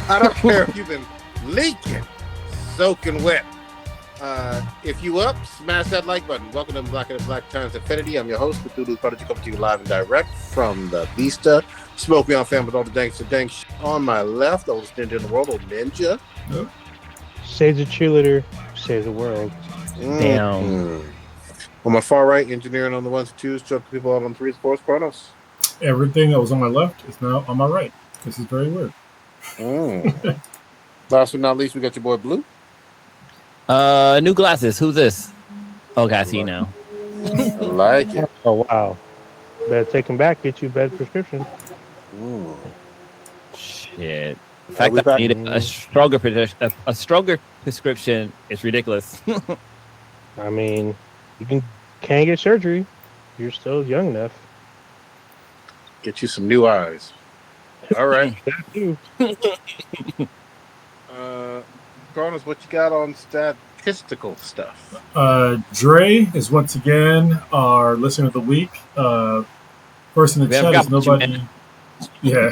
I don't care if you've been leaking, soaking wet. If you up, smash that like button. Welcome to Black and Black Times Infinity. I'm your host, Cthulhu Prodigy, coming to you live and direct from the Vista. Smoke me on fan with all the danks and danks. On my left, oldest ninja in the world, old ninja. Yep. Save the cheerleader, save the world. Damn. On my far right, engineering on the ones and twos, choking people out on threes, fours, Chronos. Everything that was on my left is now on my right. This is very weird. Last but not least, we got your boy Blue. New glasses. Who's this? Okay, I see now. I like it. Oh wow! Better take them back. Get you a better prescription. Shit. The fact we that I back? needed a stronger prescription is ridiculous. I mean, you can't get surgery. You're still young enough. Get you some new eyes. All right. That too. Chronos, what you got on statistical stuff? Dre is once again our listener of the week. Person in the chat is nobody. Yeah.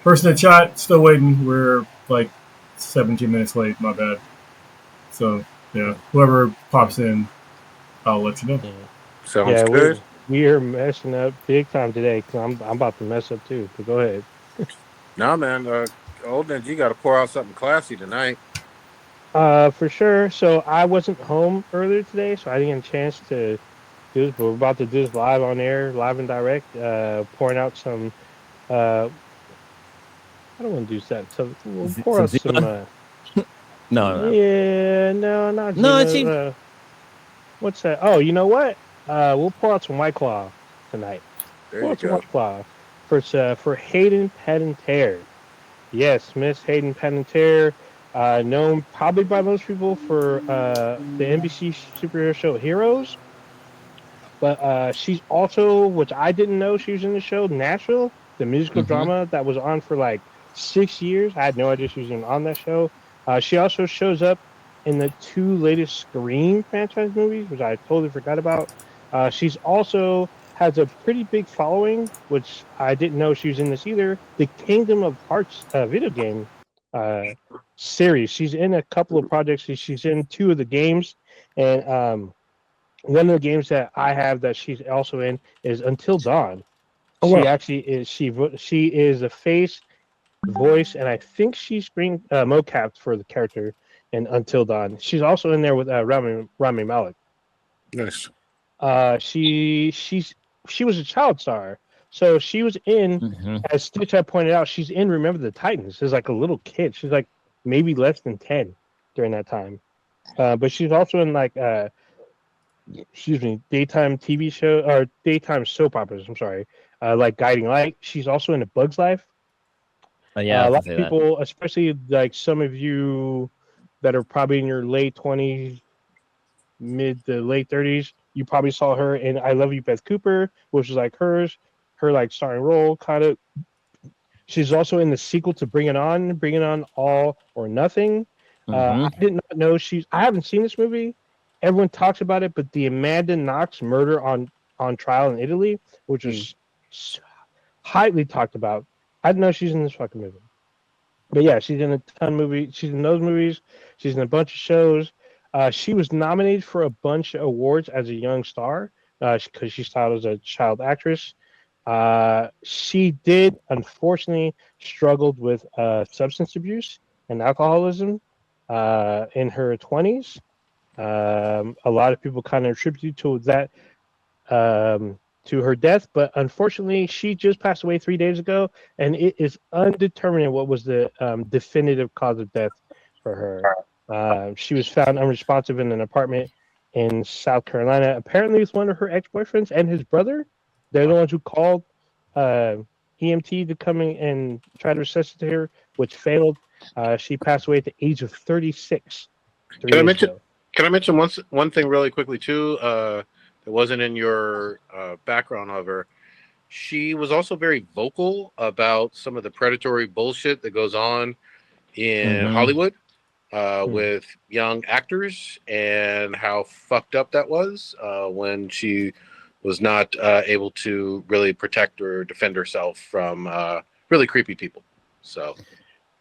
Person in the chat, still waiting. We're like 17 minutes late. My bad. So, yeah. Whoever pops in, I'll let you know. Sounds good. We are messing up big time today because I'm about to mess up too. But go ahead. Nah, man. Old Ninja, you got to pour out something classy tonight. For sure. So I wasn't home earlier today, so I didn't get a chance to do this. But we're about to do this live on air, live and direct. Pouring out some. I don't want to do that. So we'll pour out some. No. Yeah, no, not No, Gina. What's that? Oh, you know what? We'll pour out some White Claw tonight. There Pour you out some go. White Claw for Hayden Panettiere. Yes, Miss Hayden Panettiere, known probably by most people for the NBC superhero show Heroes. But she's also, which I didn't know she was in the show, Nashville, the musical drama that was on for like 6 years. I had no idea she was even on that show. She also shows up in the 2 latest Scream franchise movies, which I totally forgot about. She's also has a pretty big following, which I didn't know she was in this either. The Kingdom of Hearts video game series. She's in a couple of projects. She's in 2 of the games, and one of the games that I have that she's also in is Until Dawn. She actually is. She is a face, voice, and I think she's screen mocapped for the character in Until Dawn. She's also in there with Rami Malek. Nice. She was a child star, so she was in as Stitch had pointed out. She's in Remember the Titans as like a little kid. She's like maybe less than 10 during that time, but she's also in like daytime TV show or daytime soap operas. I'm sorry, like Guiding Light. She's also in A Bug's Life. Yeah, a lot of people, especially like some of you that are probably in your late 20s, mid to late 30s, you probably saw her in I Love You, Beth Cooper, which is like her like starring role kind of. She's also in the sequel to Bring It On All or Nothing. I did not know I haven't seen this movie. Everyone talks about it, but the Amanda Knox murder on trial in Italy, which was highly talked about. I didn't know she's in this fucking movie. But yeah, she's in a ton of movies. She's in those movies. She's in a bunch of shows. She was nominated for a bunch of awards as a young star because she started as a child actress. She did, unfortunately, struggled with substance abuse and alcoholism in her 20s. A lot of people kind of attribute to that to her death, but unfortunately, she just passed away 3 days ago, and it is undetermined what was the definitive cause of death for her. She was found unresponsive in an apartment in South Carolina, apparently with one of her ex-boyfriends and his brother. They're the ones who called EMT to come in and try to resuscitate her, which failed. She passed away at the age of 36. Can I mention one thing really quickly too? That wasn't in your background of her. She was also very vocal about some of the predatory bullshit that goes on in Hollywood with young actors and how fucked up that was when she was not able to really protect or defend herself from really creepy people. So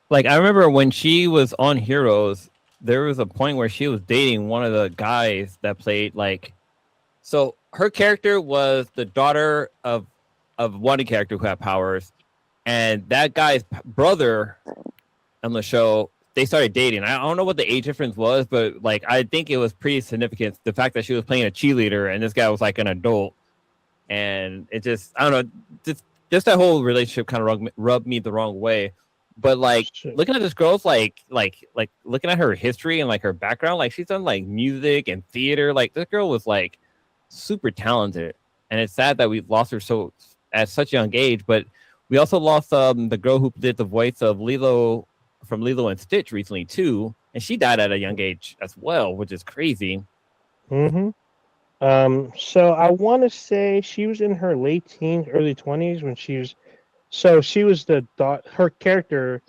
Like I remember when she was on Heroes, there was a point where she was dating one of the guys that played like. So her character was the daughter of one character who had powers, and that guy's brother on the show. They started dating. I don't know what the age difference was, but like I think it was pretty significant. The fact that she was playing a cheerleader and this guy was like an adult, and it just I don't know, just that whole relationship kind of rubbed me the wrong way. But like Shit. looking at this girl's like looking at her history and like her background, like she's done like music and theater. Like this girl was like super talented, and it's sad that we lost her so at such a young age. But we also lost the girl who did the voice of Lilo from Lilo and Stitch recently too, and she died at a young age as well, which is crazy. Mm-hmm. So I want to say she was in her late teens, early 20s when she was. So she was the her character,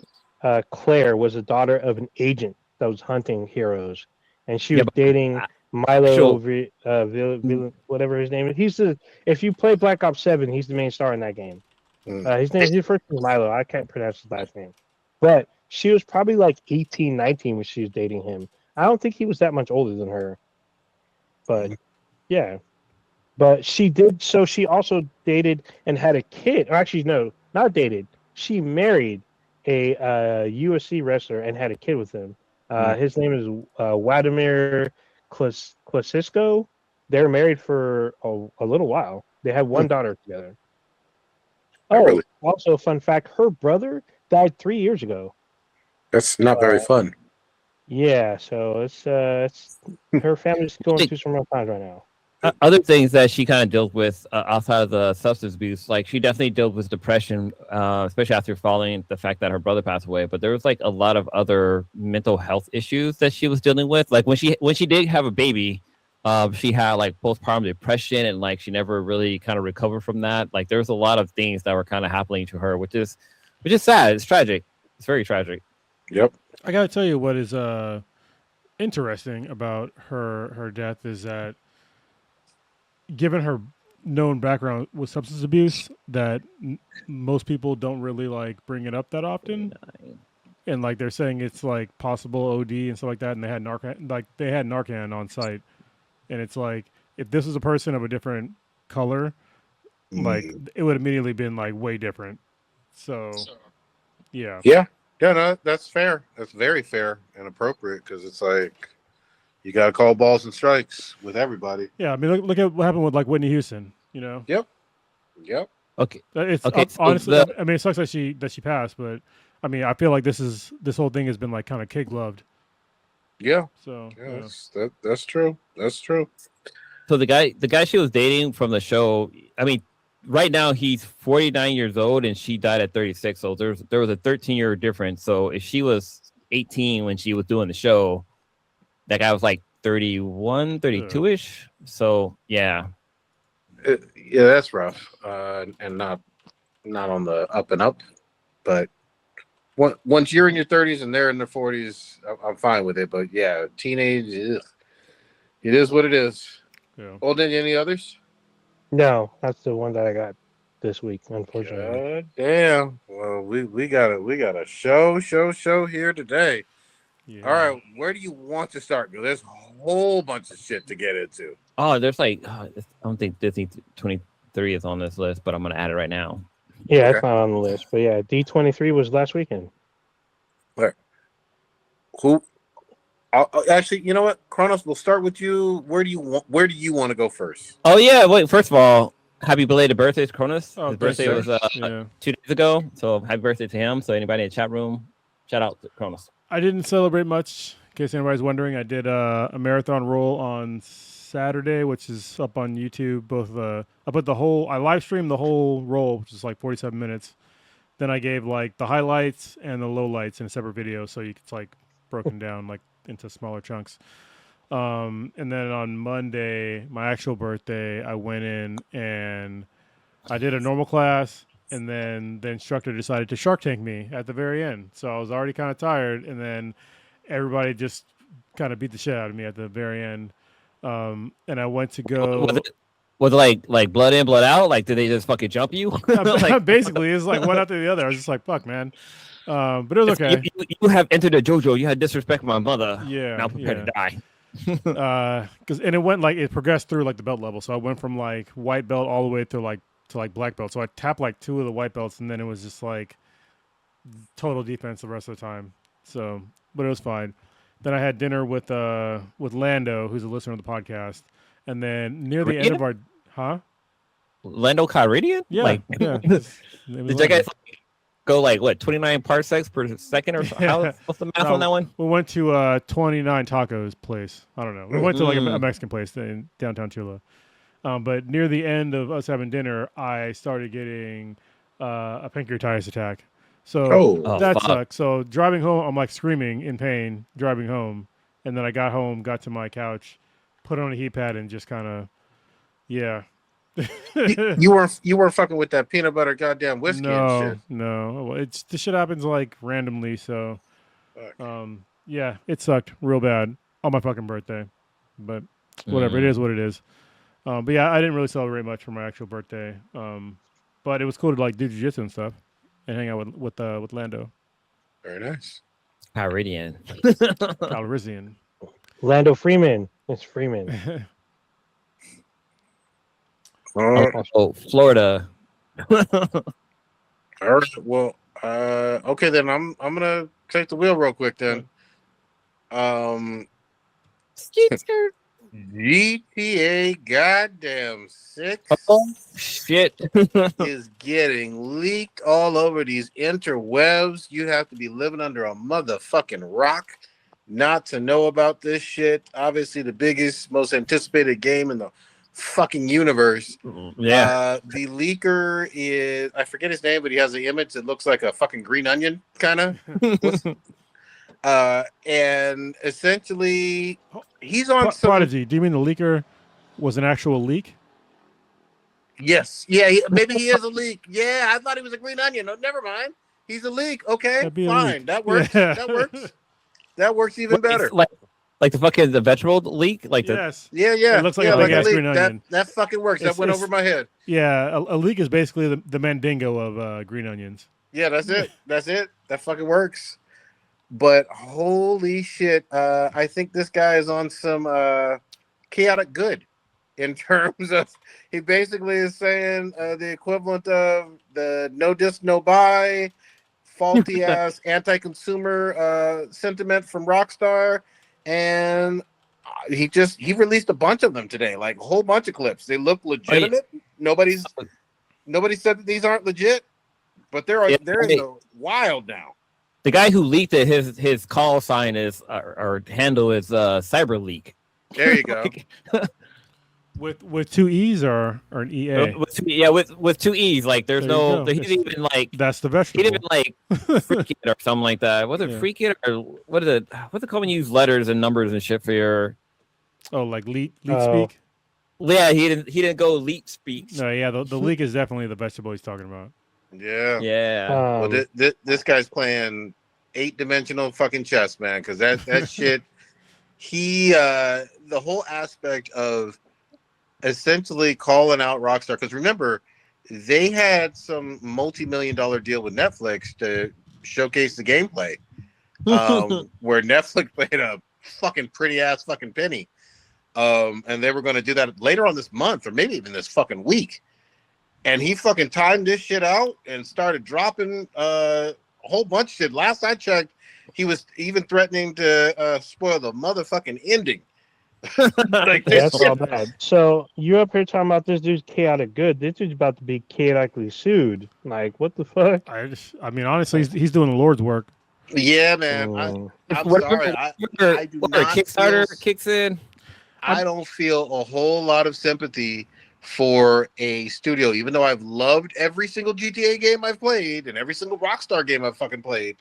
Claire, was the daughter of an agent that was hunting heroes, and she was dating Milo, whatever his name is. He's the if you play Black Ops 7, he's the main star in that game. His first name is Milo. I can't pronounce his last name, but she was probably like 18, 19 when she was dating him. I don't think he was that much older than her, but yeah. But she did. So she also dated and had a kid. Or actually, no, not dated. She married a UFC wrestler and had a kid with him. His name is Vladimir Klasisko. They're married for a little while. They had one daughter together. Oh, really? Also, fun fact: her brother died 3 years ago. That's not very fun. Yeah, so it's her family's going through some rough times right now. Other things that she kind of dealt with outside of the substance abuse, like she definitely dealt with depression, especially after following the fact that her brother passed away. But there was like a lot of other mental health issues that she was dealing with. Like when she did have a baby, she had like postpartum depression, and like she never really kind of recovered from that. Like there was a lot of things that were kind of happening to her, which is sad. It's tragic. It's very tragic. Yep. I gotta tell you what is interesting about her death is that, given her known background with substance abuse, that most people don't really like bring it up that often. And like they're saying it's like possible OD and stuff like that, and they had Narcan on site, and it's like if this was a person of a different color, like it would immediately been like way different. So yeah, no, that's fair. That's very fair and appropriate because it's like you got to call balls and strikes with everybody. Yeah, I mean, look at what happened with like Whitney Houston. You know. Yep. Okay. It's okay. Honestly, I mean, it sucks that she passed, but I mean, I feel like this whole thing has been like kind of kid gloved. Yeah. So that's true. That's true. So the guy she was dating from the show, I mean, right now he's 49 years old and she died at 36. So there was a 13-year difference. So if she was 18 when she was doing the show, that guy was like 31, 32-ish. So yeah. Yeah, that's rough. And not on the up and up. But once you're in your 30s and they're in their 40s, I'm fine with it. But yeah, teenage, it is what it is. Yeah. Olden, any others? No, that's the one that I got this week, unfortunately. God damn. Well, we got a show here today. Yeah. All right, where do you want to start? There's a whole bunch of shit to get into. Oh, there's like I don't think Disney 23 is on this list, but I'm gonna add it right now. Yeah, it's not on the list, but yeah, D23 was last weekend. Where? Who? Actually, you know what, Kronos, we'll start with you. Where do you want to go first? Oh yeah, wait. First of all, happy belated birthday to Kronos. Oh, his birthday was 2 days ago, so happy birthday to him. So anybody in the chat room, shout out to Kronos. I didn't celebrate much, in case anybody's wondering. I did a marathon roll on Saturday, which is up on YouTube. I live streamed the whole roll, which is like 47 minutes. Then I gave like the highlights and the lowlights in a separate video, so it's like broken down like into smaller chunks. And then on Monday, my actual birthday, I went in and I did a normal class. And then the instructor decided to Shark Tank me at the very end. So I was already kind of tired. And then everybody just kind of beat the shit out of me at the very end. And I went to go. Was it like blood in, blood out? Like, did they just fucking jump you? Basically, it's like one after the other. I was just like, fuck, man. But it was okay. You have entered a JoJo. You had disrespect my mother. Yeah. Now prepare to die. And it went it progressed through like the belt level. So I went from like white belt all the way to like black belt. So I tapped like 2 of the white belts, and then it was just like total defense the rest of the time. So, but it was fine. Then I had dinner with Lando, who's a listener of the podcast, and then near the end of our Lando Calrissian? Yeah. Did you guys go 29 parsecs per second or so? What's the math on that one? We went to 29 Tacos place. I don't know. We went to like a Mexican place in downtown Chula. But near the end of us having dinner, I started getting a pancreatitis attack. So that sucks. So driving home, I'm like screaming in pain driving home. And then I got home, got to my couch, put on a heat pad, and just kind of, yeah. you weren't fucking with that peanut butter goddamn whiskey and shit. No. This shit happens like randomly. So, yeah, it sucked real bad on my fucking birthday. But whatever, it is what it is. But yeah, I didn't really celebrate much for my actual birthday. But it was cool to like do jiu-jitsu and stuff and hang out with Lando. Very nice. Calrissian. Lando Freeman. It's Freeman. Also, Florida. All right. Well, okay then. I'm gonna take the wheel real quick then. GTA goddamn 6 shit is getting leaked all over these interwebs. You have to be living under a motherfucking rock not to know about this shit. Obviously, the biggest, most anticipated game in the fucking universe. Yeah. The leaker is, I forget his name, but he has an image that looks like a fucking green onion, kind of. And essentially, he's on Prodigy. Do you mean the leaker was an actual leak? Yes. Yeah, maybe he is a leak. Yeah, I thought he was a green onion. No, never mind. He's a leak. Okay, fine. That works. Yeah. That works. That works even better. Like the vegetable leak? Yes. Yeah. It looks like a big ass green onion. That fucking works. That went over my head. Yeah, a leak is basically the Mandingo of green onions. Yeah, that's it. That fucking works. But holy shit, I think this guy is on some chaotic good in terms of, he basically is saying the equivalent of the no disc, no buy, faulty ass anti-consumer sentiment from Rockstar. And he released a bunch of them today, like a whole bunch of clips. They look legitimate. Nobody said that these aren't legit, but they're in the wild now. The guy who leaked it, his call sign is or handle is Cyber Leak. There you go. with 2 E's or an EA? With 2 E's. Like there's no, he didn't even like. That's the vegetable. He didn't even like freak it or something like that. Was it freak it or what's it called when you use letters and numbers and shit for your? Oh, like leak speak. Yeah, he didn't go leak speak. No, yeah, the leak is definitely the vegetable he's talking about. Yeah. Well, this guy's playing 8-dimensional fucking chess, man. Because that shit, the whole aspect of essentially calling out Rockstar. Because remember, they had some multi-million-dollar deal with Netflix to showcase the gameplay, where Netflix paid a fucking pretty ass fucking penny, and they were going to do that later on this month or maybe even this fucking week. And he fucking timed this shit out and started dropping a whole bunch of shit. Last I checked, he was even threatening to spoil the motherfucking ending. Like that's all bad. So you up here talking about this dude's chaotic good. This dude's about to be chaotically sued. Like, what the fuck? I mean, honestly, he's doing the Lord's work. Yeah, man. I'm sorry. I do not Kickstarter kicks in. I don't feel a whole lot of sympathy for a studio, even though I've loved every single GTA game I've played and every single Rockstar game I've fucking played.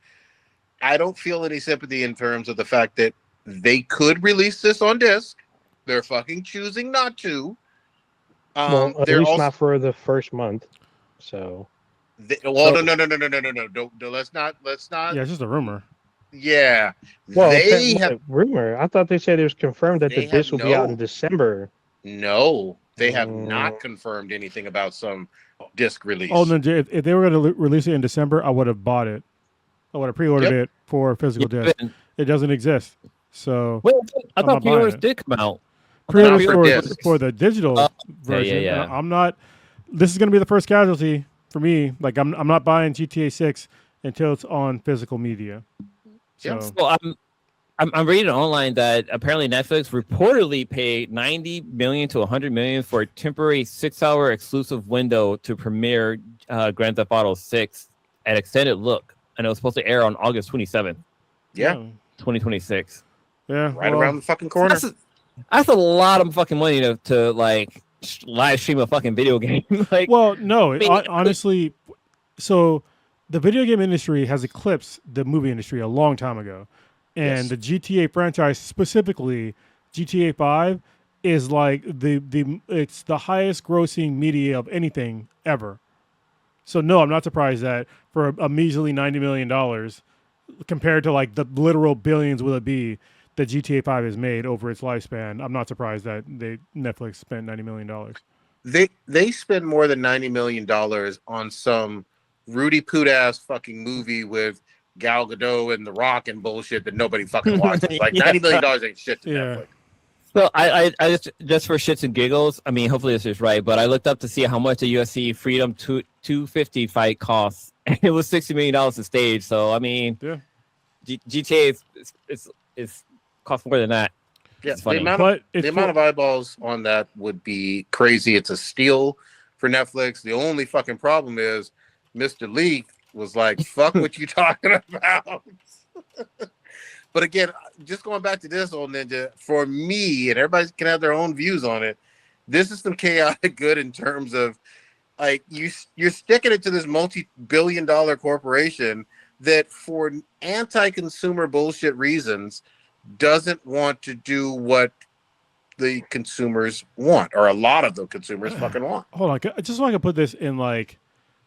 I don't feel any sympathy in terms of the fact that they could release this on disc. They're fucking choosing not to. Well, at least not for the first month. So, no. Let's not. Yeah, it's just a rumor. Yeah. Well, they have rumor. I thought they said it was confirmed that the disc will be out in December. No, they have not confirmed anything about some disc release. Oh no! If they were going to release it in December, I would have bought it. I would have pre-ordered it for physical disc. It doesn't exist. So wait, I I'm thought not buying pre-orders it. did come out. Pre-orders for for discs. for the digital version. yeah. And I'm not. This is going to be the first casualty for me. Like I'm not buying GTA 6 until it's on physical media. So Yep. Well, I'm reading online that apparently Netflix reportedly paid $90 million to $100 million for a temporary 6-hour exclusive window to premiere Grand Theft Auto 6 at extended look, and it was supposed to air on August 27th, Yeah. 2026. Yeah, Right around the fucking corner. That's a lot of fucking money to like live stream a fucking video game. Like, well, no, I mean, honestly, so the video game industry has eclipsed the movie industry a long time ago, and Yes. the GTA franchise, specifically GTA 5, is like it's the highest grossing media of anything ever. So no, I'm not surprised that for a measly $90 million compared to like the literal billions will it be that GTA 5 has made over its lifespan, I'm not surprised that Netflix spent $90 million. They spend more than $90 million on some Rudy Poot ass fucking movie with Gal Gadot and The Rock and bullshit that nobody fucking watches. Like $90 million ain't shit to Netflix. So I just for shits and giggles. I mean, hopefully this is right, but I looked up to see how much the UFC Freedom 250 fight costs, and it was $60 million to stage. So I mean, Yeah. GTA is cost more than that. Yeah, It's funny. the amount of eyeballs on that would be crazy. It's a steal for Netflix. The only fucking problem is Mr. Lee was like, fuck what you talking about. But again, just going back to this old Ninja, for me, and everybody can have their own views on it, this is some chaotic good in terms of like you're sticking it to this multi-billion-dollar corporation that for anti-consumer bullshit reasons doesn't want to do what the consumers want, or a lot of the consumers fucking want. Hold on, I just want to put this in like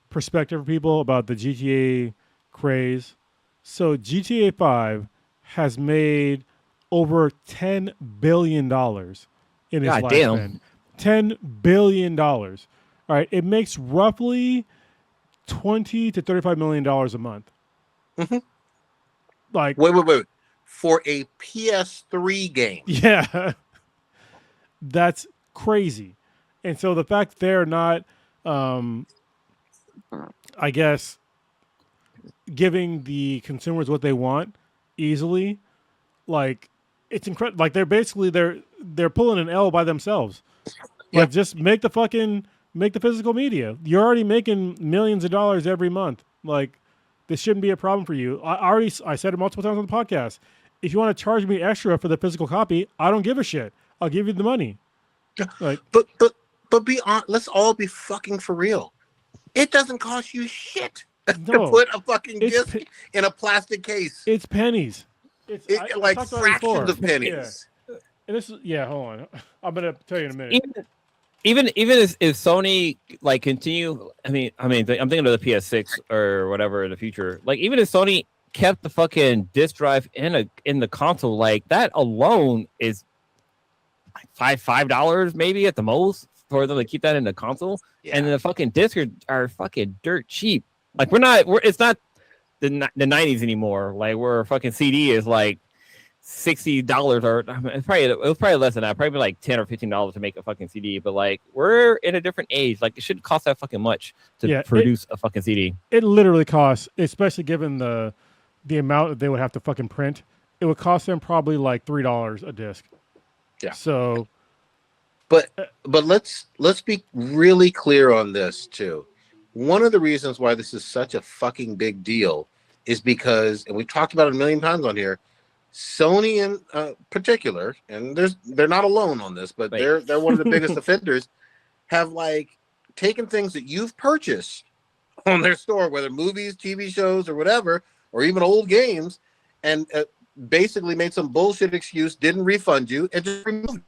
perspective for people about the GTA craze. So GTA 5 has made over $10 billion in its God lifespan. damn. $10 billion. All right, it makes roughly $20 to $35 million a month. Mm-hmm. Like, wait. For a PS3 game. yeah, that's crazy. And so the fact they're not, I guess, giving the consumers what they want easily, like it's incredible. Like they're pulling an L by themselves. Yeah. Like just make the physical media. You're already making millions of dollars every month. Like this shouldn't be a problem for you. I said it multiple times on the podcast. If you want to charge me extra for the physical copy, I don't give a shit. I'll give you the money. Like, but be on. Let's all be fucking for real. It doesn't cost you shit to put a fucking disc in a plastic case. It's pennies. Like fractions of pennies. Yeah. And this is hold on. I'm gonna tell you in a minute. Even if Sony like continue, I mean, I'm thinking of the PS6 or whatever in the future. Like even if Sony kept the fucking disc drive in the console, like that alone is like $5 maybe at the most for them to keep that in the console. Yeah. And the fucking discs are fucking dirt cheap. Like it's not the 90s anymore. Like where a fucking CD is like $60 or it was probably less than that. Probably like $10 or $15 to make a fucking CD. But like we're in a different age. Like it shouldn't cost that fucking much to produce a fucking CD. It literally costs, especially given the amount that they would have to fucking print. It would cost them probably like $3 a disc. Yeah. So, but let's be really clear on this too. One of the reasons why this is such a fucking big deal is because, and we've talked about it a million times on here, Sony in particular, and they're not alone on this, but they're one of the biggest offenders, have like taken things that you've purchased on their store, whether movies, TV shows, or whatever, or even old games, and basically made some bullshit excuse, didn't refund you, and just removed it.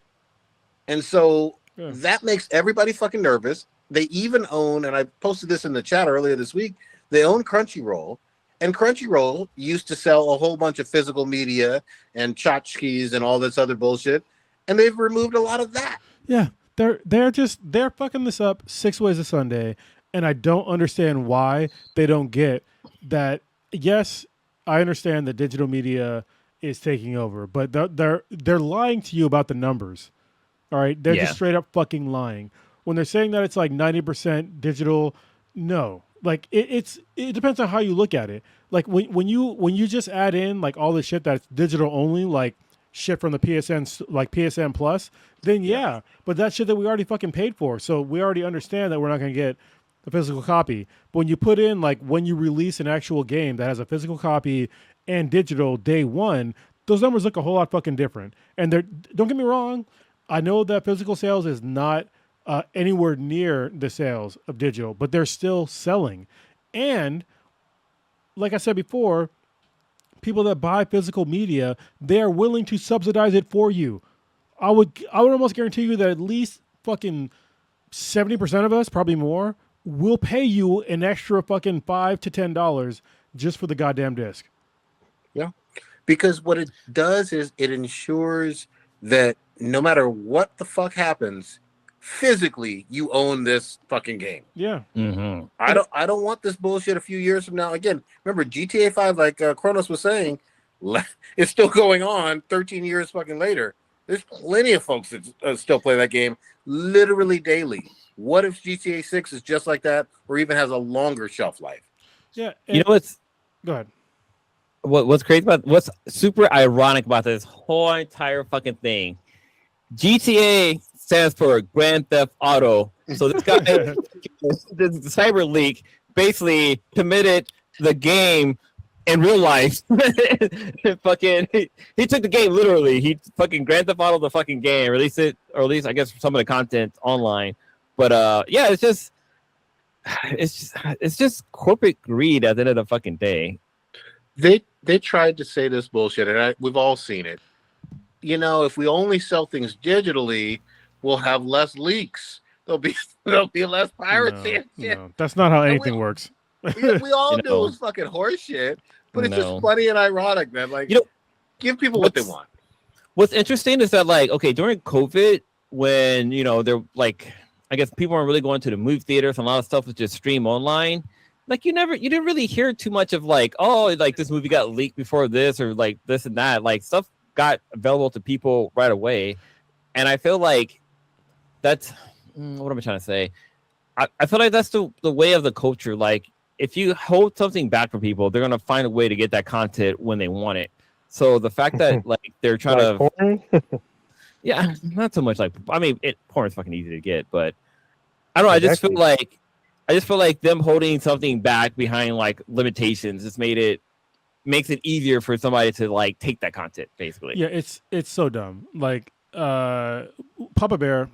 And so that makes everybody fucking nervous. They even own, and I posted this in the chat earlier this week, they own Crunchyroll. And Crunchyroll used to sell a whole bunch of physical media and tchotchkes and all this other bullshit. And they've removed a lot of that. Yeah. They're fucking this up 6 ways a Sunday. And I don't understand why they don't get that. Yes, I understand that digital media is taking over, but they're lying to you about the numbers. All right, they're Yeah. just straight up fucking lying when they're saying that it's like 90% digital. No, like it depends on how you look at it. Like when you just add in like all the shit that's digital only, like shit from the like PSN Plus, then yeah. But that shit that we already fucking paid for, so we already understand that we're not gonna get a physical copy. But when you put in like when you release an actual game that has a physical copy and digital day one, those numbers look a whole lot fucking different. And they're, don't get me wrong, I know that physical sales is not anywhere near the sales of digital, but they're still selling. And like I said before, people that buy physical media, they are willing to subsidize it for you. I would almost guarantee you that at least fucking 70% of us, probably more, will pay you an extra fucking $5 to $10 just for the goddamn disc. Yeah, because what it does is it ensures that no matter what the fuck happens, physically you own this fucking game. Yeah. Mm-hmm. I don't want this bullshit a few years from now. Again, remember GTA 5, like Kronos was saying, it's still going on 13 years fucking later. There's plenty of folks that still play that game literally daily. What if GTA 6 is just like that, or even has a longer shelf life? Yeah. You know what's Go ahead. what's crazy about what's super ironic about this whole entire fucking thing? GTA stands for Grand Theft Auto. So this guy, this cyber leak, basically committed the game in real life. Fucking, he took the game literally. He fucking Grand Theft Auto the fucking game, released it, or at least I guess some of the content online. But yeah, it's just corporate greed at the end of the fucking day. They tried to say this bullshit, and we've all seen it. You know, if we only sell things digitally, we'll have less leaks. There'll be less piracy and shit. No, that's not how anything works. We all You knew know. it was fucking horseshit, but it's No. just funny and ironic, man. Like, You know, give people what they want. What's interesting is that, like, okay, during COVID, when they're like, I guess people aren't really going to the movie theaters, and a lot of stuff was just stream online. Like, you didn't really hear too much of like, oh, like this movie got leaked before this, or like this and that. Like, stuff got available to people right away, and I feel like that's what am I trying to say? I feel like that's the way of the culture. Like, if you hold something back from people, they're gonna find a way to get that content when they want it. So the fact that like they're trying to, porn? yeah, not so much like, I mean, porn is fucking easy to get, but I don't know. I just feel like them holding something back behind like limitations just makes it easier for somebody to like take that content, basically. Yeah, it's so dumb. Like Papa Bear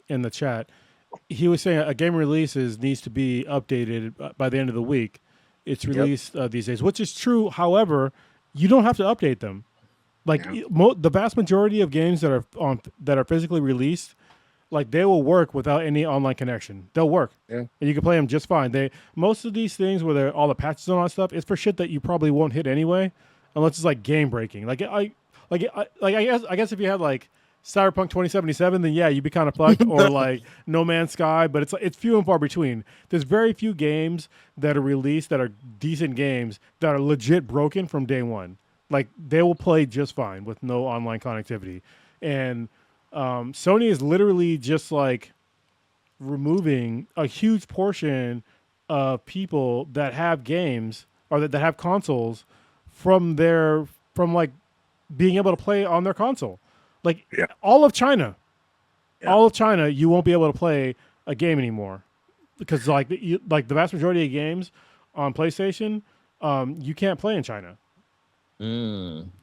in the chat, he was saying a game releases needs to be updated by the end of the week. It's released these days, which is true. However, you don't have to update them. Like the vast majority of games that are physically released, like they will work without any online connection. They'll work, and you can play them just fine. Most of these things where all the patches and all that stuff, it's for shit that you probably won't hit anyway, unless it's like game breaking. I guess if you had like Cyberpunk 2077, then yeah, you'd be kind of fucked, or like No Man's Sky. But it's few and far between. There's very few games that are released that are decent games that are legit broken from day one. Like they will play just fine with no online connectivity, and Sony is literally just like removing a huge portion of people that have games or that have consoles from like being able to play on their console. Like all of China, you won't be able to play a game anymore because like the vast majority of games on PlayStation, you can't play in China.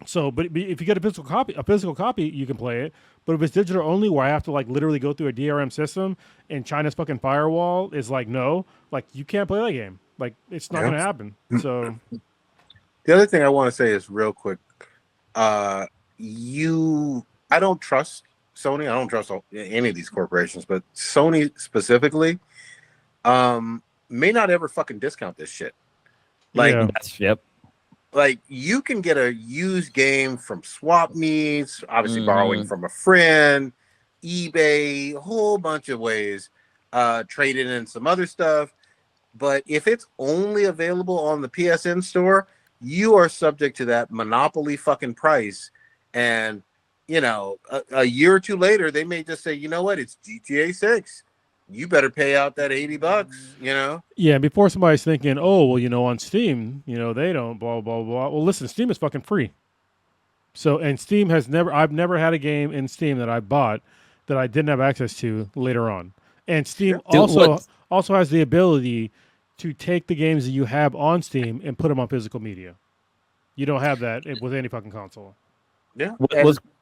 So, but if you get a physical copy, you can play it. But if it's digital only, where I have to like literally go through a DRM system and China's fucking firewall is like, no, like you can't play that game. Like it's not going to happen. So, the other thing I want to say is real quick. I don't trust Sony. I don't trust any of these corporations, but Sony specifically, may not ever fucking discount this shit. Like, like you can get a used game from swap meets, obviously borrowing from a friend, eBay, a whole bunch of ways, trading in some other stuff. But if it's only available on the PSN store, you are subject to that monopoly fucking price. And, you know, a year or two later, they may just say, you know what, it's GTA 6. You better pay out that $80, you know? Yeah, before somebody's thinking, oh, well, you know, on Steam, you know, they don't blah, blah, blah. Well, listen, Steam is fucking free. So, and Steam has never, I've never had a game in Steam that I bought that I didn't have access to later on. And Steam also has the ability to take the games that you have on Steam and put them on physical media. You don't have that with any fucking console. Yeah.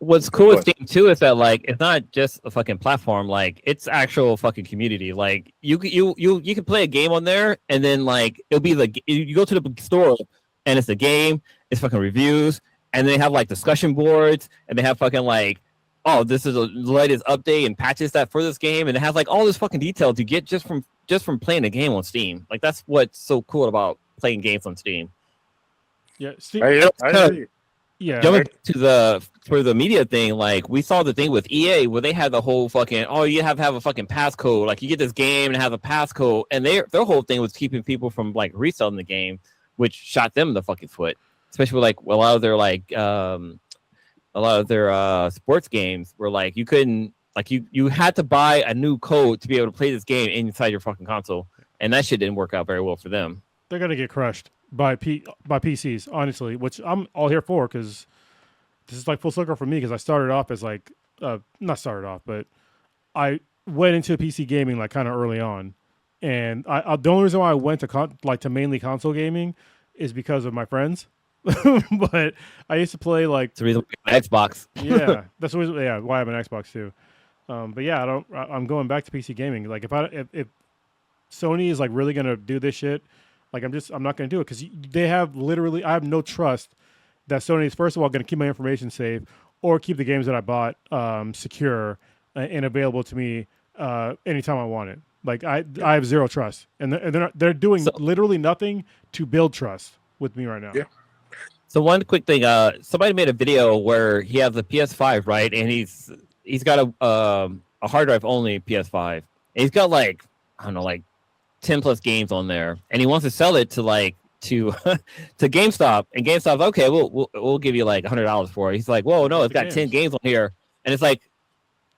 What's cool with Steam too is that like it's not just a fucking platform, like it's actual fucking community. Like you can play a game on there, and then like it'll be like you go to the store and it's a game, it's fucking reviews, and they have like discussion boards, and they have fucking like, oh, this is the latest update and patches that for this game, and it has like all this fucking detail to get just from playing a game on Steam. Like that's what's so cool about playing games on Steam. Yeah, Steam. Yeah. Jumping to for the media thing, like we saw the thing with EA where they had the whole fucking, oh, you have to have a fucking passcode. Like you get this game and have a passcode, and their whole thing was keeping people from like reselling the game, which shot them in the fucking foot. Especially with like a lot of their sports games were like you couldn't, like you had to buy a new code to be able to play this game inside your fucking console, and that shit didn't work out very well for them. They're gonna get crushed by PCs, honestly, which I'm all here for, because this is like full circle for me, because I started off as like not started off, but I went into PC gaming like kind of early on, and I the only reason why I went to mainly console gaming is because of my friends. But I used to play like it's the reason Xbox. Yeah, that's the reason. Yeah, why I have an Xbox too. But yeah, I'm going back to PC gaming. Like if Sony is like really gonna do this shit, like I'm not gonna do it, because they have literally, I have no trust that Sony is first of all gonna keep my information safe or keep the games that I bought secure and available to me anytime I want it. Like I have zero trust, and they're doing literally nothing to build trust with me right now. Yeah. So one quick thing, somebody made a video where he has the PS5, right, and he's got a hard drive only PS5. And he's got like, I don't know, like 10 plus games on there, and he wants to sell it to to GameStop, and GameStop's okay, we'll give you like $100 for it. He's like, whoa, no, it's got 10 games on here, and it's like,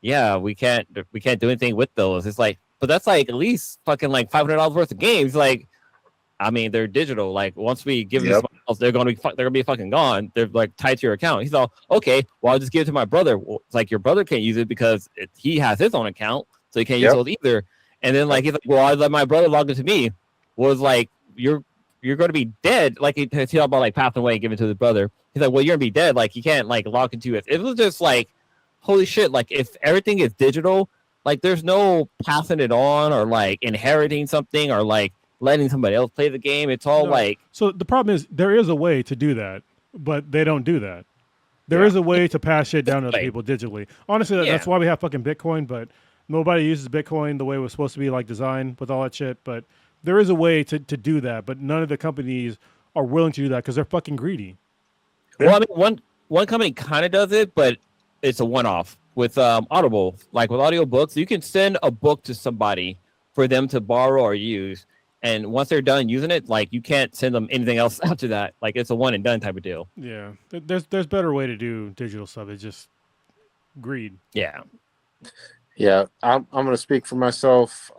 yeah, we can't do anything with those. It's like, but that's like at least fucking like $500 worth of games. Like, I mean, they're digital. Like once we give them something else, they're gonna be fucking gone. They're like tied to your account. He's all, okay, well, I'll just give it to my brother. Well, it's like your brother can't use it because he has his own account, so he can't use those either. And then like he's like, well, I let my brother log into me. Was like, you're going to be dead. Like he talked about like passing away and giving it to his brother. He's like, well, you're gonna be dead. Like you can't like log into it. It was just like, holy shit. Like if everything is digital, like there's no passing it on or like inheriting something or like letting somebody else play the game. It's all like. So the problem is there is a way to do that, but they don't do that. There is a way to pass shit down to other people digitally. Honestly, that's why we have fucking Bitcoin, but nobody uses Bitcoin the way it was supposed to be like designed with all that shit. But there is a way to do that, but none of the companies are willing to do that because they're fucking greedy. Well, I mean, one company kind of does it, but it's a one-off with Audible. Like with audiobooks, you can send a book to somebody for them to borrow or use. And once they're done using it, like you can't send them anything else after that. Like it's a one and done type of deal. Yeah, there's better way to do digital stuff. It's just greed. Yeah. Yeah, I'm gonna speak for myself.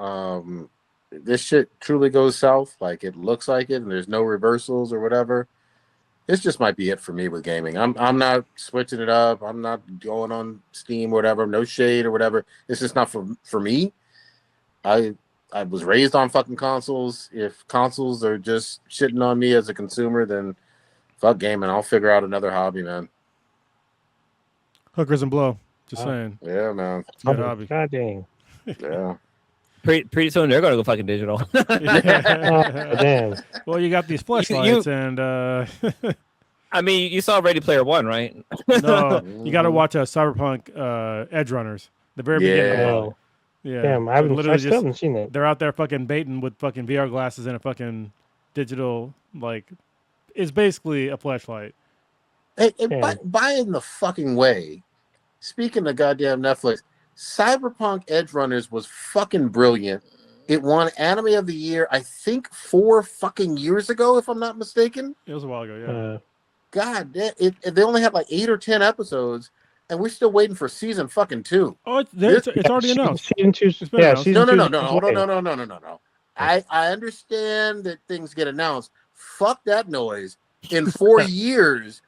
This shit truly goes south. Like it looks like it, and there's no reversals or whatever. This just might be it for me with gaming. I'm not switching it up. I'm not going on Steam or whatever. No shade or whatever. It's just not for me. I was raised on fucking consoles. If consoles are just shitting on me as a consumer, then fuck gaming. I'll figure out another hobby, man. Hookers and blow. Just saying. Yeah, man. Good hobby. God dang. Yeah. Pretty soon they're gonna go fucking digital. Damn. Well, you got these flashlights and I mean, you saw Ready Player One, right? no, you got to watch Cyberpunk Edge Runners. The very beginning. Oh. Yeah. Damn, I still haven't seen it. They're out there fucking baiting with fucking VR glasses and a fucking digital, like, it's basically a flashlight. Hey, by in the fucking way, speaking of goddamn Netflix, Cyberpunk Edge Runners was fucking brilliant. It won Anime of the Year, I think 4 fucking years ago, if I'm not mistaken. It was a while ago, yeah. God, they only had like 8 or 10 episodes, and we're still waiting for season fucking 2. Oh, it's already announced. Season 2. It's been Yeah, announced. season 2. No. I understand that things get announced. Fuck that noise. In 4 years,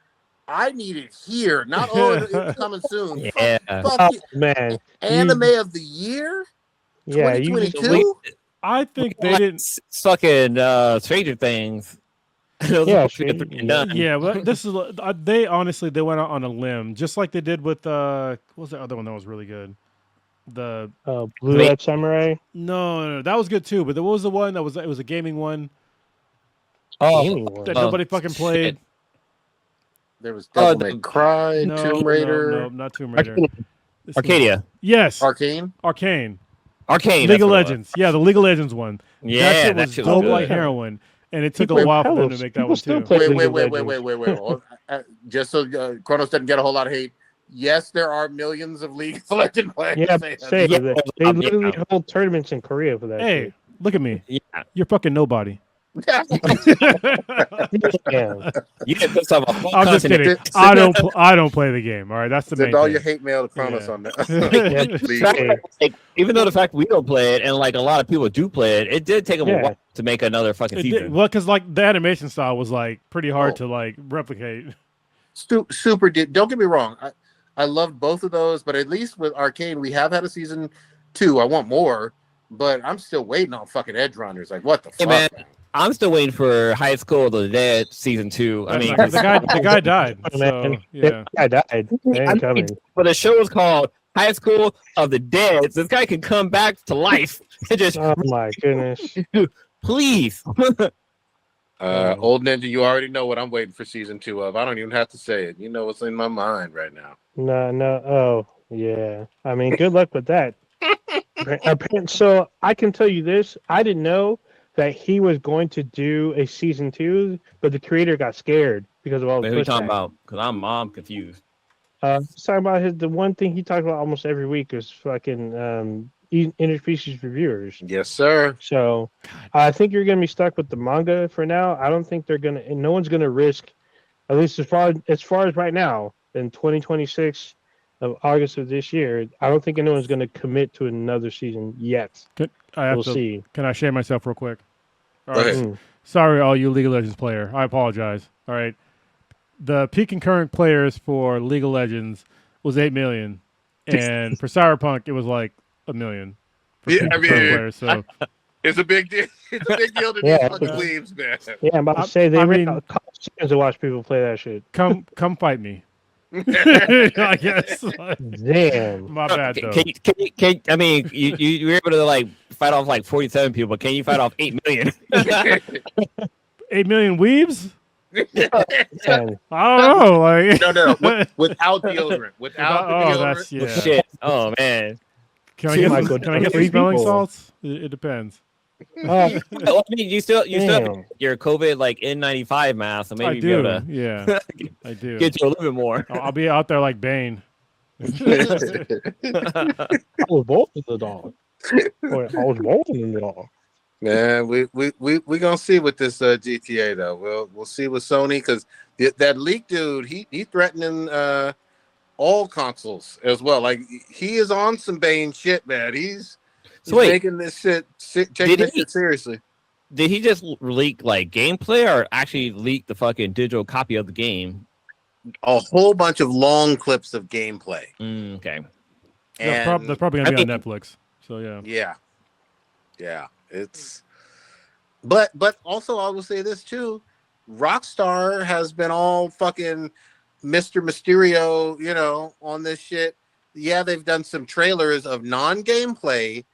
I need it here. Not it's coming soon. Yeah. Fuck you. Man. Anime of the Year? Yeah, 2022? I think they didn't. Fucking Stranger Things. Yeah, Yeah, but this is they honestly they went out on a limb, just like they did with what was the other one that was really good? The Blue Red Samurai. No, that was good too. But there was the one that was it was a gaming one. That nobody fucking played. There was Devil May Cry, Tomb Raider. No, not Tomb Raider. Arcadia. Yes. Arcane. League of Legends. Yeah, the League of Legends one. Yeah, that shit was dope like heroin. And it took a while for them to make that one too. Wait. Just so Kronos doesn't get a whole lot of hate. Yes, there are millions of League of Legends players. Yeah, they literally hold tournaments in Korea for that. Hey, shit. Look at me. Yeah. You're fucking nobody. Yeah. You get pissed off a whole I'm just kidding. continent. I don't play the game. All right, that's the main Send all thing. your hate mail to Kronos on that. Like, even though the fact we don't play it and like a lot of people do play it did take them a while to make another fucking season. Well, because like the animation style was like pretty hard to like replicate. Super did. Don't get me wrong. I loved both of those, but at least with Arcane, we have had a season 2. I want more, but I'm still waiting on fucking Edge Runners. Like, what the fuck? Man, I'm still waiting for High School of the Dead season 2. I mean, the guy died. So, yeah, I died. But the show is called High School of the Dead. So this guy can come back to life and just. Oh my goodness! Please. Old Ninja, you already know what I'm waiting for season 2 of. I don't even have to say it. You know what's in my mind right now. No. Oh, yeah. I mean, good luck with that. So I can tell you this: I didn't know that he was going to do a season 2, but the creator got scared because of all the pushback. What are you talking about? Because I'm confused. He's talking about the one thing he talks about almost every week is fucking interspecies reviewers. Yes, sir. So I think you're gonna be stuck with the manga for now. I don't think they're gonna, and no one's gonna risk, at least as far as right now in 2026 of August of this year. I don't think anyone's gonna commit to another season yet. We'll see. Can I share myself real quick? All Go right. ahead. Sorry, all you League of Legends player. I apologize. All right. The peak concurrent players for League Legends was 8 million, and for Cyberpunk it was like 1 million. Yeah, I mean, players, so. It's a big deal. It's a big deal to these fucking leaves, man. Yeah, I'm about to say they ran out to watch people play that shit. Come fight me. I guess. Damn. My bad though. Can I mean, you were able to like fight off like 47 people, but can you fight off 8 million? 8 million weebs? And I don't know. Like no. Without deodorant. Without the deodorant. That's yeah. Shit. Oh man. Can I get some smelling salts? It depends. Well, I mean, you still have your COVID like N95 mask, so maybe I do. You'll be able to Yeah, I do. get you a little bit more. I'll be out there like Bane. I was both of the dog. Man, we gonna see with this GTA though. We'll see with Sony because that leak dude he threatening all consoles as well. Like he is on some Bane shit, man. He's taking this shit seriously. Did he just leak like gameplay or actually leak the fucking digital copy of the game? A whole bunch of long clips of gameplay. Okay. And they're probably gonna be on Netflix. So yeah. Yeah. It's but also I will say this too. Rockstar has been all fucking Mr. Mysterio, on this shit. Yeah, they've done some trailers of non-gameplay,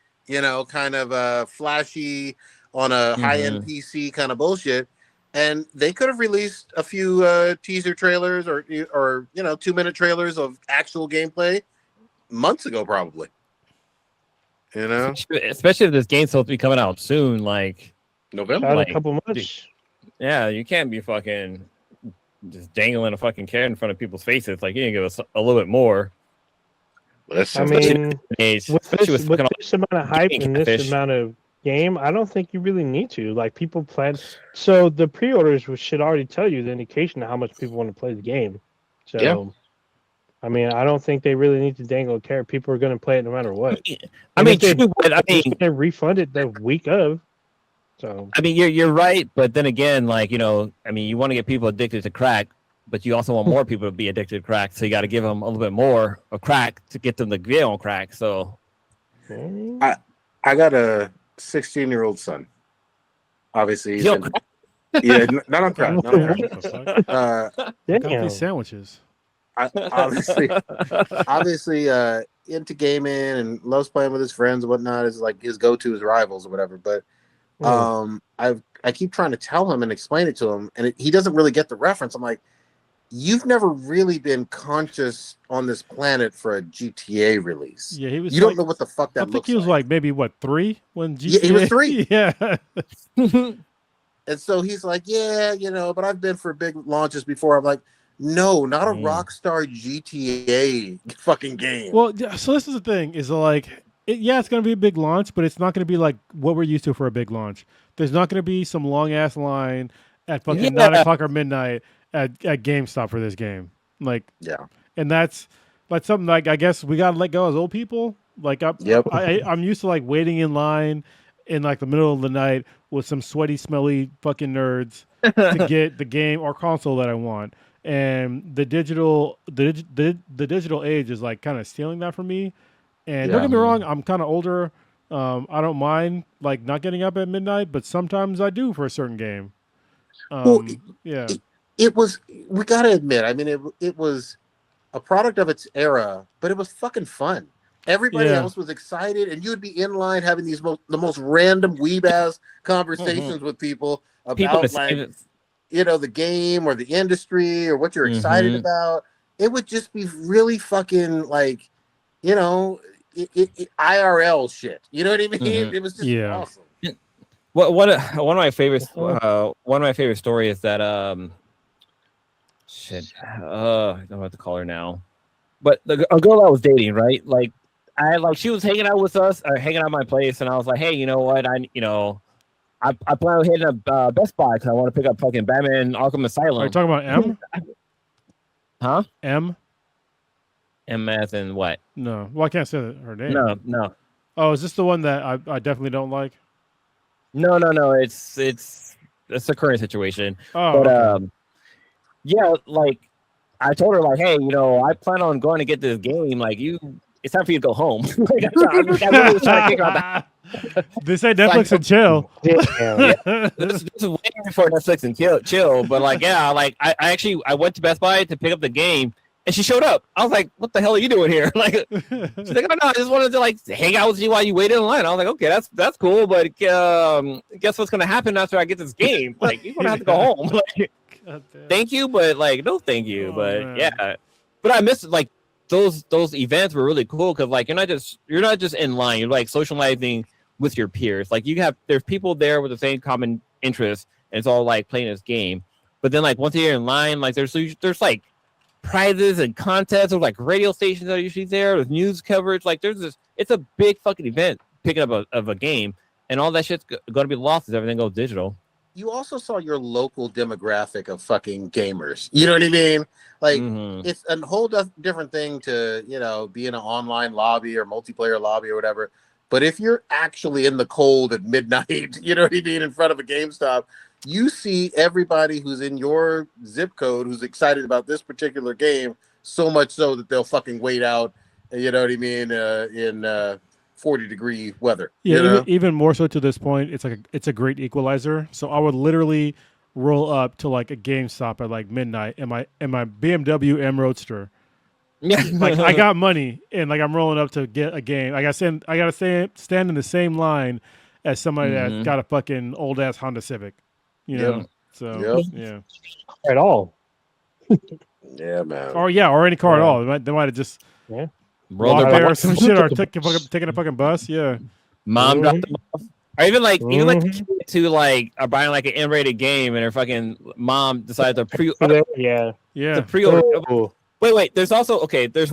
kind of flashy on a high-end PC kind of bullshit. And they could have released a few teaser trailers or 2-minute trailers of actual gameplay months ago, probably. Especially if this game's supposed to be coming out soon, like November, a couple months. Yeah, you can't be fucking just dangling a fucking carrot in front of people's faces. Like, you can give us a little bit more. I mean, with this amount of hype and this amount of game, I don't think you really need to. Like people plan, so the pre-orders should already tell you the indication of how much people want to play the game. So, Yeah. I mean, I don't think they really need to dangle a carrot. People are going to play it no matter what. I And mean, if they- true, but I mean, they refund it the week of. So you're right, but then again, like I mean, you want to get people addicted to crack, but you also want more people to be addicted to crack. So you got to give them a little bit more of crack to get them to get on crack. So mm, I got a 16-year-old son. Obviously, he's Yo, in, not on crack. Not on crack. What the fuck? Got damn. these sandwiches. Obviously, into gaming and loves playing with his friends and whatnot. Is like his go-to his rivals or whatever. But I keep trying to tell him and explain it to him, and he doesn't really get the reference. I'm like, you've never really been conscious on this planet for a GTA release. Yeah, he was. You don't know what the fuck that I looks think he was like maybe what 3 when GTA. Yeah, he was 3. Yeah. And so he's like, yeah, but I've been for big launches before. I'm like, no, not a Rockstar GTA fucking game. Well, so this is the thing: is like, it's going to be a big launch, but it's not going to be like what we're used to for a big launch. There's not going to be some long ass line at fucking 9:00 or midnight at GameStop for this game. Like, yeah, and that's something like I guess we got to let go as old people. Like, I'm used to like waiting in line in like the middle of the night with some sweaty, smelly fucking nerds to get the game or console that I want. And the digital age is like kind of stealing that from me. And don't get me wrong, I'm kind of older. I don't mind like not getting up at midnight, but sometimes I do for a certain game. It was. We gotta admit. I mean, it was a product of its era, but it was fucking fun. Everybody else was excited, and you'd be in line having the most random weeb ass conversations with people about the game or the industry or what you're excited about. It would just be really fucking like, IRL shit. You know what I mean? It was just awesome. One of my favorites. One of my favorite stories is that I don't know what to call her now, but a girl I was dating, right? Like she was hanging out with us, hanging out at my place, and I was like, hey, you know what? I plan on hitting a Best Buy because I want to pick up fucking Batman Arkham Asylum. Are you talking about M? Huh? M? M as in what? No. Well, I can't say her name. No. Oh, is this the one that I definitely don't like? No. It's a current situation. Oh, but okay. like I told her like, hey, I plan on going to get this game. Like it's time for you to go home. Like, I really was trying to kick her out. They say Netflix and chill. This is way before Netflix and chill. But like, I actually went to Best Buy to pick up the game, and she showed up. I was like, "What the hell are you doing here?" Like, she's like, "Oh no, I just wanted to like hang out with you while you waited in line." I was like, "Okay, that's cool, but guess what's gonna happen after I get this game? Like, you're gonna have to go home. Like, thank you, but like, no, thank you. But I miss like those events were really cool because like you're not just in line. You're like socializing with your peers. Like there's people there with the same common interests, and it's all like playing this game. But then like once you're in line, like there's like prizes and contests or like radio stations that are usually there with news coverage. Like it's a big fucking event picking up of a game, and all that shit's going to be lost as everything goes digital. You also saw your local demographic of fucking gamers. You know what I mean? Like it's a whole different thing to be in an online lobby or multiplayer lobby or whatever. But if you're actually in the cold at midnight, you know what I mean, in front of a GameStop, you see everybody who's in your zip code who's excited about this particular game, so much so that they'll fucking wait out, you know what I mean, in 40-degree weather. Yeah, even more so to this point, it's a great equalizer. So I would literally roll up to like a GameStop at like midnight in my BMW M Roadster. Yeah, like I got money and like I'm rolling up to get a game. I gotta stand in the same line as somebody that's got a fucking old ass Honda Civic. So yeah. At all. Yeah, man. Or any car at all. They might have just rolled walked there or some shit or taking a fucking bus. Yeah. Mom dropped them off. Or even like kids who like are buying like an M-rated game and their fucking mom decided to pre-order. Yeah. Pre-order. Wait. There's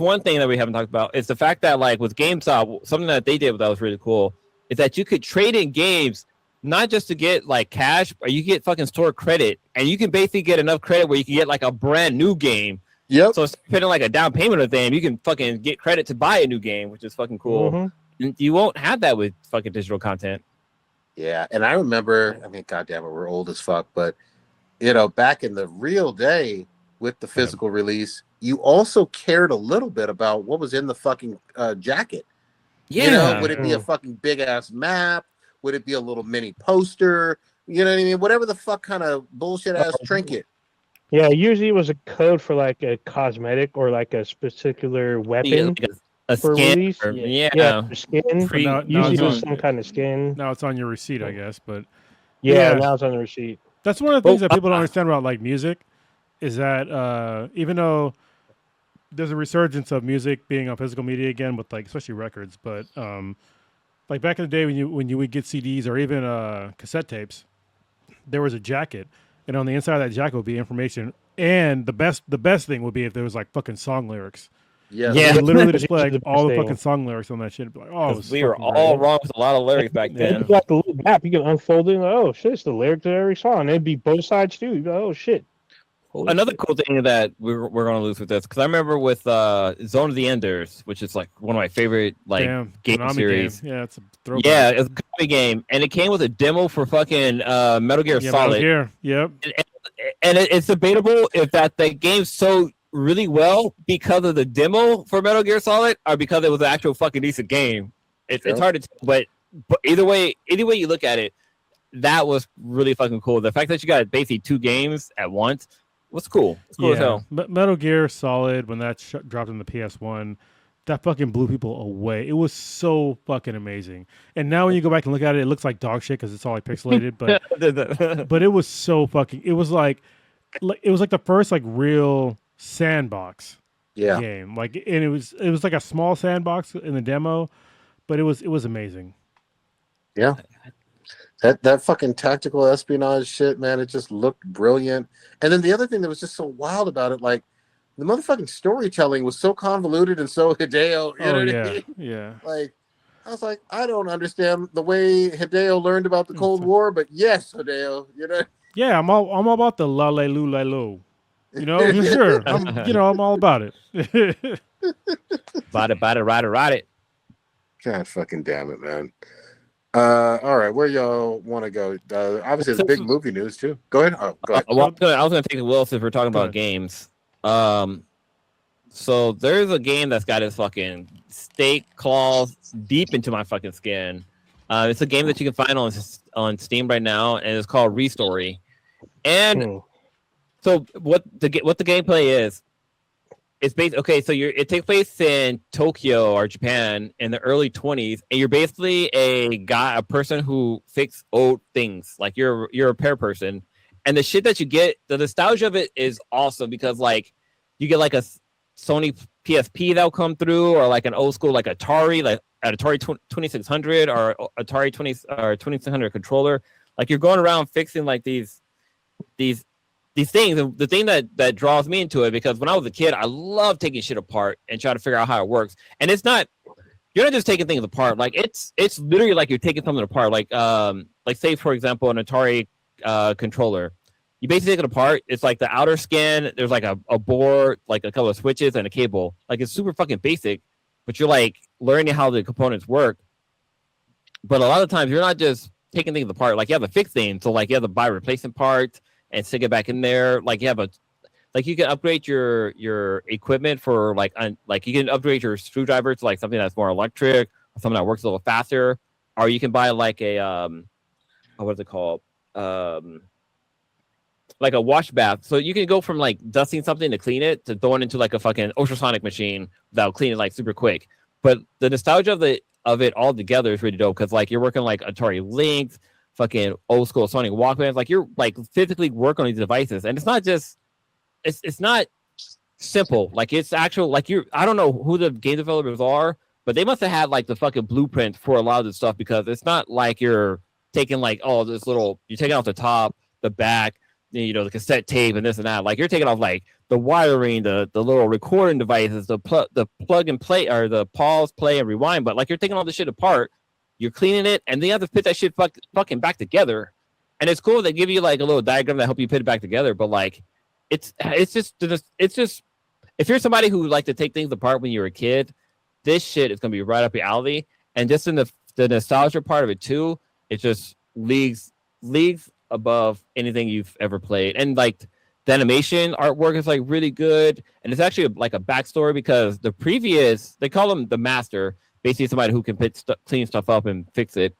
one thing that we haven't talked about. It's the fact that like with GameStop, something that they did that was really cool is that you could trade in games not just to get like cash, but you get fucking store credit, and you can basically get enough credit where you can get like a brand new game. Yep. So instead of putting like a down payment of them, you can fucking get credit to buy a new game, which is fucking cool. Mm-hmm. You won't have that with fucking digital content. Yeah, and I remember, I mean, goddamn it, we're old as fuck, but back in the real day with the physical release, you also cared a little bit about what was in the fucking jacket. Yeah. Would it be a fucking big ass map? Would it be a little mini poster? You know what I mean? Whatever the fuck kind of bullshit ass trinket. Yeah, usually it was a code for like a cosmetic or like a particular weapon. Like a for skin. release. Yeah. For skin. Now Usually it's it was on- some kind of skin. Now it's on your receipt, I guess. But Yeah, Yeah. now it's on the receipt. that's one of the things that people don't understand about like music, is that even though there's a resurgence of music being on physical media again, with like especially records, but like back in the day when you would get CDs or even cassette tapes, there was a jacket, and on the inside of that jacket would be information. And the best thing would be if there was like fucking song lyrics. Yes. Yeah. They would literally That's display usually like, the all the best fucking thing. song lyrics on that shit. It'd be like, oh, it was We were fucking all great. wrong with a lot of lyrics back Yeah, you then. got the little map. You can unfold it. And, oh shit, it's the lyric to every song. It'd be both sides too. You'd be like, oh shit. Holy Another shit. cool thing that we're going to lose with this, because I remember with Zone of the Enders, which is like one of my favorite like Damn, game Konami series. Game. Yeah, it's a throwback. Yeah, it's a Konami game, and it came with a demo for fucking Metal Gear Yeah, Solid. Metal Gear. Yep. And it's debatable if that the game sold really well because of the demo for Metal Gear Solid or because it was an actual fucking decent game. It's hard to tell, but either way you look at it, that was really fucking cool. The fact that you got basically two games at once was cool. It's cool as hell. Metal Gear Solid, when that dropped in the PS1, that fucking blew people away. It was so fucking amazing. And now when you go back and look at it, it looks like dog shit because it's all like pixelated. But it was so fucking. It was like the first like real sandbox game. Like, and it was like a small sandbox in the demo, but it was amazing. Yeah. That fucking tactical espionage shit, man, it just looked brilliant. And then the other thing that was just so wild about it, like the motherfucking storytelling was so convoluted and so Hideo. You know what I mean? Yeah. Like, I was like, I don't understand the way Hideo learned about the Cold War, but yes, Hideo, Yeah, I'm all about the la le lu la lo. You know, sure. I'm all about it. Ride it. God fucking damn it, man. All right, where y'all want to go? Obviously, it's big movie news too. Go ahead. Oh, go ahead. I was gonna take the Will if we're talking about games. So there's a game that's got its fucking steak claws deep into my fucking skin. It's a game that you can find on Steam right now, and it's called ReStory. And so what the gameplay is, it's based it takes place in Tokyo or Japan in the early 20s, and you're basically a person who fixes old things. Like you're a repair person, and the shit that you get, the nostalgia of it is awesome because like you get like a Sony PSP that'll come through, or like an old school like Atari, like an Atari 2600 or Atari 2600 controller. Like you're going around fixing like these things. And the thing that draws me into it, because when I was a kid, I loved taking shit apart and trying to figure out how it works. And you're not just taking things apart. Like it's literally like you're taking something apart. Like say for example, an Atari controller. You basically take it apart. It's like the outer skin. There's like a board, like a couple of switches and a cable. Like it's super fucking basic, but you're like learning how the components work. But a lot of times you're not just taking things apart. Like you have to fix things. So like you have to buy replacement parts and stick it back in there. Like you can upgrade your equipment for like you can upgrade your screwdriver to like something that's more electric or something that works a little faster. Or you can buy like a what's it called? Like a wash bath. So you can go from like dusting something to clean it to throwing into like a fucking ultrasonic machine that'll clean it like super quick. But the nostalgia of it all together is really dope because like you're working like Atari Lynx, fucking old school Sonic Walkmans. Like you're like physically work on these devices, and it's not just it's not simple. Like it's actual like I don't know who the game developers are, but they must have had like the fucking blueprint for a lot of this stuff because it's not like you're taking like you're taking off the top, the back, the cassette tape and this and that. Like you're taking off like the wiring, the little recording devices, the plug and play or the pause, play and rewind. But like you're taking all this shit apart you're cleaning it, and then you have to put that shit fucking back together. And it's cool. They give you like a little diagram that help you put it back together. But like, it's just if you're somebody who like to take things apart when you were a kid, this shit is gonna be right up your alley. And just in the nostalgia part of it too, it just leagues above anything you've ever played. And like the animation artwork is like really good, and it's actually like a backstory because the previous, they call him the master, basically somebody who can clean stuff up and fix it,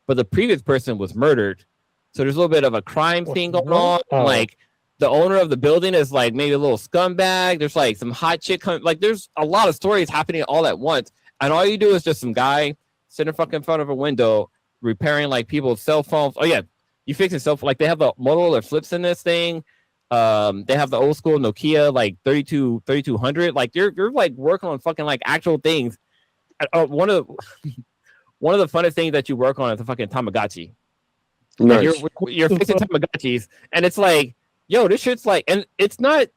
but the previous person was murdered, so there's a little bit of a crime thing going on. Like the owner of the building is like maybe a little scumbag. There's like some hot chick like there's a lot of stories happening all at once, and all you do is just some guy sitting fucking in front of a window repairing like people's cell phones. Oh yeah, you fixing cell phone, like they have the Motorola flips in this thing. They have the old school Nokia like 3200. Like you're like working on fucking like actual things. One of the funnest things that you work on is a fucking Tamagotchi. Nice. Like you're fixing Tamagotchis, and it's like, yo, this shit's like, and it's not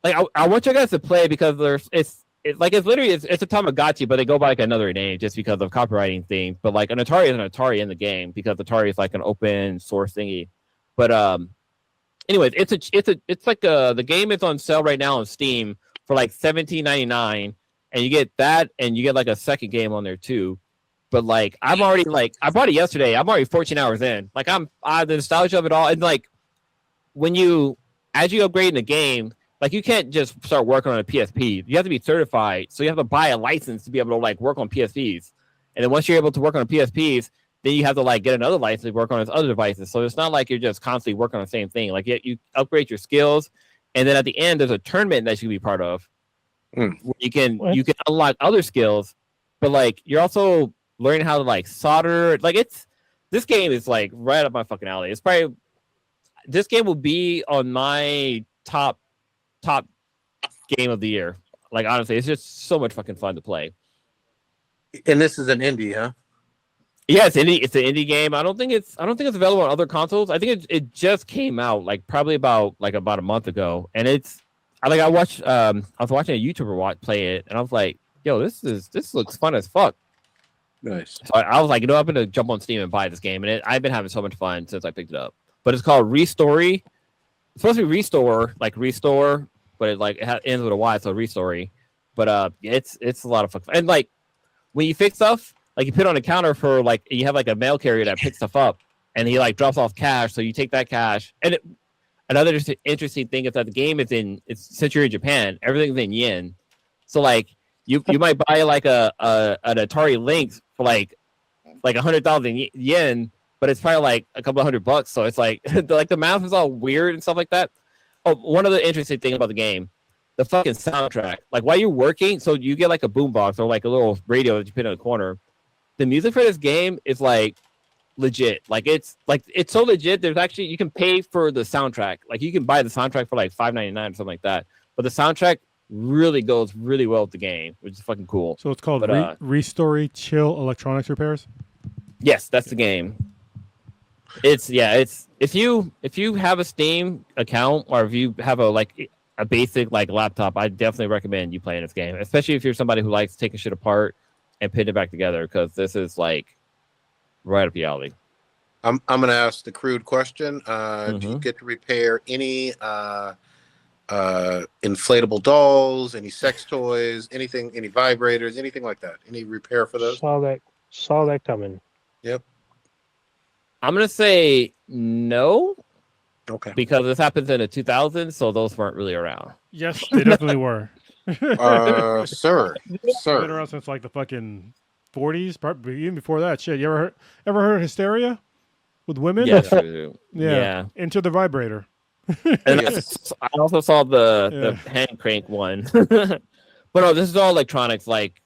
like I want you guys to play because it's literally it's a Tamagotchi, but they go by like another name just because of copywriting things. But like an Atari is an Atari in the game because Atari is like an open source thingy. But anyways, it's like the game is on sale right now on Steam for like $17.99, and you get that, and you get like a second game on there too. But like I'm already like I bought it yesterday. I'm already 14 hours in. Like the nostalgia of it all, and like as you upgrade in the game, like you can't just start working on a PSP. You have to be certified, so you have to buy a license to be able to like work on PSPs. And then once you're able to work on PSPs, then you have to like get another license to work on his other devices. So it's not like you're just constantly working on the same thing. Like you upgrade your skills, and then at the end there's a tournament that you can be part of. Where you can unlock other skills, but like you're also learning how to like solder. Like this game is like right up my fucking alley. It's probably this game will be on my top game of the year. Like honestly, it's just so much fucking fun to play. And this is an indie, huh? Yeah, it's indie. It's an indie game. I don't think it's available on other consoles. I think it just came out like probably about a month ago, and it's I was watching a YouTuber play it, and I was like, yo, this looks fun as fuck. Nice. So I was like, I'm gonna jump on Steam and buy this game, and I've been having so much fun since I picked it up. But it's called ReStory. It's supposed to be restore, but it ends with a Y, so ReStory. But it's a lot of fun. And like when you fix stuff, like you put on a counter for like you have like a mail carrier that picks stuff up, and he like drops off cash, so you take that cash. And another interesting thing is that the game since you're in Japan, everything's in yen. So like you might buy like an Atari Lynx for like 100,000 yen, but it's probably like a couple $100. So it's like like the math is all weird and stuff like that. Oh, one other interesting thing about the game, the fucking soundtrack. Like while you're working, so you get like a boombox or like a little radio that you put in the corner. The music for this game is like legit. Like it's so legit. There's actually you can pay for the soundtrack. Like you can buy the soundtrack for like $5.99 or something like that. But the soundtrack really goes really well with the game, which is fucking cool. So it's called ReStory Chill Electronics Repairs. Yes, that's the game. It's if you have a Steam account or if you have a basic like laptop, I definitely recommend you playing this game, especially if you're somebody who likes taking shit apart and putting it back together, because this is like right up your alley. I'm gonna ask the crude question. Do you get to repair any inflatable dolls, any sex toys, anything, any vibrators, anything like that? Any repair for those? Saw that coming. Yep. I'm gonna say no. Okay. Because this happens in the 2000s, so those weren't really around. Yes, they definitely were. Sir. Been around since like the fucking 40s, probably even before that. Shit, you ever heard of Hysteria with women? Yes, yeah. Into the vibrator. And I also saw the hand crank one. But no, this is all electronics, like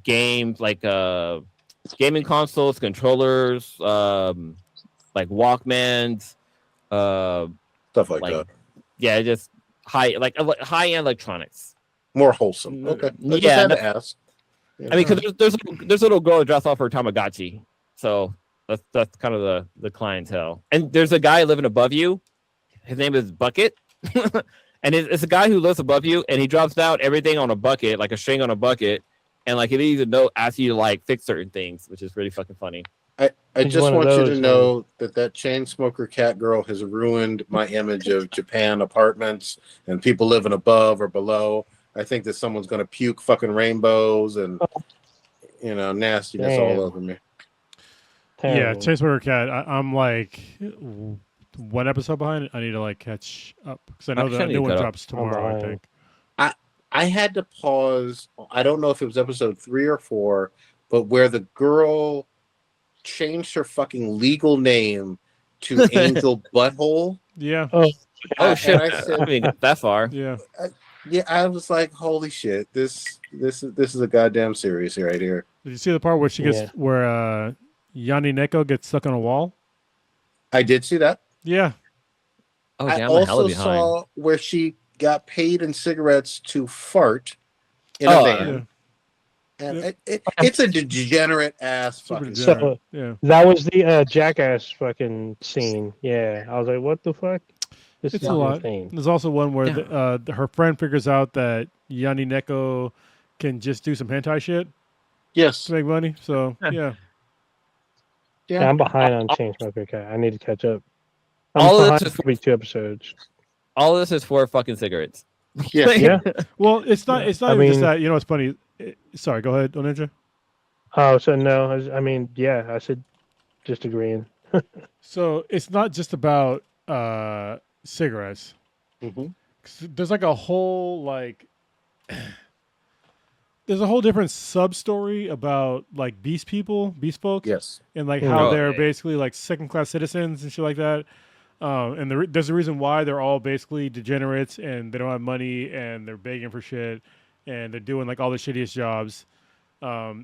games, like gaming consoles, controllers, like Walkmans, stuff like that. Yeah, just high-end electronics. More wholesome. Okay. I just had to ask. I mean, because there's a little girl dressed off her Tamagotchi, so that's kind of the clientele. And there's a guy living above you. His name is Bucket, and it's a guy who lives above you, and he drops down everything on a bucket, like a string on a bucket, and like it even know asks you to like fix certain things, which is really fucking funny. I He's just one of want you to those, know that Chainsmoker Cat girl has ruined my image of Japan apartments and people living above or below. I think that someone's going to puke fucking rainbows and nastiness all Damn. over me. Yeah, Terrible. Chainsmoker Cat. I'm like one episode behind. I need to like catch up because I know Actually, I the need new to one cut up. drops tomorrow. I behind. think. I had to pause. I don't know if it was episode 3 or 4, but where the girl changed her fucking legal name to Angel Butthole. Yeah. Oh shit! And I said, I didn't get that far. Yeah. yeah, I was like, holy shit, this is a goddamn series right here. Did you see the part where she gets where Yanni Neko gets stuck on a wall? I did see that. Yeah. Oh I damn! I'm hella also behind. saw where she got paid in cigarettes to fart in a Oh, van. And it's a degenerate ass Super fucking degenerate. So Yeah. that was the Jackass fucking scene. Yeah, I was like, what the fuck? This It's is a lot. insane. There's also one where her friend figures out that Yanni Neko can just do some hentai shit Yes. to make money. So yeah. Yeah, I'm behind on Chainsmoker Cat. I need to catch up. I'm All of behind this is probably 2 episodes. all of this is for fucking cigarettes. Yeah. Yeah. Well, it's not. It's not I even just mean- that. You know what's funny? Sorry. Go ahead, Ninja. Oh, so no. I mean, yeah, I said just agreeing. So it's not just about cigarettes. Mm-hmm. 'Cause there's like a whole like there's a whole different sub story about like beast folk, Yes. and like how Oh, they're yeah. basically like second class citizens and shit like that. And there's a reason why they're all basically degenerates and they don't have money and they're begging for shit and they're doing like all the shittiest jobs.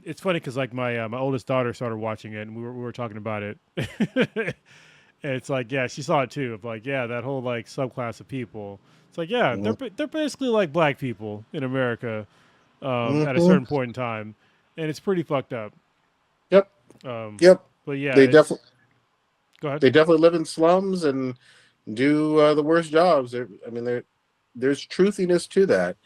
It's funny because like my oldest daughter started watching it and we were talking about it. And it's like, yeah, she saw it too. Of like, yeah, that whole like subclass of people. It's like, yeah, they're basically like black people in America at a certain point in time, and it's pretty fucked up. Yep. Yep. But yeah, They definitely. Go ahead. They definitely live in slums and do the worst jobs. There's truthiness to that,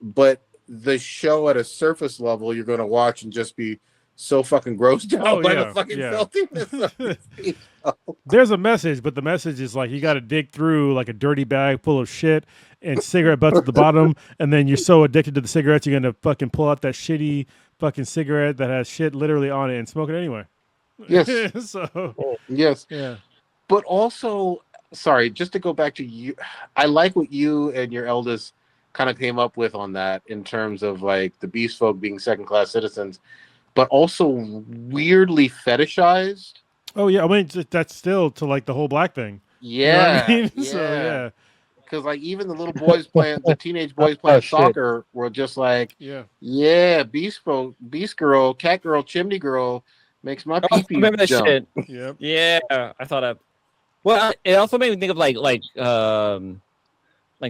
but the show at a surface level, you're going to watch and just be so fucking grossed out by the fucking filthiness of these people. There's a message, but the message is like you got to dig through like a dirty bag full of shit and cigarette butts at the bottom, and then you're so addicted to the cigarettes you're gonna fucking pull out that shitty fucking cigarette that has shit literally on it and smoke it anyway. Yes. So Yes. yeah. But also, sorry, just to go back to you, I like what you and your eldest kind of came up with on that in terms of like the beast folk being second class citizens, but also weirdly fetishized. Oh yeah, I mean that's still to like the whole black thing. Yeah. You know what I mean? Yeah. So yeah. Because like even the little boys playing, the teenage boys playing soccer were just like, yeah, beast folk, beast girl, cat girl, chimney girl makes my pee-pee remember that jump. shit? Yep. Yeah, I thought that. Well, it also made me think of like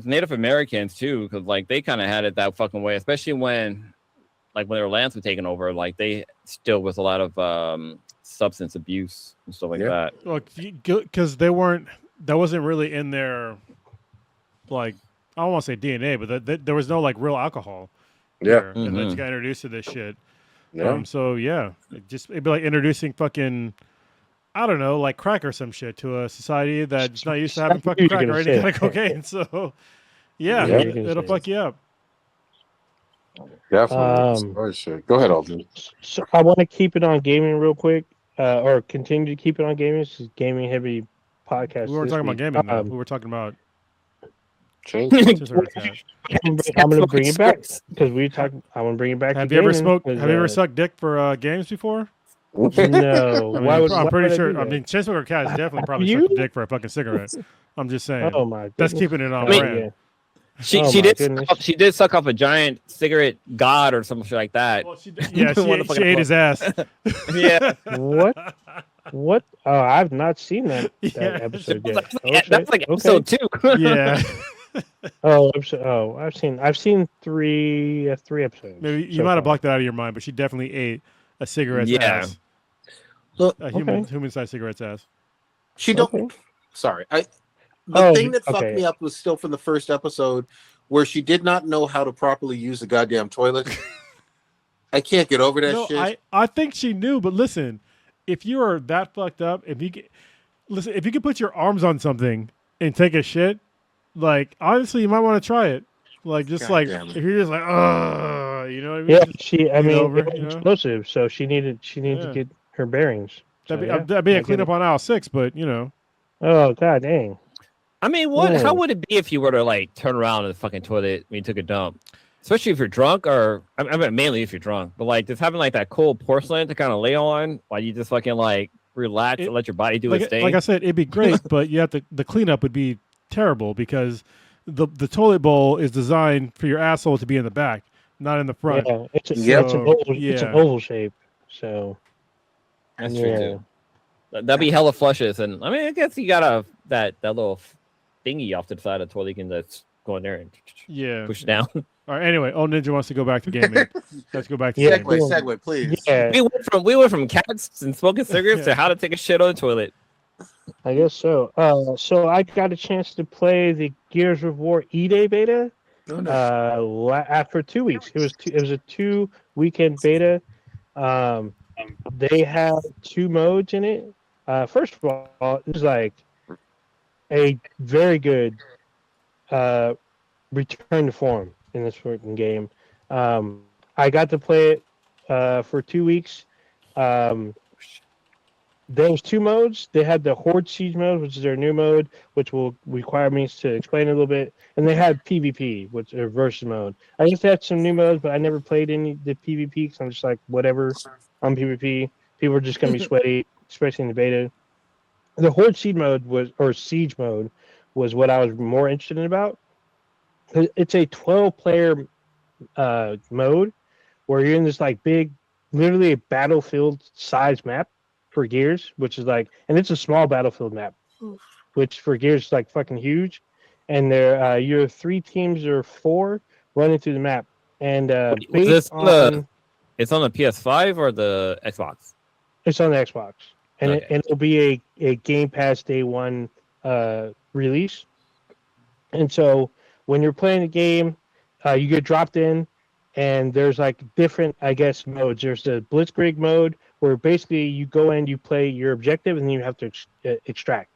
Native Americans too, because like they kind of had it that fucking way, especially when their lands were taken over. Like they still was a lot of substance abuse and stuff like that. Well, because that wasn't really in their like I don't want to say DNA, but there was no like real alcohol. Yeah. And then you got introduced to this shit. Yeah. So yeah, it'd be like introducing fucking, I don't know, like crack or some shit to a society that's not used to having fucking crack or any kind of cocaine. So yeah, it'll fuck you up. Definitely. Oh shit. Go ahead, Alden. So I want to keep it on gaming real quick, or continue to keep it on gaming. This is gaming heavy podcast. We weren't talking about gaming though. We were talking about change. I'm gonna bring it back because we talked. I want to bring it back. Have to you ever gaming, smoked? Have you ever sucked dick for games before? No. I'm pretty sure. I mean, Chainsmoker Cat is definitely probably sucked dick for a fucking cigarette. I'm just saying. Oh my! Goodness. That's keeping it on Oh, brand. yeah. She did suck off a giant cigarette god or something like that. Well, she ate his ass. Yeah. What? Oh, I've not seen that episode yet. That's like episode 2. Yeah. I've seen three episodes. Maybe you might have blocked that out of your mind, but she definitely ate a cigarette's ass. Look, a human-sized cigarette's ass. She don't. Okay. Sorry, the thing that fucked me up was still from the first episode, where she did not know how to properly use the goddamn toilet. I can't get over that No, shit. I think she knew, but listen, if you are that fucked up, if you can put your arms on something and take a shit, like honestly, you might want to try it. Like just God like damn it. if you're just like, you know what I mean? Yeah, Just I get mean, over, it was you know. explosive, so she needed to Yeah, get her bearings. So yeah, that'd be I a get cleanup it. on aisle 6, but you know, Oh god dang. I mean, how Mm. would it be if you were to like turn around in the fucking toilet when you took a dump? Especially if you're drunk, or I mean, mainly if you're drunk. But like just having like that cold porcelain to kind of lay on while you just fucking like relax and it let your body do its like thing. I said, it'd be great, but you have the cleanup would be terrible because the toilet bowl is designed for your asshole to be in the back, not in the front. Yeah, Yep. So it's an yeah, oval shape. So That's true yeah. too. That'd be hella flushes, and I mean, I guess you got that little thingy off to the side of the toilet you can just go in there and yeah. push down. All right. Anyway, Old Ninja wants to go back to gaming. Let's go back to Yeah, gaming. Segue, please. Yeah, We went from cats and smoking cigarettes to how to take a shit on the toilet. I guess so. So I got a chance to play the Gears of War E-Day beta. Oh, no. After 2 weeks, it was a 2 weekend beta. They have 2 modes in it. First of all, it was like a very good return to form in this freaking game. I got to play it for 2 weeks. There was 2 modes. They had the Horde Siege mode, which is their new mode, which will require me to explain a little bit. And they had PvP, which is versus mode. I used to have some new modes, but I never played any the PvP because I'm just like, whatever, on PvP. People are just going to be sweaty, especially in the beta. The Horde Siege mode was what I was more interested in about. It's a 12-player mode where you're in this like big, literally a battlefield size map for Gears, which is like, and it's a small battlefield map, which for Gears is like fucking huge. And there, you're 3 teams or 4 running through the map, and based on it's on the PS5 or the Xbox. It's on the Xbox, and Okay. it'll be a Game Pass day one release. And so when you're playing the game, you get dropped in, and there's like different, I guess, modes. There's the Blitzkrieg mode where basically you go in, you play your objective, and then you have to extract.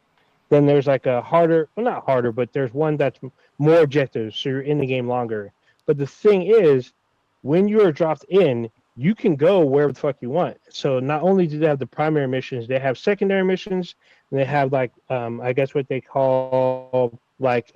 Then there's like a harder, well, not harder, but there's one that's more objectives, so you're in the game longer. But the thing is, when you are dropped in, you can go wherever the fuck you want. So not only do they have the primary missions, they have secondary missions, and they have like I guess what they call like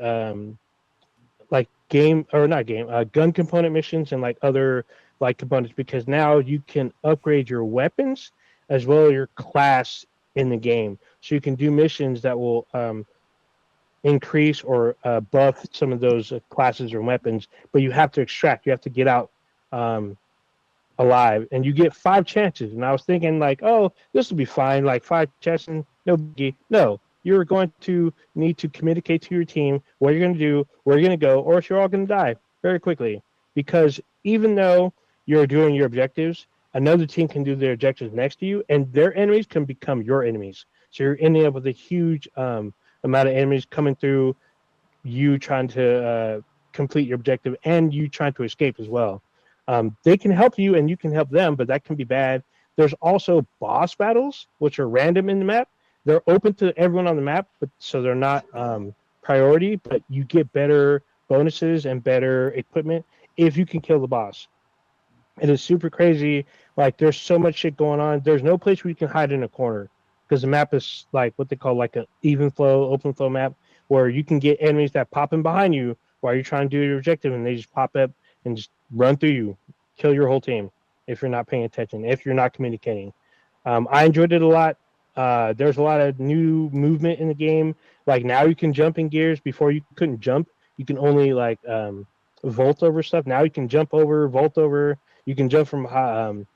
game or not game gun component missions and like other like components, because now you can upgrade your weapons as well as your class in the game. So you can do missions that will increase or buff some of those classes or weapons, but you have to extract. You have to get out alive, and you get 5 chances. And I was thinking like, oh, this will be fine, like 5 chances, no biggie. No, you're going to need to communicate to your team what you're going to do, where you're going to go, or else you're all going to die very quickly. Because even though you're doing your objectives, another team can do their objectives next to you, and their enemies can become your enemies. So you're ending up with a huge amount of enemies coming through, you trying to complete your objective, and you trying to escape as well. They can help you, and you can help them, but that can be bad. There's also boss battles, which are random in the map. They're open to everyone on the map, but so they're not priority, but you get better bonuses and better equipment if you can kill the boss. It is super crazy. Like, there's so much shit going on. There's no place where you can hide in a corner because the map is like what they call like an even flow, open flow map, where you can get enemies that pop in behind you while you're trying to do your objective, and they just pop up and just run through you, kill your whole team if you're not paying attention, if you're not communicating. I enjoyed it a lot. There's a lot of new movement in the game. Like, now you can jump in Gears. Before you couldn't jump. You can only like vault over stuff. Now you can jump over, vault over. You can jump from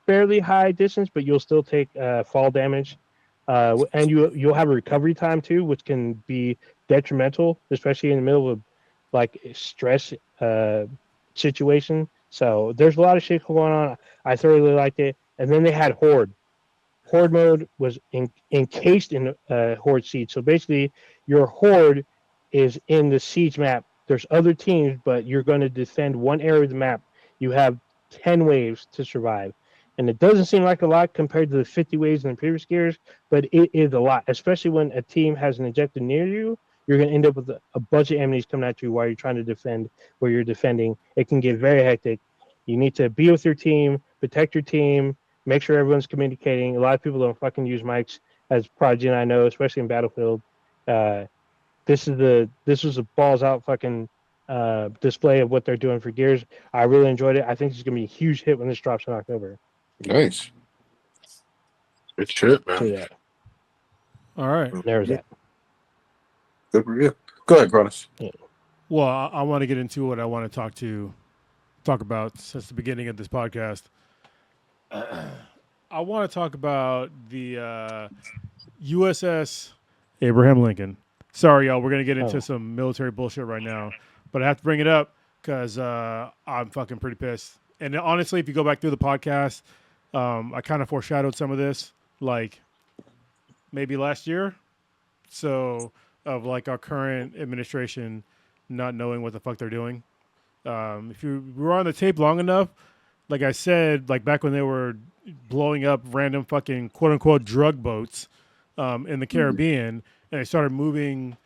fairly high distance, but you'll still take fall damage. And you'll have a recovery time too, which can be detrimental, especially in the middle of like stress situation. So there's a lot of shit going on. I thoroughly liked it. And then they had Horde. Horde mode was encased in Horde Siege. So basically, your Horde is in the Siege map. There's other teams, but you're going to defend one area of the map. You have 10 waves to survive. And it doesn't seem like a lot compared to the 50 waves in the previous gears, but it is a lot, especially when a team has an objective near you. You're going to end up with a bunch of enemies coming at you while you're trying to defend where you're defending. It can get very hectic. You need to be with your team, protect your team, make sure everyone's communicating. A lot of people don't fucking use mics, as Prodigy and I know, especially in Battlefield. This was a balls out fucking display of what they're doing for Gears. I really enjoyed it. I think it's gonna be a huge hit when this drops in October. Nice. Good shit, man. So yeah, All right. there's that. Good for you. Go ahead, Cronus. Yeah. Well, I want to get into what I want to talk about since the beginning of this podcast. I want to talk about the USS Abraham Lincoln. Sorry, y'all. We're going to get into some military bullshit right now, but I have to bring it up because I'm fucking pretty pissed. And honestly, if you go back through the podcast, I kind of foreshadowed some of this, like maybe last year. So of like our current administration not knowing what the fuck they're doing. If you were on the tape long enough, like I said, like back when they were blowing up random fucking quote unquote drug boats in the Caribbean, and they started moving,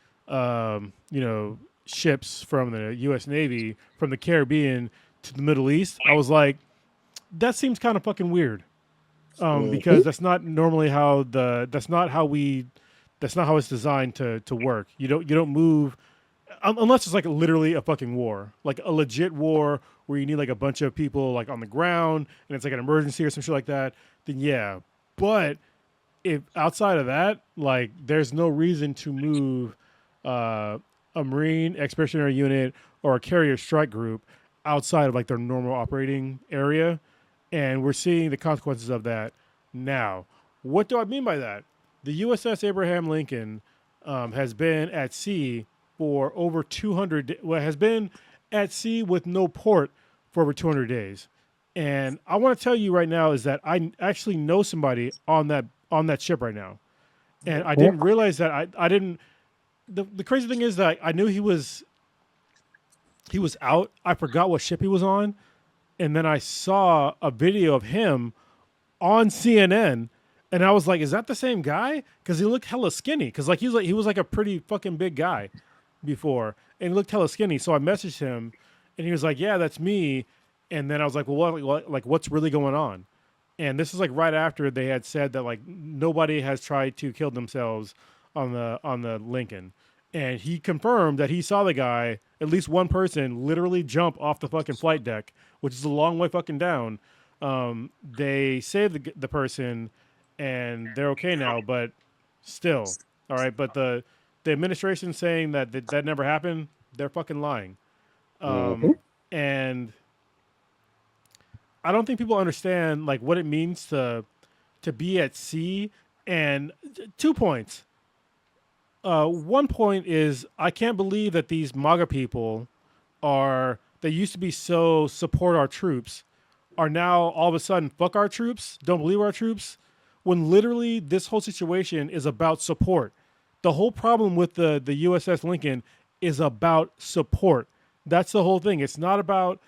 ships from the U.S. Navy from the Caribbean to the Middle East. I was like, that seems kind of fucking weird, because that's not normally how that's not how it's designed to work. You don't move unless it's like literally a fucking war, like a legit war where you need like a bunch of people like on the ground and it's like an emergency or some shit like that. Then yeah, but if outside of that, like there's no reason to move a Marine Expeditionary Unit or a Carrier Strike Group outside of like their normal operating area, and we're seeing the consequences of that now. What do I mean by that? The USS Abraham Lincoln has been at sea for over 200. Has been at sea with no port for over 200 days, and I want to tell you right now is that I actually know somebody on that ship right now, and I didn't realize that I didn't. The crazy thing is that I knew he was out. I forgot what ship he was on, and then I saw a video of him on CNN. And I was like, "Is that the same guy?" Because he looked hella skinny. Because like he was like a pretty fucking big guy before, and he looked hella skinny. So I messaged him, and he was like, "Yeah, that's me." And then I was like, "Well, what's really going on?" And this is like right after they had said that like nobody has tried to kill themselves on the Lincoln, and he confirmed that he saw the guy, at least one person, literally jump off the fucking flight deck, which is a long way fucking down. They saved the person. And they're okay now, but still, all right. But the administration saying that never happened, they're fucking lying. And I don't think people understand like what it means to be at sea. And 2 points. One point is I can't believe that these MAGA people they used to be so support our troops, are now all of a sudden fuck our troops, don't believe our troops. When literally this whole situation is about support. The whole problem with the USS Lincoln is about support. That's the whole thing. It's not about,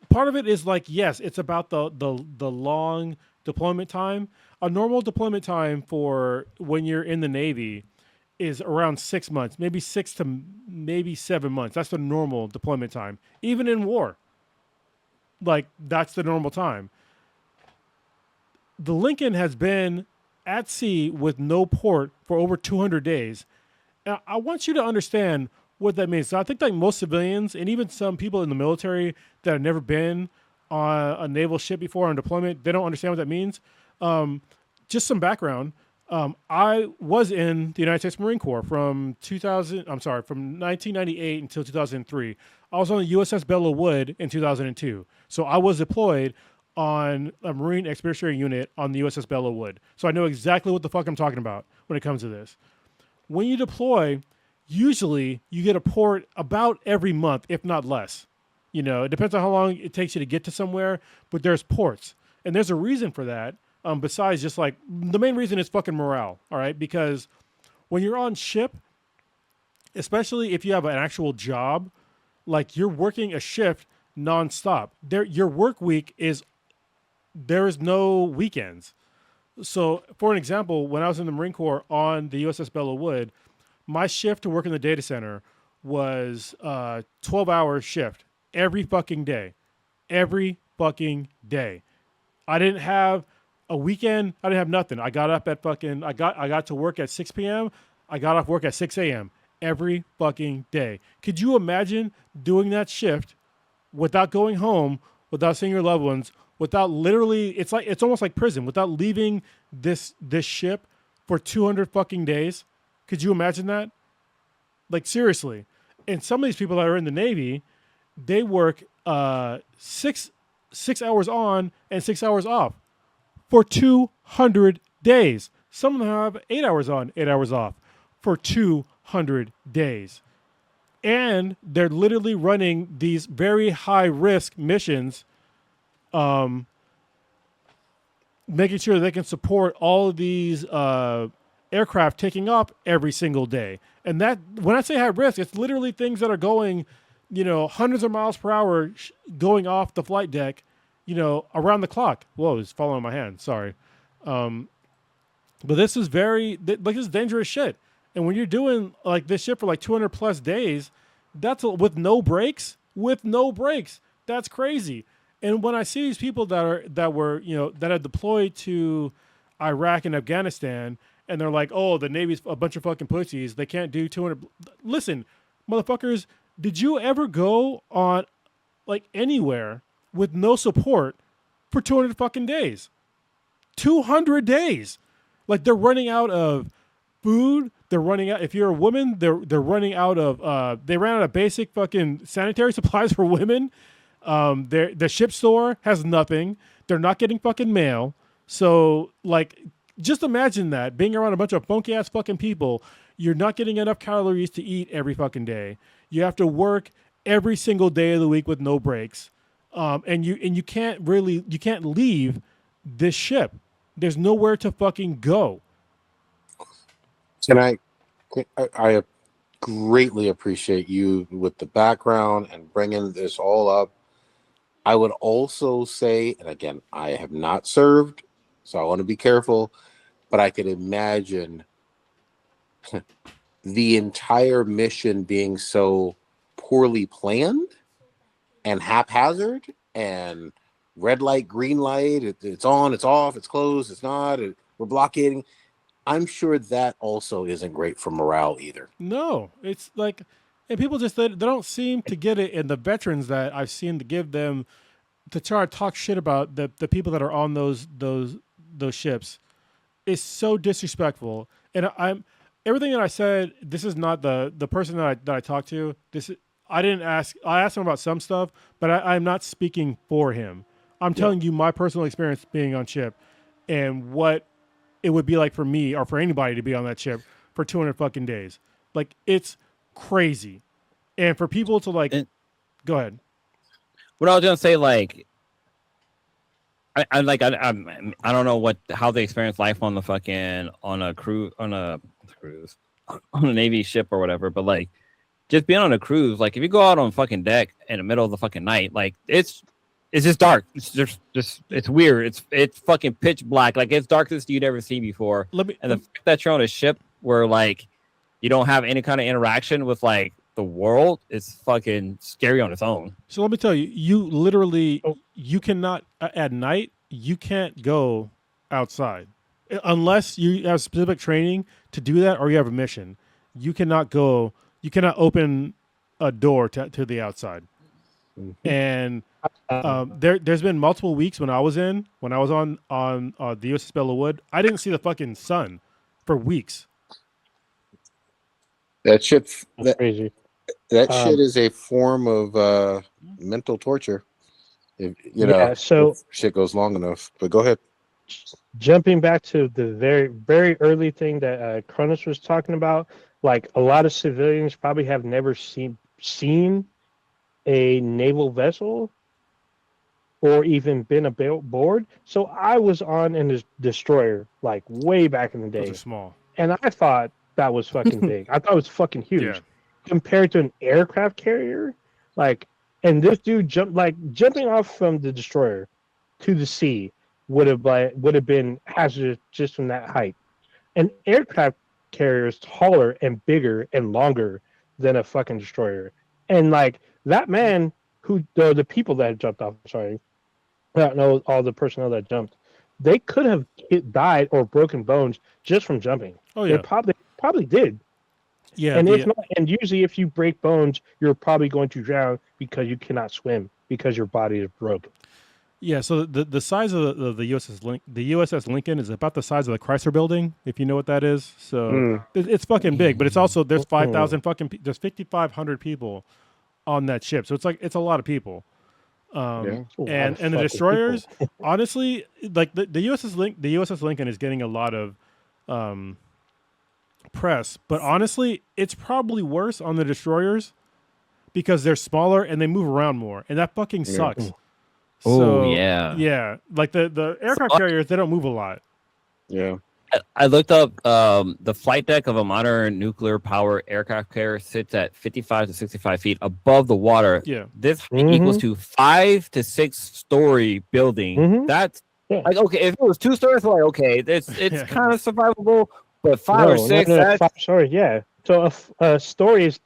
part of it is like, yes, it's about the long deployment time. A normal deployment time for when you're in the Navy is around 6 months, maybe 6 to maybe 7 months. That's the normal deployment time. Even in war, like that's the normal time. The Lincoln has been at sea with no port for over 200 days. Now, I want you to understand what that means. So I think like most civilians and even some people in the military that have never been on a naval ship before on deployment, they don't understand what that means. Just some background. I was in the United States Marine Corps from 1998 until 2003. I was on the USS Belleau Wood in 2002. So I was deployed on a Marine Expeditionary Unit on the USS Belleau Wood. So I know exactly what the fuck I'm talking about when it comes to this. When you deploy, usually you get a port about every month, if not less. You know, it depends on how long it takes you to get to somewhere, but there's ports. And there's a reason for that, besides just like, the main reason is fucking morale, all right? Because when you're on ship, especially if you have an actual job, like you're working a shift nonstop. Your work week there is no weekends. So, for an example, when I was in the Marine Corps on the USS Belleau Wood, my shift to work in the data center was 12-hour shift every fucking day. Every fucking day. I didn't have a weekend. I didn't have nothing. I got up at fucking, I got to work at 6 p.m. I got off work at 6 a.m. every fucking day. Could you imagine doing that shift without going home, without seeing your loved ones, without literally, it's almost like prison, without leaving this ship for 200 fucking days? Could you imagine that? Like, seriously. And some of these people that are in the Navy, they work 6 hours on and 6 hours off for 200 days. Some of them have 8 hours on, 8 hours off for 200 days. And they're literally running these very high risk missions, making sure they can support all of these aircraft taking off every single day. And that, when I say high risk, it's literally things that are going, hundreds of miles per hour going off the flight deck, around the clock. Whoa, it's falling on my hand. Sorry. But this is this is dangerous shit. And when you're doing like this shit for like 200 plus days, that's with no breaks, that's crazy. And when I see these people that have deployed to Iraq and Afghanistan, and they're like, oh, the Navy's a bunch of fucking pussies, they can't do 200. Listen, motherfuckers, did you ever go on like anywhere with no support for 200 fucking days? 200 days. Like, they're running out of food. They're running out. If you're a woman, they're running out of. They ran out of basic fucking sanitary supplies for women. The ship store has nothing. They're not getting fucking mail. So, like, just imagine that being around a bunch of funky ass fucking people. You're not getting enough calories to eat every fucking day. You have to work every single day of the week with no breaks. And you can't leave this ship. There's nowhere to fucking go. And I greatly appreciate you with the background and bringing this all up. I would also say, and again, I have not served, so I want to be careful, but I could imagine the entire mission being so poorly planned and haphazard and red light, green light, it's on, it's off, it's closed, it's not, we're blockading. I'm sure that also isn't great for morale either. No, it's like, and people just, they don't seem to get it. And the veterans that I've seen to give them, to try to talk shit about the people that are on those ships is so disrespectful. And everything that I said, this is not the person that I talked to. I asked him about some stuff, but I'm not speaking for him. I'm telling you my personal experience being on ship and what it would be like for me or for anybody to be on that ship for 200 fucking days. Like, it's crazy. And for people to go ahead. What I was gonna say, like, I don't know how they experience life on a cruise on a Navy ship or whatever, but like, just being on a cruise, like, if you go out on fucking deck in the middle of the fucking night, like, it's just dark. It's just it's weird. It's fucking pitch black. Like, it's darkest you'd ever seen before. The fact that you're on a ship where like you don't have any kind of interaction with like the world is fucking scary on its own. So let me tell you, you literally you cannot at night. You can't go outside unless you have specific training to do that or you have a mission. You cannot go. You cannot open a door to the outside. Mm-hmm. And there's been multiple weeks when I was on the USS Belleau Wood, I didn't see the fucking sun for weeks. That ship, That's crazy. That shit is a form of mental torture. If shit goes long enough. But go ahead. Jumping back to the very, very early thing that Cronus was talking about, like, a lot of civilians probably have never seen a naval vessel or even been aboard. So I was on a destroyer like way back in the day. Those are small. And I thought that was fucking big. I thought it was fucking huge. Yeah. Compared to an aircraft carrier, like, And this dude jumping off from the destroyer to the sea would have been hazardous just from that height. An aircraft carrier is taller and bigger and longer than a fucking destroyer. And like that man who the people that jumped off, sorry, I don't know all the personnel that jumped. They could have died or broken bones just from jumping. Oh They yeah, probably did. yeah. And if not, and usually if you break bones, you're probably going to drown because you cannot swim because your body is broken. Yeah, so the size of the USS Lincoln is about the size of the Chrysler Building, if you know what that is. So it's fucking big, but it's also there's 5,000 there's 5,500 people on that ship, so it's a lot of people. And the destroyers, honestly, like the USS Lincoln is getting a lot of press, but honestly, it's probably worse on the destroyers because they're smaller and they move around more, and that fucking sucks. Oh yeah. Like the aircraft carriers, they don't move a lot. Yeah. I looked up the flight deck of a modern nuclear power aircraft carrier sits at 55 to 65 feet above the water. Yeah. This height equals to 5 to 6 story building. That's like, okay, if it was 2 stories, like, okay, it's kind of survivable, but 5 or 6, that's 5 stories, yeah. So a story is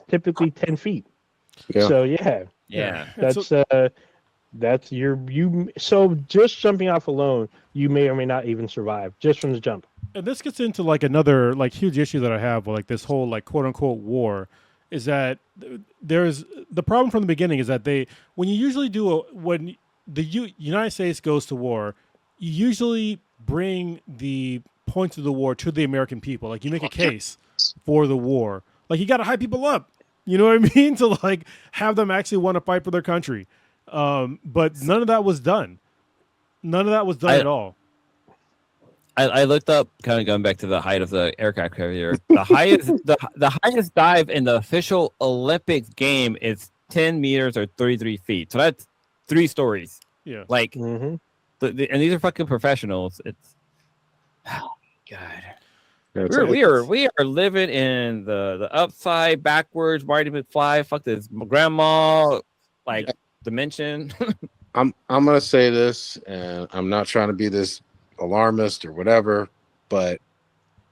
typically 10 feet. Yeah. So yeah. that's so just jumping off alone, you may or may not even survive just from the jump. And this gets into like another like huge issue that I have with like this whole like quote unquote war is that there's the problem from the beginning is that when the United States goes to war, you usually bring the points of the war to the American people. Like you make a case for the war. Like you got to hype people up. You know what I mean? To like have them actually want to fight for their country. But none of that was done. None of that was done at all. I looked up, kind of going back to the height of the aircraft carrier. The highest the highest dive in the official Olympics game is 10 meters or 33 feet. So that's 3 stories. Yeah. Like, and these are fucking professionals. It's God. We are living in the upside backwards Marty McFly. Fuck this grandma dimension. I'm gonna say this, and I'm not trying to be this alarmist or whatever, but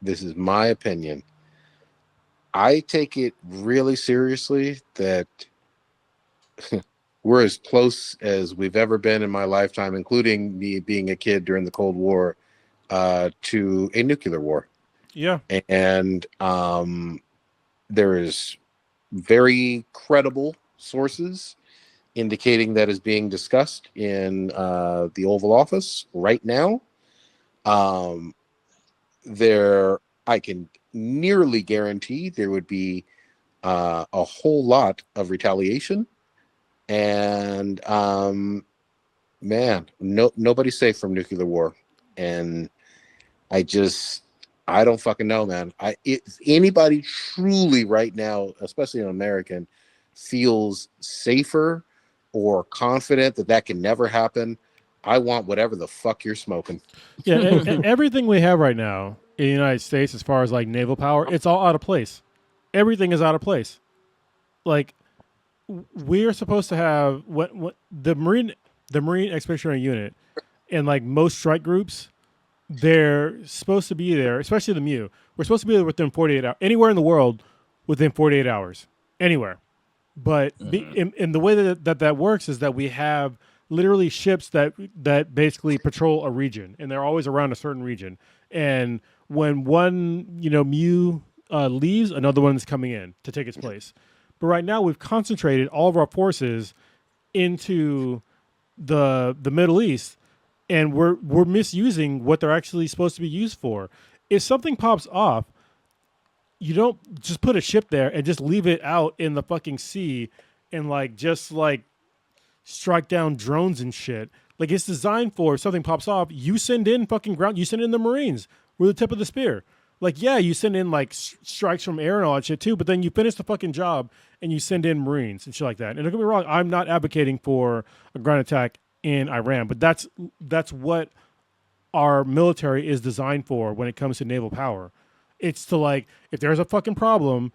this is my opinion. I take it really seriously that we're as close as we've ever been in my lifetime, including me being a kid during the Cold War, to a nuclear war. Yeah. And there is very credible sources indicating that is being discussed in the Oval Office right now. I can nearly guarantee there would be a whole lot of retaliation, and nobody's safe from nuclear war. And I don't fucking know, man. If anybody truly right now, especially an American, feels safer or confident that can never happen, I want whatever the fuck you're smoking. Yeah, and everything we have right now in the United States, as far as like naval power, it's all out of place. Everything is out of place. Like we are supposed to have what the Marine Expeditionary Unit and like most strike groups, they're supposed to be there, especially the MEU. We're supposed to be there within 48 hours, anywhere in the world within 48 hours, anywhere. But in the way that works is that we have literally ships that basically patrol a region, and they're always around a certain region. And when one MEU leaves, another one is coming in to take its place. But right now, we've concentrated all of our forces into the Middle East, and we're misusing what they're actually supposed to be used for. If something pops off, you don't just put a ship there and just leave it out in the fucking sea and just strike down drones and shit. Like it's designed for if something pops off, you send in fucking ground, you send in the Marines. We're the tip of the spear. Like, yeah, you send in strikes from air and all that shit too, but then you finish the fucking job and you send in Marines and shit like that. And don't get me wrong, I'm not advocating for a ground attack in Iran, but that's what our military is designed for when it comes to naval power. It's to if there's a fucking problem,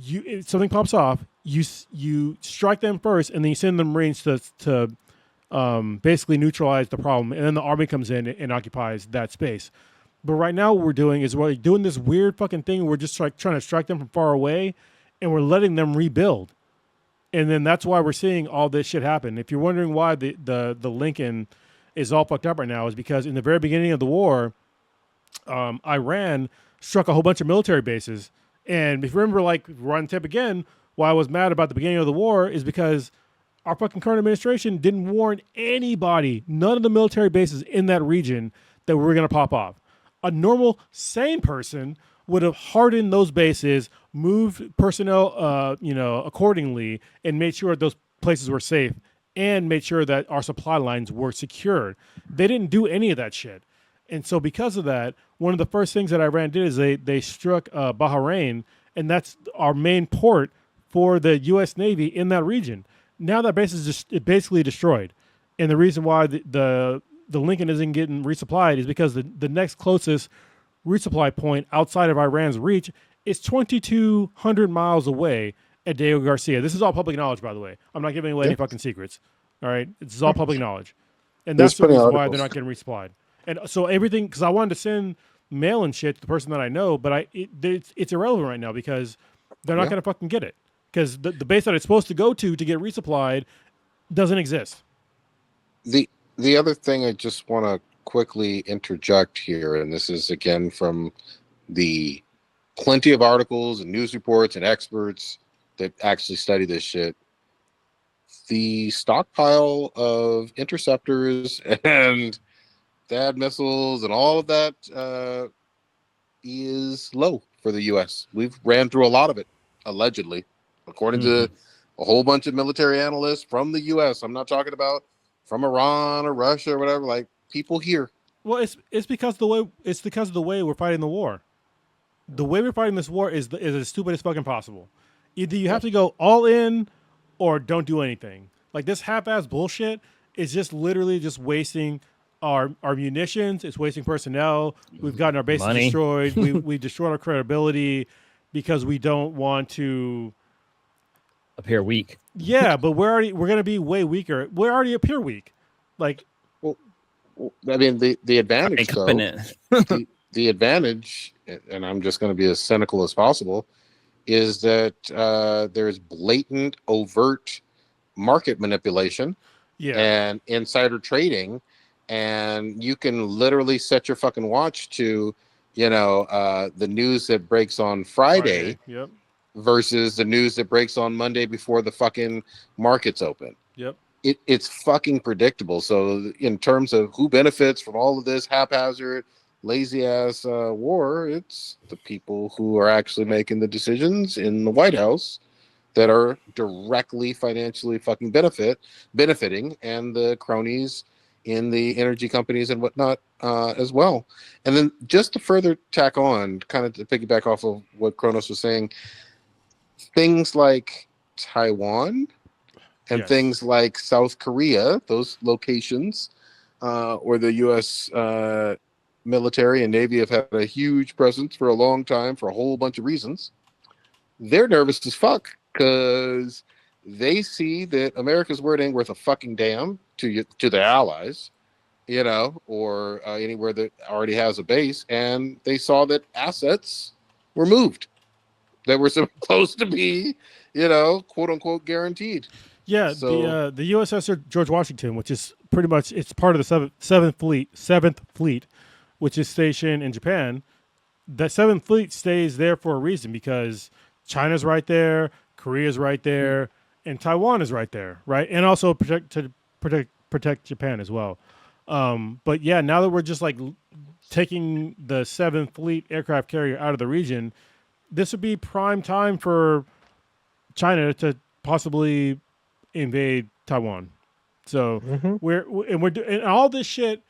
if something pops off, you strike them first, and then you send the Marines to basically neutralize the problem, and then the army comes in and occupies that space. But right now, what we're doing is we're doing this weird fucking thing. We're just trying to strike them from far away, and we're letting them rebuild. And then that's why we're seeing all this shit happen. If you're wondering why the Lincoln is all fucked up right now, is because in the very beginning of the war, Iran struck a whole bunch of military bases. And if you remember, like, we're on the tip again, why I was mad about the beginning of the war is because our fucking current administration didn't warn anybody, none of the military bases in that region, that we were going to pop off. A normal, sane person would have hardened those bases, moved personnel, accordingly, and made sure those places were safe, and made sure that our supply lines were secured. They didn't do any of that shit. And so because of that, one of the first things that Iran did is they struck Bahrain, and that's our main port for the U.S. Navy in that region. Now that base is just basically destroyed. And the reason why the Lincoln isn't getting resupplied is because the next closest resupply point outside of Iran's reach is 2,200 miles away at Diego Garcia. This is all public knowledge, by the way. I'm not giving away any fucking secrets. All right? This is all public knowledge. And that's the reason why they're not getting resupplied. And so everything, because I wanted to send mail and shit to the person that I know, but it's irrelevant right now because they're not going to fucking get it. Because the base that it's supposed to go to get resupplied doesn't exist. The other thing I just want to quickly interject here, and this is again from the plenty of articles and news reports and experts that actually study this shit. The stockpile of interceptors and THAAD missiles and all of that is low for the U.S. We've ran through a lot of it, allegedly, according to a whole bunch of military analysts from the U.S. I'm not talking about from Iran or Russia or whatever, like people here. Well, it's because of the way we're fighting the war. The way we're fighting this war is as stupid as fucking possible. Either you have to go all in or don't do anything. Like this half-ass bullshit is just literally just wasting our munitions. It's wasting personnel. We've gotten our bases destroyed. We've destroyed our credibility because we don't want to appear weak. Yeah, but we're going to be way weaker. We're already appear weak. Like, well, I mean, the advantage though, the advantage, and I'm just going to be as cynical as possible, is that there's blatant, overt market manipulation and insider trading, and you can literally set your fucking watch to, the news that breaks on Friday. Yep. Versus the news that breaks on Monday before the fucking markets open. Yep. It's fucking predictable. So in terms of who benefits from all of this haphazard, lazy ass war, it's the people who are actually making the decisions in the White House that are directly financially fucking benefiting, and the cronies in the energy companies and whatnot as well. And then just to further tack on, kind of to piggyback off of what Kronos was saying, things like Taiwan and things like South Korea, those locations where the U.S. Military and Navy have had a huge presence for a long time for a whole bunch of reasons, they're nervous as fuck because they see that America's word ain't worth a fucking damn to the allies, or anywhere that already has a base, and they saw that assets were moved that were supposed to be, quote unquote guaranteed. Yeah, so, the USS George Washington, which is pretty much, it's part of the Seventh Fleet, which is stationed in Japan. The Seventh Fleet stays there for a reason because China's right there, Korea's right there, and Taiwan is right there, right? And also protect Japan as well. But yeah, now that we're just like taking the Seventh Fleet aircraft carrier out of the region, this would be prime time for China to possibly invade Taiwan. So and all this shit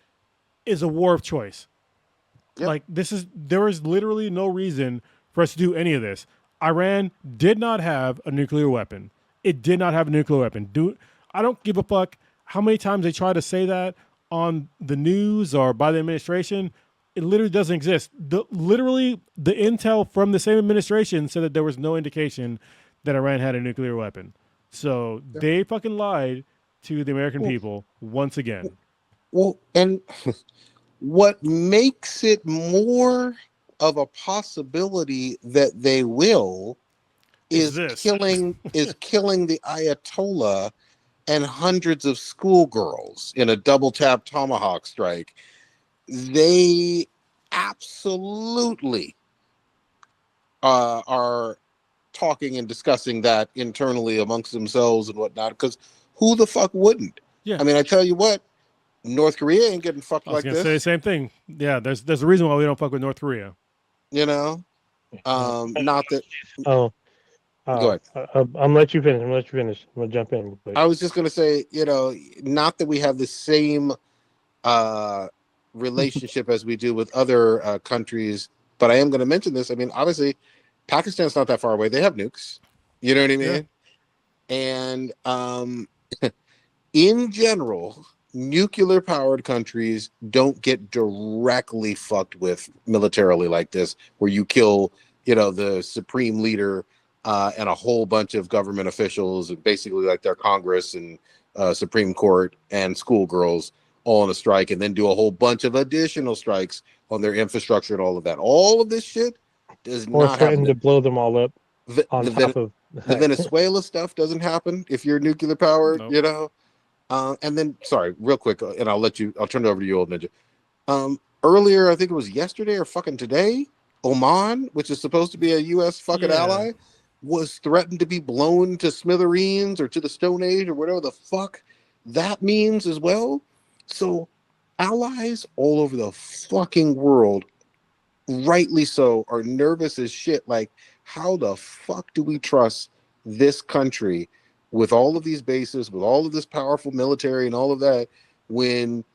is a war of choice. Yep. Like there is literally no reason for us to do any of this. Iran did not have a nuclear weapon. It did not have a nuclear weapon. I don't give a fuck how many times they try to say that on the news or by the administration. It literally doesn't exist. Literally, the intel from the same administration said that there was no indication that Iran had a nuclear weapon. So they fucking lied to the American people once again. Well, and what makes it more of a possibility that they will is killing the Ayatollah and hundreds of schoolgirls in a double tap tomahawk strike. They absolutely are talking and discussing that internally amongst themselves and whatnot, because who the fuck wouldn't? Yeah. I mean, I tell you what, North Korea ain't getting fucked like this. I was gonna say the same thing. Yeah, there's a reason why we don't fuck with North Korea. You know, not that. Go ahead. I'm gonna let you finish. I'm gonna jump in real quick. I was just gonna say, you know, not that we have the same relationship as we do with other countries, but I am going to mention this. I mean, obviously, Pakistan's not that far away. They have nukes. You know what I mean? Yeah. And in general, nuclear-powered countries don't get directly fucked with militarily like this, where you kill, you know, the supreme leader and a whole bunch of government officials, and basically like their Congress and Supreme Court and schoolgirls all on a strike, and then do a whole bunch of additional strikes on their infrastructure and all of that. All of this shit does or not threaten happen. to blow them all up on top of the Venezuela stuff doesn't happen if you're nuclear powered, you know. And then, sorry, real quick, and I'll turn it over to you, old ninja. Earlier, I think it was yesterday or fucking today, Oman, which is supposed to be a U.S. fucking ally, was threatened to be blown to smithereens or to the Stone Age or whatever the fuck that means as well. So allies all over the fucking world, rightly so, are nervous as shit. Like, how the fuck do we trust this country with all of these bases, with all of this powerful military and all of that, when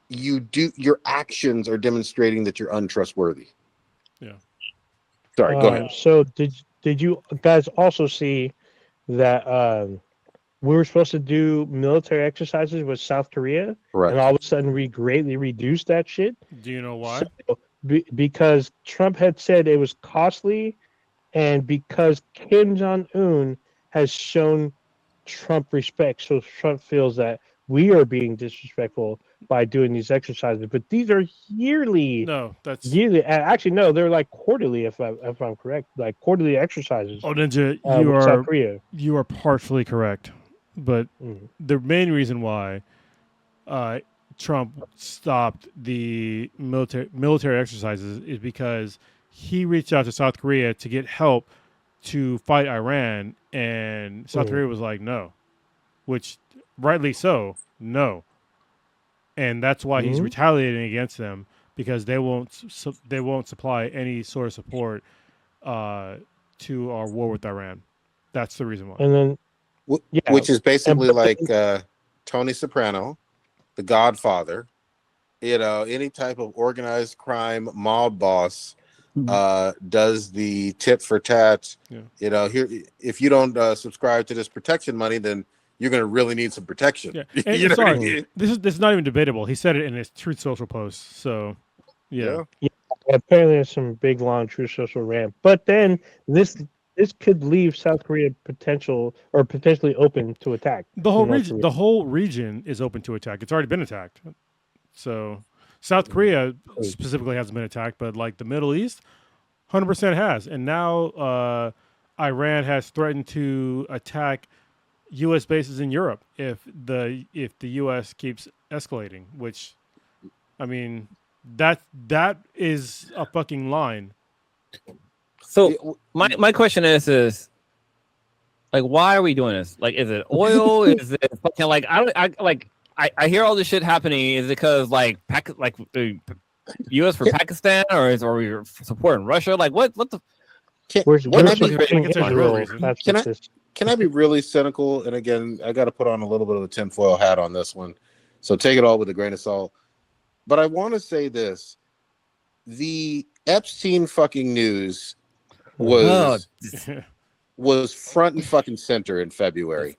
your actions are demonstrating that you're untrustworthy? Yeah. Sorry, go ahead. So did you guys also see that we were supposed to do military exercises with South Korea, and all of a sudden we greatly reduced that shit? Do you know why? So, because Trump had said it was costly, and because Kim Jong-un has shown Trump respect, so Trump feels that we are being disrespectful by doing these exercises. But these are yearly. No, that's yearly. Actually, no, they're like quarterly. If I'm correct, like quarterly exercises. Oh, Ninja, South Korea. You are partially correct, but the main reason why Trump stopped the military exercises is because he reached out to South Korea to get help to fight Iran, and South Korea was like, no, which rightly so, no. And that's why he's retaliating against them, because they won't supply any sort of support to our war with Iran. That's the reason why. And then, which is basically like Tony Soprano, The Godfather, you know, any type of organized crime mob boss does the tit for tat. Yeah. You know, here, if you don't subscribe to this protection money, then you're going to really need some protection. Yeah. And, sorry, this is not even debatable. He said it in his Truth Social post. So, yeah. Apparently, there's some big long Truth Social rant. But then this could leave South Korea potentially open to attack. The whole region is open to attack. It's already been attacked. So South Korea specifically hasn't been attacked, but like the Middle East, 100% has. And now Iran has threatened to attack U.S. bases in Europe if the U.S. keeps escalating. Which, I mean, that is a fucking line. So my question is like, why are we doing this? Like, is it oil? Is it fucking like I hear all this shit happening. Is it because like the U.S. for Pakistan, or are we supporting Russia? Like, what the? Can I be really cynical? And again, I got to put on a little bit of the tinfoil hat on this one, so take it all with a grain of salt. But I want to say this: the Epstein fucking news was front and fucking center in February.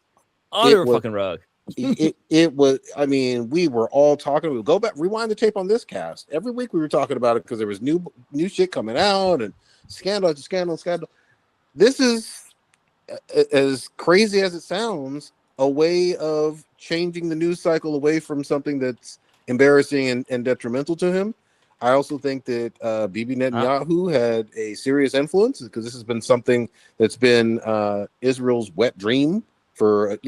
Under fucking rug. it was. I mean, we were all talking. We go back, rewind the tape on this cast. Every week we were talking about it because there was new shit coming out and scandal to scandal. This is as crazy as it sounds, a way of changing the news cycle away from something that's embarrassing and detrimental to him. I also think that Bibi Netanyahu had a serious influence because this has been something that's been Israel's wet dream for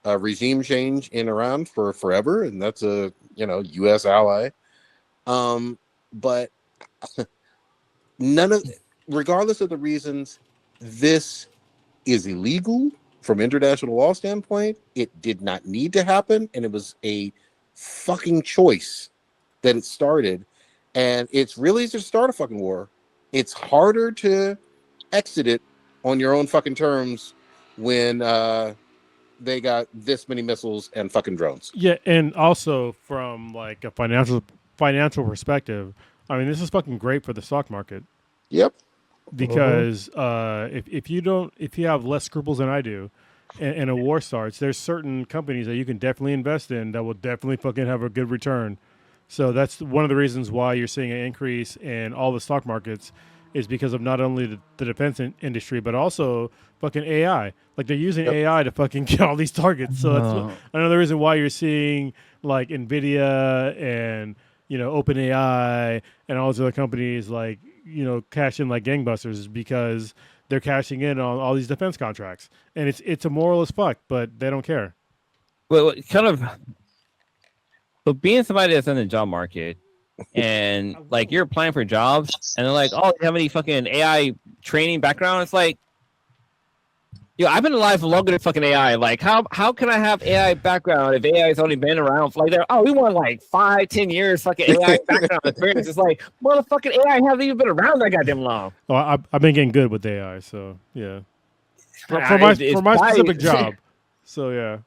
regime change in Iran for forever, and that's a U.S. ally. But regardless of the reasons, this is illegal from international law standpoint. It did not need to happen, and it was a fucking choice that it started. And it's really easy to start a fucking war. It's harder to exit it on your own fucking terms when they got this many missiles and fucking drones. Yeah, and also from like a financial perspective, I mean, this is fucking great for the stock market. Yep. Because if you have less scruples than I do, and a war starts, there's certain companies that you can definitely invest in that will definitely fucking have a good return. So that's one of the reasons why you're seeing an increase in all the stock markets is because of not only the defense industry, but also fucking AI. Like they're using AI to fucking get all these targets. So that's another reason why you're seeing like NVIDIA and, OpenAI and all these other companies like, cash in like gangbusters is because they're cashing in on all these defense contracts. And it's immoral as fuck, but they don't care. Well, so being somebody that's in the job market and like you're applying for jobs and they're like, oh, you have any fucking AI training background? It's like, I've been alive for longer than fucking AI. Like, how can I have AI background if AI has only been around for like, we want like 5-10 years fucking AI background experience? It's like, motherfucking AI hasn't even been around that goddamn long. Well, I've been getting good with AI, so yeah. For my specific job, so yeah.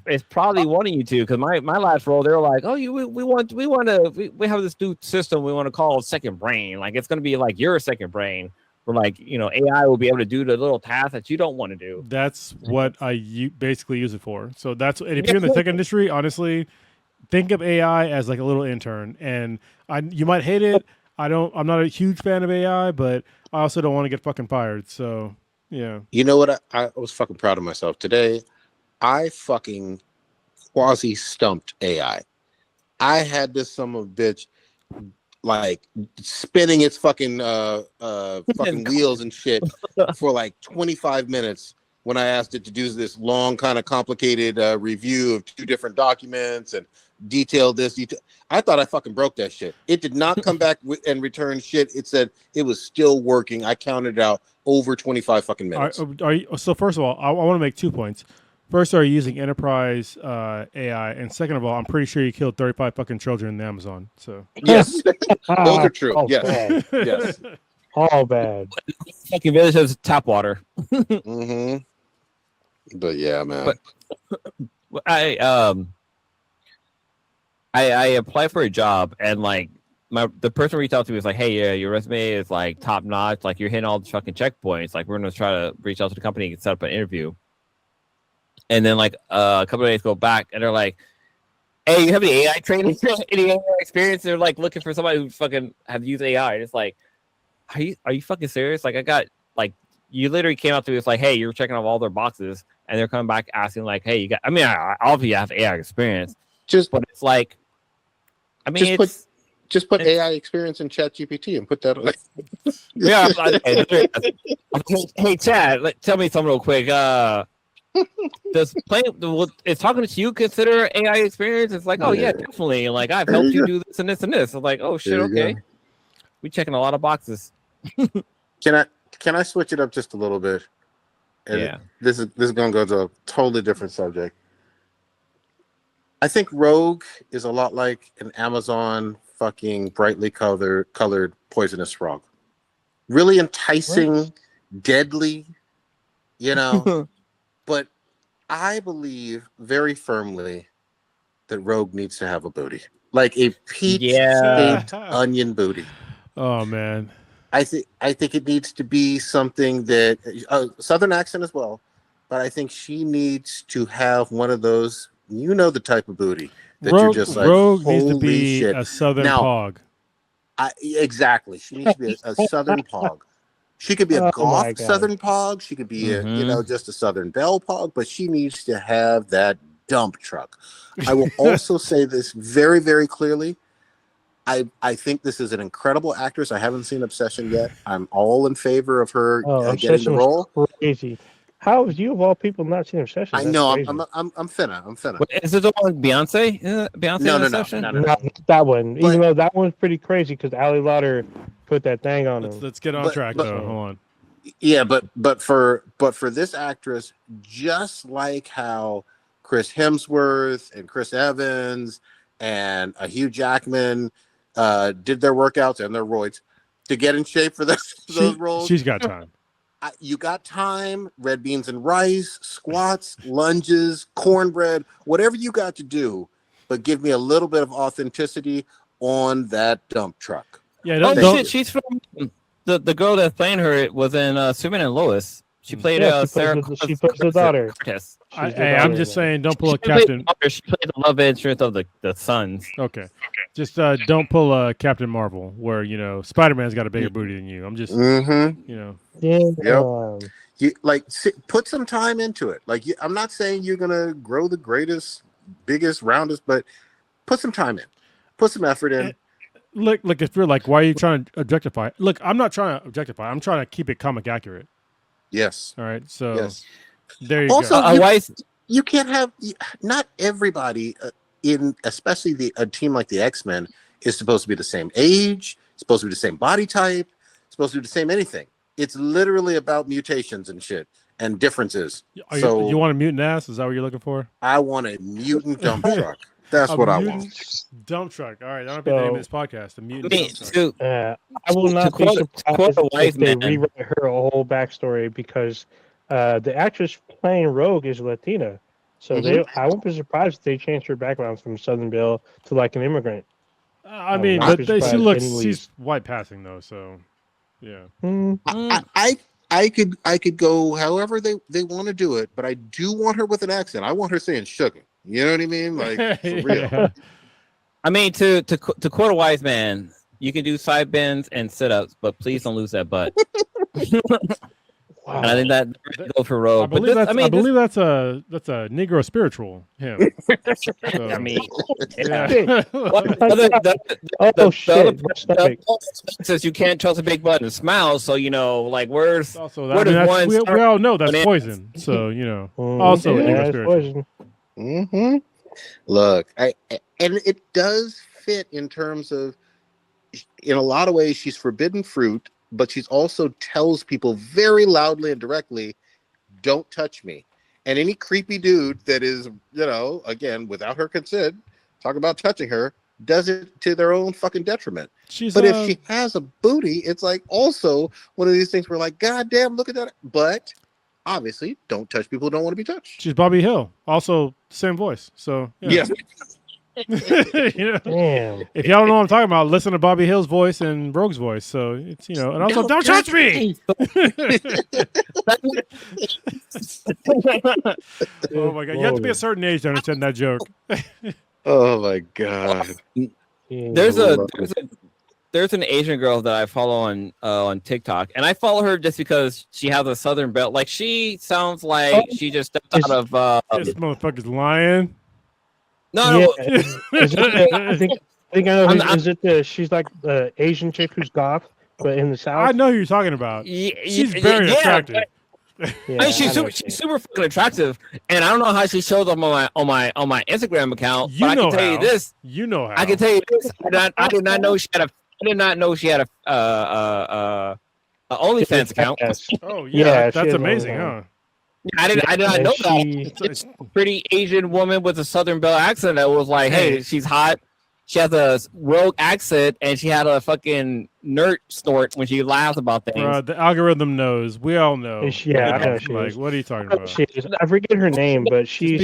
It's probably wanting you to, because my last role, they were like, oh, we have this new system we want to call second brain. Like it's going to be like your second brain, where like AI will be able to do the little tasks that you don't want to do. That's what I basically use it for. So and if you're in the tech industry, honestly, think of AI as like a little intern, and you might hate it. I'm not a huge fan of AI, but I also don't want to get fucking fired. So yeah. You know what? I was fucking proud of myself today. I fucking quasi stumped AI. I had this son of a bitch like spinning its fucking wheels and shit for like 25 minutes when I asked it to do this long, kind of complicated review of 2 different documents and detail this. I thought I fucking broke that shit. It did not come back and return shit. It said it was still working. I counted it out over 25 fucking minutes. So first of all, I want to make 2 points. First, are you using enterprise AI? And second of all, I'm pretty sure you killed 35 fucking children in the Amazon. So yes, those are true. Oh, yes, bad. yes. All bad. Fucking village has tap water. Mm-hmm. But yeah, man. But I applied for a job and like the person reached out to me was like, hey, yeah, your resume is like top notch. Like you're hitting all the fucking checkpoints. Like we're gonna try to reach out to the company and set up an interview. And then like a couple of days go back and they're like, hey, you have any AI training, any AI experience? They're like looking for somebody who fucking have used AI. And it's like, are you fucking serious? Like I got like you literally came out to me, it's like, hey, you're checking off all their boxes, and they're coming back asking like, hey, I obviously have AI experience, but it's like, I mean, just put AI experience in ChatGPT and put that on. Yeah. Hey, Chad, tell me something real quick. Does is talking to you consider AI experience? It's like, oh yeah, definitely. Like I've helped you do this and this and this. I'm like, oh shit, okay. We checking a lot of boxes. Can I switch it up just a little bit? And yeah. This is gonna go to a totally different subject. I think Rogue is a lot like an Amazon fucking brightly colored poisonous frog. Really enticing, deadly, But I believe very firmly that Rogue needs to have a booty. Like a peach-shaped onion booty. Oh man. I think it needs to be something that Southern accent as well, but I think she needs to have one of those You know the type of booty that you're Rogue, just like, Rogue needs to holy be shit. a southern Now, pog. Exactly. She needs to be a southern pog. She could be a Oh my goth God. southern pog. She could be just a southern belle pog, but she needs to have that dump truck. I will also say this very, very clearly. I think this is an incredible actress. I haven't seen Obsession yet. I'm all in favor of her getting the Obsession role. was crazy. How have you of all people not seen Obsession? I That's know. crazy. I'm finna. I'm finna. Wait, is it the one with Beyonce? Beyonce No, in no, Obsession? no. Not that one. But- Even though that one's pretty crazy because Ali Lauder put that thing on him. Let's get on track though. Hold on. Yeah, but for this actress, just like how Chris Hemsworth and Chris Evans and Hugh Jackman did their workouts and their roids to get in shape for those roles. She's got time. You got time, red beans and rice, squats, lunges, cornbread, whatever you got to do, but give me a little bit of authenticity on that dump truck. Yeah, Oh don't, shit, she's from the girl that's playing her was in Superman and Lois. She played Sarah. She plays the daughter. Cortez. I'm just saying, don't pull a Captain. She played the love interest of the sons. Okay, just don't pull a Captain Marvel, where Spider-Man's got a bigger booty than you. I'm just, Yeah. You put some time into it. I'm not saying you're gonna grow the greatest, biggest, roundest, but put some time in, put some effort in. Look, if you're like, why are you trying to objectify? Look, I'm not trying to objectify. I'm trying to keep it comic accurate. Yes. All right. So yes. There you also, go. You can't have not everybody especially a team like the X-Men is supposed to be the same age, supposed to be the same body type, supposed to be the same anything. It's literally about mutations and shit and differences. You want a mutant ass? Is that what you're looking for? I want a mutant dump truck. That's what I want. Dump truck. All right, that'll be the name of this podcast. The mutant dump truck. I will not be surprised if they rewrite her whole backstory because the actress playing Rogue is Latina. So I won't be surprised if they change her background from Southern Belle to like an immigrant. I mean, but she's white passing though, so yeah. I could go however they want to do it, but I do want her with an accent. I want her saying sugar. You know what I mean? Like for real. I mean, to quote a wise man, you can do side bends and sit-ups, but please don't lose that butt. Wow. And I think that go for Rogue. I believe that's a Negro spiritual hymn. So, I mean, says you can't trust a big butt and smile. So where's also we all know that's poison. So also Negro spiritual. Mm-hmm. Look, and it does fit in terms of, in a lot of ways, she's forbidden fruit, but she's also tells people very loudly and directly, "Don't touch me." And any creepy dude that is, again, without her consent, talk about touching her, does it to their own fucking detriment. But if she has a booty, it's like also one of these things where like, God damn, look at that. But obviously, don't touch people who don't want to be touched. She's Bobby Hill, also same voice. So yeah. Damn. If y'all don't know what I'm talking about, listen to Bobby Hill's voice and Rogue's voice. So it's and also don't touch me. Oh my god, you have to be a certain age to understand that joke. Oh my god. There's an Asian girl that I follow on TikTok, and I follow her just because she has a Southern belt. Like she sounds like she just stepped out of. This motherfucker's lying. No, I think I know. Is it she's like the Asian chick who's goth, but in the South? I know who you're talking about. She's very attractive. Yeah, she's super fucking attractive, and I don't know how she shows up on my Instagram account. But I can tell you this. You know how. I can tell you this. I did not know she had a OnlyFans account. Oh yeah, that's amazing, huh? I did not know that. It's a pretty Asian woman with a Southern Belle accent that was like, hey, she's hot. She has a Rogue accent, and she had a fucking nerd snort when she laughs about things. The algorithm knows. We all know. Yeah, I know she like, is. what are you talking about? I forget her name, but she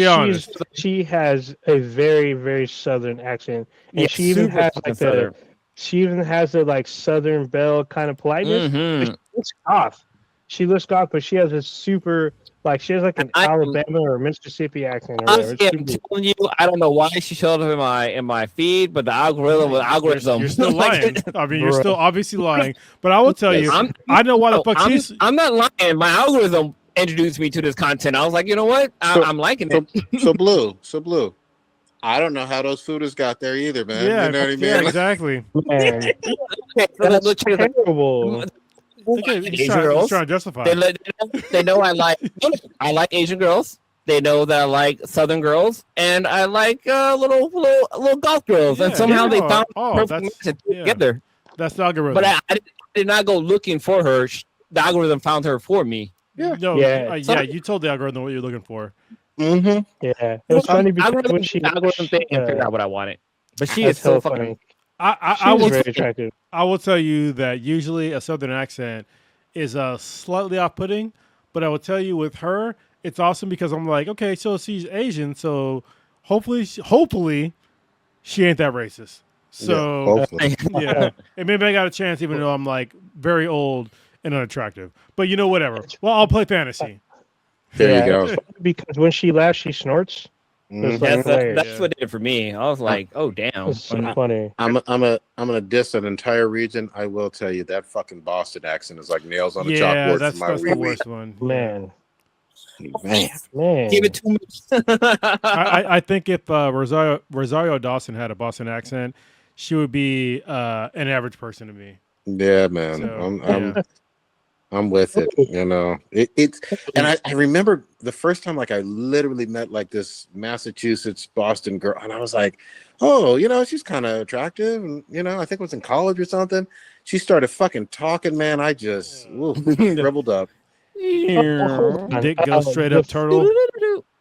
has a very, very Southern accent, and she even has like the like Southern Belle kind of politeness. Mm-hmm. It's off. she looks goth, but she has a super like she has like an Alabama or Mississippi accent or whatever. It's I'm telling you, I don't know why she showed up in my feed, but the algorithm. You're still lying. I mean, you're Bro. still obviously lying. But I will tell you, Yes. I know why the fuck she's. I'm not lying. My algorithm introduced me to this content. I was like, you know what? I'm liking it. So blue. I don't know how those fooders got there either, man. Yeah, You know what I mean? yeah, exactly. Man, Okay, that's look, check it out. terrible. Okay, he's Asian trying girls. to justify. They know I like Asian girls. They know that I like Southern girls, and I like little goth girls. Yeah, and somehow they found perfect that's match together. That's the algorithm. But I did not go looking for her. The algorithm found her for me. Yeah. No, Yeah. yeah, you told the algorithm what you're looking for. Mm-hmm. Yeah, it was funny because algorithm, when she algorithm thing and figure out what I wanted. But she is that's so so fucking. funny. I She was will very attractive. I will tell you that usually a Southern accent is slightly off-putting, but I will tell you with her, it's awesome because I'm like, okay, so she's Asian, so hopefully she ain't that racist. So hopefully. yeah, and maybe I got a chance, even though I'm like very old and unattractive. But you know, whatever. Well, I'll play fantasy. There you it's go. funny because when she laughs, she snorts. It's like hilarious. That's what did it for me. I was like, oh damn. It's so funny. I'm gonna diss an entire region. I will tell you that fucking Boston accent is like nails on a Yeah, chalkboard that's for my the worst one. Man, Man. Give it 2 minutes. I think if Rosario Dawson had a Boston accent, she would be an average person to me. Yeah, man. So, I'm with it. You know, it's and I remember the first time like I literally met like this Massachusetts Boston girl, and I was like, oh, you know, she's kind of attractive, and you know, I think it was in college or something. She started fucking talking, man. I just shriveled up. Dick goes straight up turtle.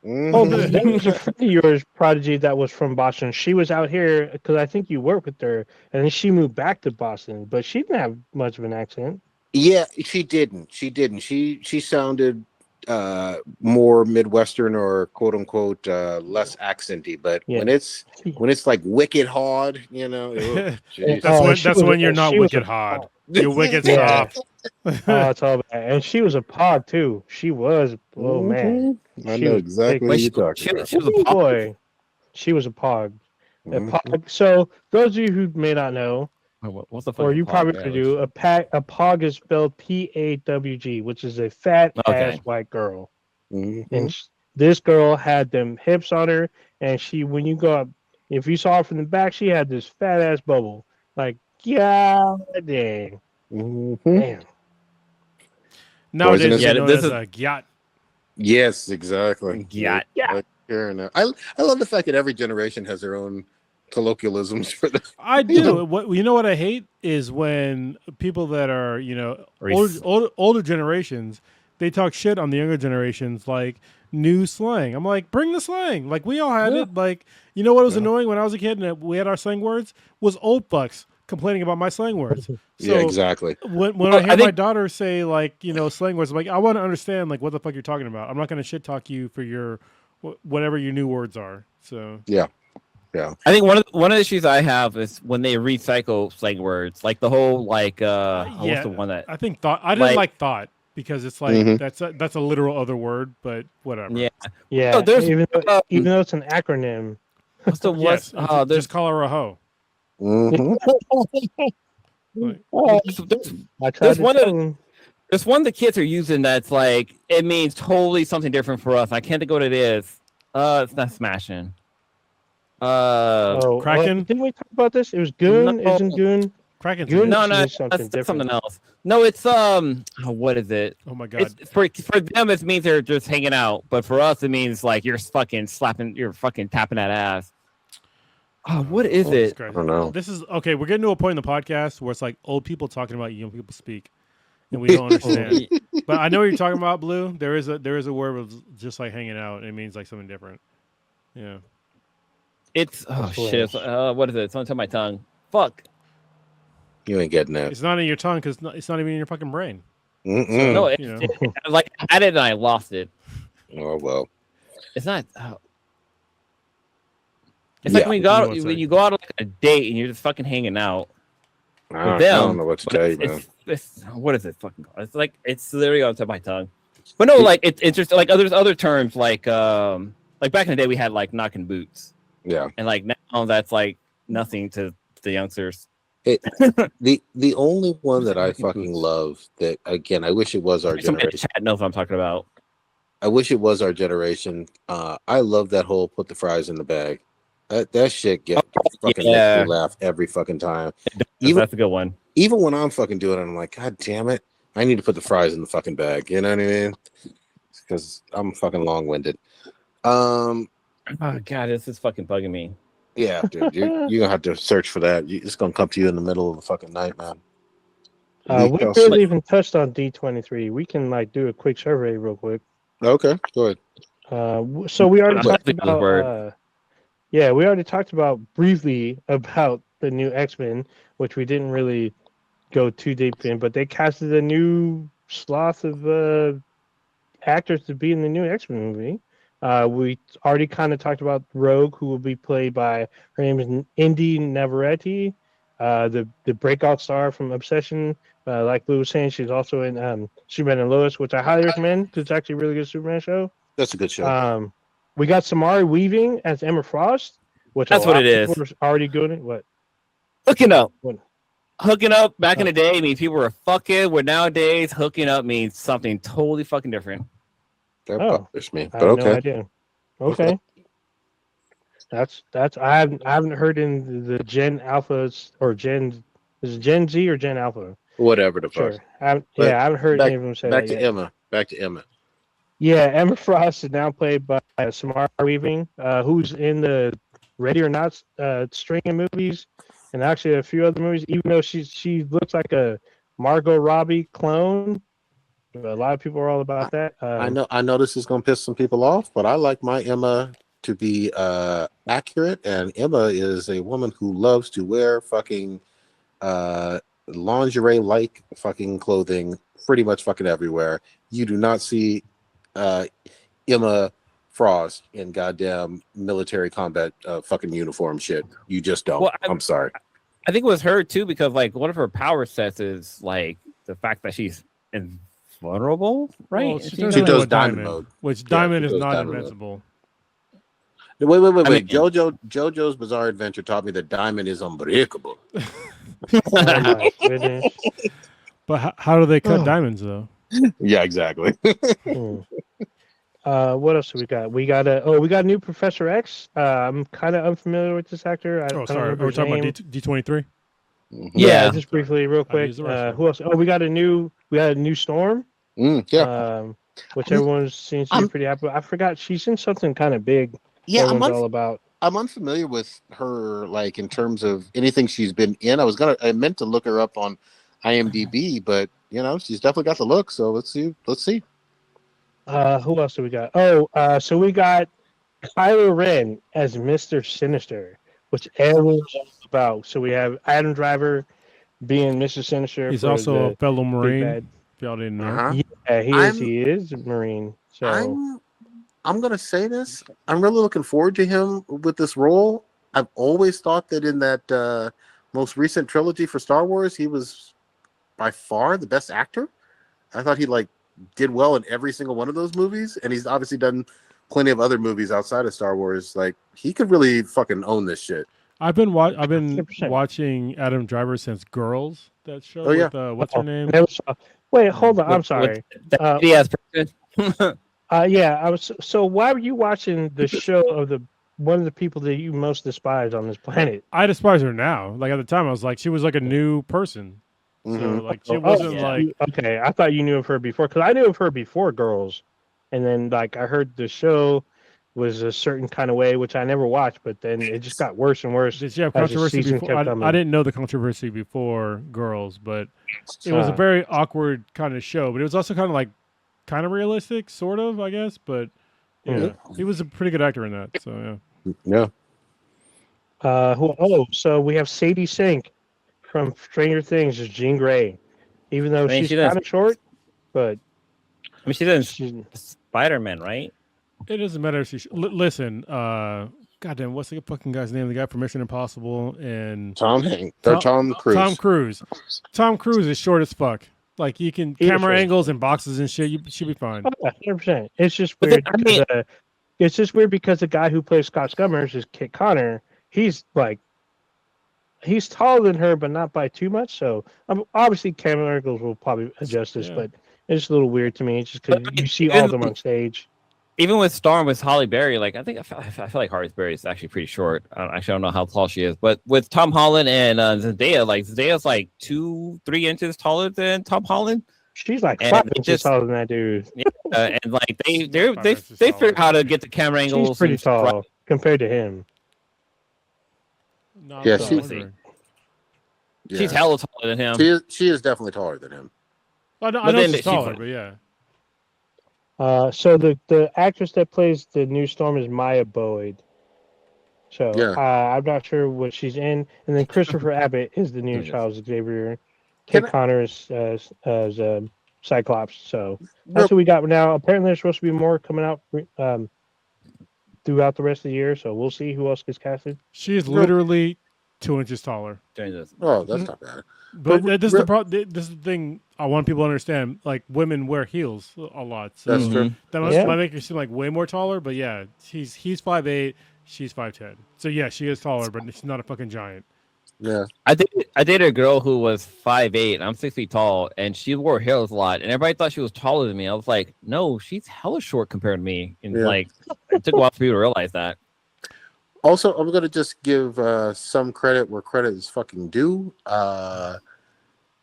Oh, there was a friend of yours, Prodigy, that was from Boston. She was out here because I think you worked with her, and then she moved back to Boston, but she didn't have much of an accent. Yeah, she didn't. She sounded more Midwestern or quote unquote less accenty. But Yeah. when it's like wicked hard, you know, jeez. That's when you're not wicked hard. You're wicked soft. Oh, it's all bad. And she was a pog too. She was. Oh man, I She know was exactly big. what you're talking about. She was a pog. boy, she was a pog. A Mhm. pog. So those of you who may not know, What's the or fucking you pog probably damage? do, a pog is spelled PAWG, which is a fat ass Okay. white girl. Mhm. And this girl had them hips on her, and when you go up, if you saw her from the back, she had this fat ass bubble. Like, god dang. Mhm. Damn. Nowadays, Poisonous. you Yeah, know this as is- a gyat. Yes, exactly. Yeah. Like, fair enough. I love the fact that every generation has their own colloquialisms for the. I do. What you know what I hate is when people that are older generations, they talk shit on the younger generations like new slang. I'm like, bring the slang. Like we all had it. Like you know what was annoying when I was a kid and we had our slang words was old fucks complaining about my slang words. So Yeah, exactly. when I hear my daughter say like slang words, I'm like I want to understand like what the fuck you're talking about. I'm not going to shit talk you for your whatever your new words are. So Yeah. I think one of the issues I have is when they recycle slang words, like the whole like what's the one that I think thought I didn't like thought because it's like Mhm. that's a literal other word, but whatever. yeah. Yeah. No, there's- even though it's an acronym. What's the Yes, what's just call her a hoe. Mhm. Like, I tried There's to one tell of- them. there's one the kids are using that's like it means totally something different for us. I can't think what it is. It's not smashing. Kraken? Didn't we talk about this? It was Goon. No. Isn't Goon? Kraken's Goon No, means that's something different. something else. No, it's what is it? Oh my god. It's for them it means they're just hanging out, but for us it means like you're fucking tapping that ass. Oh, what is Jesus it? Christ. I don't know. This is okay. We're getting to a point in the podcast where it's like old people talking about young people speak, and we don't understand. But I know what you're talking about, Blue. There is a word of just like hanging out. And it means like something different. Yeah. It's That's shit. hilarious. What is it? It's on the tip of my tongue. Fuck. You ain't getting that. It's not in your tongue because it's not even in your fucking brain. Mm-mm. No, you know. like I had it and I lost it. Oh well. It's not. It's like Yeah. when you go out on like a date and you're just fucking hanging out. with I don't them. know what to But tell you, man. it's what is it fucking called? It's like it's literally on the tip of my tongue. But no, like it's just like there's other terms like back in the day we had like knocking boots. Yeah. And like now that's like nothing to the youngsters. The only one that I Knocking fucking boots. love that again, I wish it was our Somebody in the generation. chat knows what I'm talking about. I wish it was our generation. I love that whole put the fries in the bag. That shit fucking makes me laugh every fucking time. That's a good one. Even when I'm fucking doing it, I'm like, God damn it, I need to put the fries in the fucking bag. You know what I mean? Because I'm fucking long winded. Oh god, this is fucking bugging me. Yeah, dude, you're gonna have to search for that. It's gonna come to you in the middle of the fucking night, man. We barely even touched on D23. We can like do a quick survey real quick. Okay, go ahead. So we already talked Word. about. Yeah, we already talked about briefly about the new X-Men, which we didn't really go too deep in, but they casted a new sloth of actors to be in the new X-Men movie. We already kind of talked about Rogue, who will be played by, her name is Indy Navarrete, the breakout star from Obsession. Like Lou was saying, she's also in Superman and Lois, which I highly recommend because it's actually a really good Superman show. That's a good show. We got Samari Weaving as Emma Frost, which that's what it is. Already good. What? Hooking up. What? Hooking up back in the day means people were fucking. Where nowadays hooking up means something totally fucking different. That bothers me, but I have okay. no idea. Okay. That's I haven't heard in the Gen Alphas or Gen, is it Gen Z or Gen Alpha? Whatever the fuck. Sure. I haven't heard any of them say back that to yet. Emma. Back to Emma. Yeah, Emma Frost is now played by Samara Weaving, who's in the Ready or Not string of movies, and actually a few other movies. Even though she looks like a Margot Robbie clone, a lot of people are all about that. I know this is gonna piss some people off, but I like my Emma to be accurate, and Emma is a woman who loves to wear fucking lingerie like fucking clothing pretty much fucking everywhere. You do not see Emma Frost in goddamn military combat fucking uniform shit. You just don't. Well, I'm sorry. I think it was her too because like one of her power sets is like the fact that she's invulnerable, right? Well, she does diamond mode, which diamond is not diamond invincible. Wait. JoJo's Bizarre Adventure taught me that diamond is unbreakable. Oh my goodness. But how do they cut diamonds though? Yeah, exactly. What else do we got? We got a new Professor X. I'm kind of unfamiliar with this actor. I don't Are we talking about D23? Yeah, just briefly, real quick. Who else? Oh, we got a new Storm. Which everyone seems to be pretty happy. I forgot she's in something kind of big. Yeah, everyone's all about. I'm unfamiliar with her, like in terms of anything she's been in. I meant to look her up on IMDb, but she's definitely got the look. So let's see. Who else do we got? So we got Kylo Ren as Mr. Sinister, which everyone's all about. So we have Adam Driver being Mr. Sinister. He's also a fellow Marine. If y'all didn't know. Yeah, he is a Marine. So I'm gonna say this. I'm really looking forward to him with this role. I've always thought that in that most recent trilogy for Star Wars, he was by far the best actor. I thought he did well in every single one of those movies, and he's obviously done plenty of other movies outside of Star Wars. Like, he could really fucking own this shit. I've been watching Adam Driver since Girls, that show. Oh, yeah. With, what's her name? Wait, hold on. I'm sorry. Yeah, I was. So why were you watching the show of one of the people that you most despise on this planet? I despise her now. Like, at the time, I was like, she was like a new person. Mm-hmm. So like, she wasn't Okay, I thought you knew of her before, because I knew of her before Girls, and then I heard the show was a certain kind of way, which I never watched, but then it just got worse and worse. Did she have controversy before? I didn't know the controversy before Girls, but it was a very awkward kind of show. But it was also kind of realistic, sort of, I guess. But yeah, he was a pretty good actor in that. So yeah. So we have Sadie Sink from Stranger Things as Jean Grey, even though she's kind of short, but she's in Spider-Man, right? It doesn't matter if she listen. goddamn, what's the fucking guy's name? The guy from Mission Impossible and Tom Cruise. Tom Cruise. Tom Cruise is short as fuck. Like you can camera angles and boxes and shit. You should be fine. 100%. It's just weird. It's just weird because the guy who plays Scott Summers is Kit Connor. He's taller than her, but not by too much. So obviously camera angles will probably adjust this, but it's a little weird to me. It's just because you see all of them on stage. Even with Storm, with Halle Berry, like I feel like Halle Berry is actually pretty short. I don't know how tall she is, but with Tom Holland and Zendaya, like Zendaya's like 2-3 inches taller than Tom Holland. She's like 5 inches taller than that dude. Yeah, and like they figure how to get the camera angles. She's pretty tall compared to him. No, Yeah, she's hella taller than him. She is definitely taller than him. I know she's taller, but yeah. So the actress that plays the new Storm is Maya Boyd. So I'm not sure what she's in. And then Christopher Abbott is the new Charles Xavier. Kit Connor is Cyclops. So that's what we got now. Apparently there's supposed to be more coming out throughout the rest of the year. So we'll see who else gets casted. She is literally 2 inches taller. Oh, that's not bad. But this is the problem. This is the thing I want people to understand. Like women wear heels a lot. So that's true. That might make her seem like way more taller. But yeah, he's 5'8", she's 5'10". So yeah, she is taller, but she's not a fucking giant. Yeah, I dated a girl who was 5'8". I'm 6 feet tall, and she wore heels a lot, and everybody thought she was taller than me. I was like, no, she's hella short compared to me. And like, it took a while for people to realize that. Also, I'm gonna just give some credit where credit is fucking due.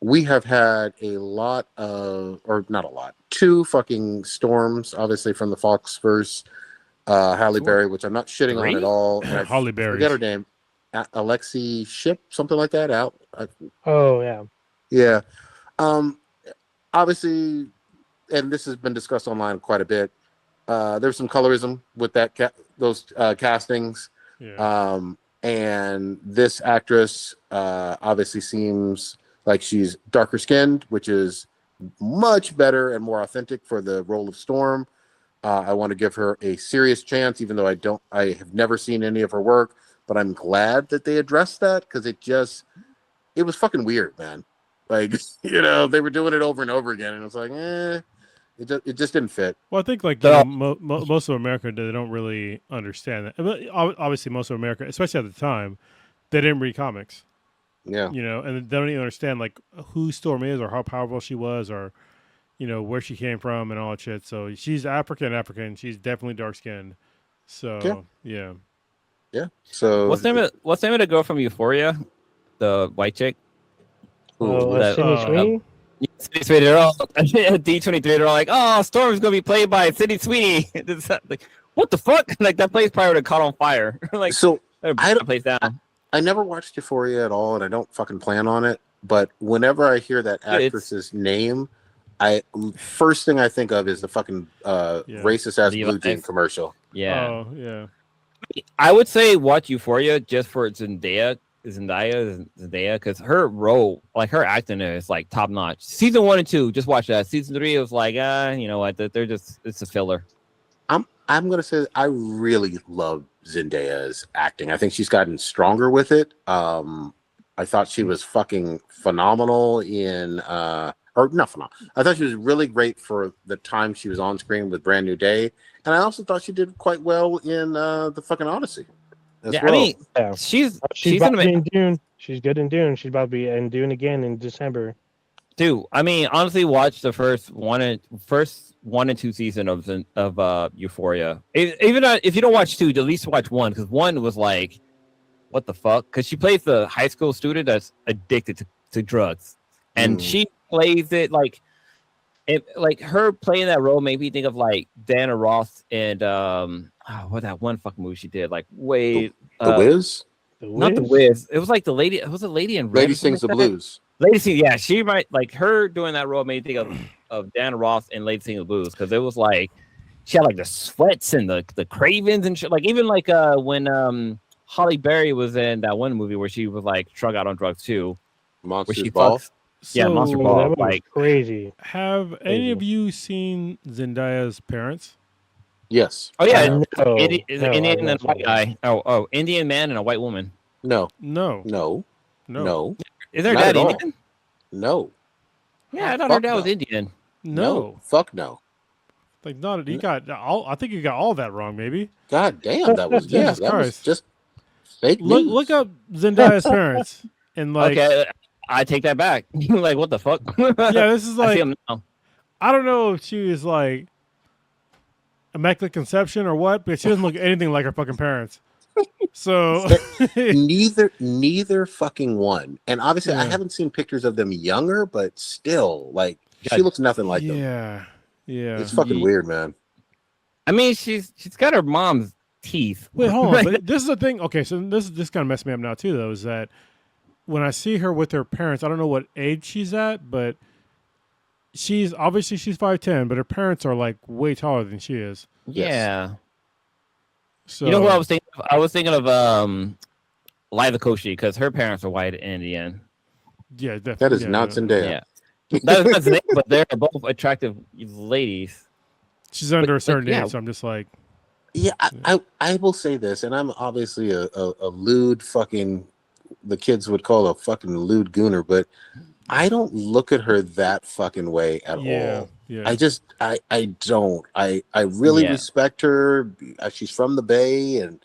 We have had a lot of, or not a lot, 2 fucking storms, obviously from the Foxverse. Halle Berry, which I'm not shitting on at all. Halle Berry. Forget her name. Alexi Ship, something like that. Yeah. Obviously, and this has been discussed online quite a bit. There's some colorism with those castings. Yeah. And this actress obviously seems like she's darker skinned, which is much better and more authentic for the role of Storm. I want to give her a serious chance, even though I have never seen any of her work, but I'm glad that they addressed that because it was fucking weird, man. Like, they were doing it over and over again, and it was like, it just didn't fit. Well, I think like most of America, they don't really understand that. But obviously, most of America, especially at the time, they didn't read comics. Yeah, and they don't even understand like who Storm is or how powerful she was or where she came from and all that shit. So she's African. She's definitely dark skinned. So yeah. So what's the name of the girl from Euphoria, the white chick? Sydney Sweeney. They're all D23. They're all like, "Oh, Storm's gonna be played by Sydney Sweeney." Like, what the fuck? Like that place probably would have caught on fire. Like, so place down. I never watched Euphoria at all, and I don't fucking plan on it. But whenever I hear that actress's name, first thing I think of is the fucking racist ass Blue Jean commercial. Yeah. Oh yeah. I would say watch Euphoria just for Zendaya, because her role, like her acting is like top notch. Season 1 and 2, just watch that. Season 3, it was like, you know what? It's a filler. I'm gonna say I really love Zendaya's acting. I think she's gotten stronger with it. I thought she was fucking phenomenal in or not phenomenal. I thought she was really great for the time she was on screen with Brand New Day, and I also thought she did quite well in the fucking Odyssey. I mean, she's about to be in Dune. She's good in Dune. She's about to be in Dune again in December. Dude, I mean, honestly, watch the first 1 and 2 season of Euphoria. Even if you don't watch 2, at least watch 1, because 1 was like, what the fuck? Because she plays the high school student that's addicted to drugs, and she plays it like her playing that role made me think of like Diana Ross and what that one fucking movie she did, like The Wiz? Not The Wiz. It was like the lady. It was a lady in red. Lady Sings the Blues. Lady Sings, yeah, she might like her doing that role made me think of Diana Ross and Lady Sings the Blues, because it was like she had like the sweats and the cravings and shit. Like even like when Halle Berry was in that one movie where she was like strung out on drugs too. Monster Ball. Monster Ball. That was like crazy. Have any of you seen Zendaya's parents? Yes. Oh yeah, No, Is no, an Indian I'm and a not white guy. Oh, Indian man and a white woman. No. No. No. No. No. Is their Not dad at all. Indian? No. Yeah, I thought her Fuck dad was no. Indian. No. Fuck no. Like not he got all. I think you got all that wrong. Maybe. God damn, that was Jesus that was Christ. just fake Look news. up Zendaya's parents and like. Okay, I take that back. Like, what the fuck? Yeah, this is I see like. him now. I don't know if she is like immaculate conception or what, but she doesn't look anything like her fucking parents. So neither fucking one. And obviously I Yeah. haven't seen pictures of them younger, but still, like she God. looks nothing like them. yeah. It's fucking weird, man. I mean, she's got her mom's teeth. Wait, hold on. But this is the thing. Okay, so this kind of messed me up now too, though. Is that when I see her with her parents, I don't know what age she's at, but she's 5'10", but her parents are like way taller than she is. Yeah. So You know who I was thinking of? I was thinking of Liza Koshy because her parents are white and Indian. Yeah, That is not Zendaya. Yeah. That is not the name, but they're both attractive ladies. She's under a certain yeah. age, so I'm just like, Yeah, I will say this, and I'm obviously a lewd fucking, the kids would call a fucking lewd gooner, but I don't look at her that fucking way at all. yeah. I just I don't. I really respect her. She's from the Bay and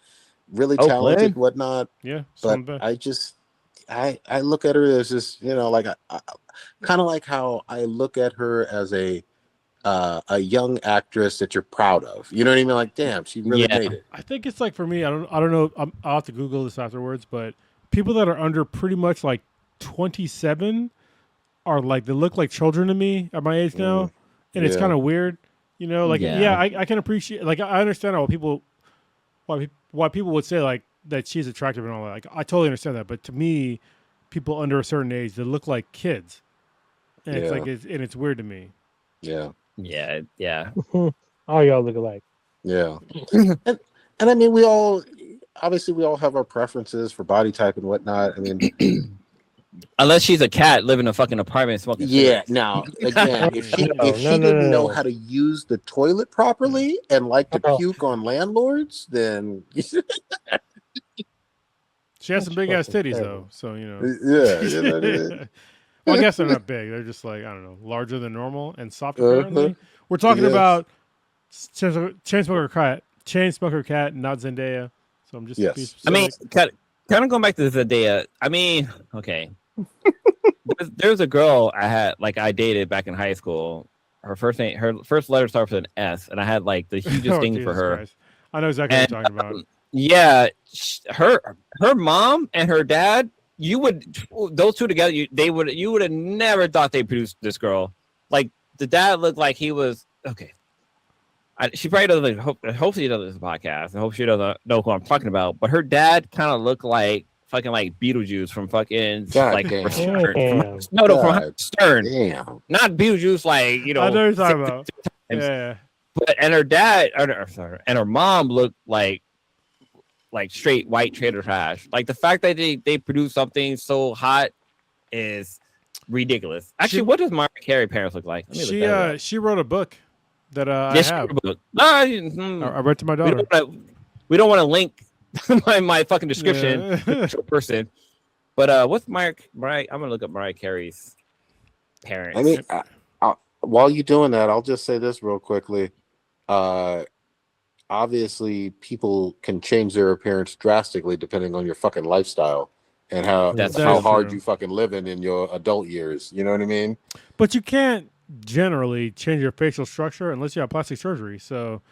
really talented, Oakland? whatnot. Yeah, But I look at her as just, you know, like I kind of like how I look at her as a young actress that you're proud of. You know what I mean? Like, damn, she really made it. I think it's like for me, I don't know. I'll have to Google this afterwards, but people that are under pretty much like 27 are like, they look like children to me at my age now, and it's kind of weird. You know, like I can appreciate, like I understand why people would say like that she's attractive and all that. Like I totally understand that, but to me, people under a certain age, they look like kids, and it's like it's weird to me. Yeah. All y'all look alike. Yeah. and I mean, we all have our preferences for body type and whatnot. I mean, unless she's a cat living in a fucking apartment smoking cigarettes. Now again, if she didn't know how to use the toilet properly and like to puke on landlords, then she has some big ass titties though, so you know. Yeah, you know what I mean? Well, I guess they're not big. They're just like, I don't know, larger than normal and soft. Apparently, we're talking about Chainsmoker Cat, not Zendaya. So I'm just I mean, kind of going back to Zendaya. I mean, okay. There's a girl I dated back in high school. Her first letter starts with an S, and I had like the hugest thing for her. Christ. I know exactly what you're talking about. Yeah, her mom and her dad. Those two together, you would have never thought they produced this girl. Like the dad looked like he was okay. She probably doesn't. Hopefully, she doesn't listen to this podcast. I hope she doesn't know who I'm talking about. But her dad kind of looked like fucking like Beetlejuice from fucking Stern. From Stern. Damn. Not Beetlejuice, like, you know. I know what you're talking about. Yeah. But and her dad, and her mom looked like straight white trailer trash. Like the fact that they produce something so hot is ridiculous. Actually, what does Mariah Carey parents look like? She wrote a book that I have. I read to my daughter. We don't want to link my fucking description to a person. But what's Mariah? I'm gonna look up Mariah Carey's parents. I mean, while you're doing that, I'll just say this real quickly. Obviously, people can change their appearance drastically depending on your fucking lifestyle and how hard you fucking living in your adult years. You know what I mean? But you can't generally change your facial structure unless you have plastic surgery. So,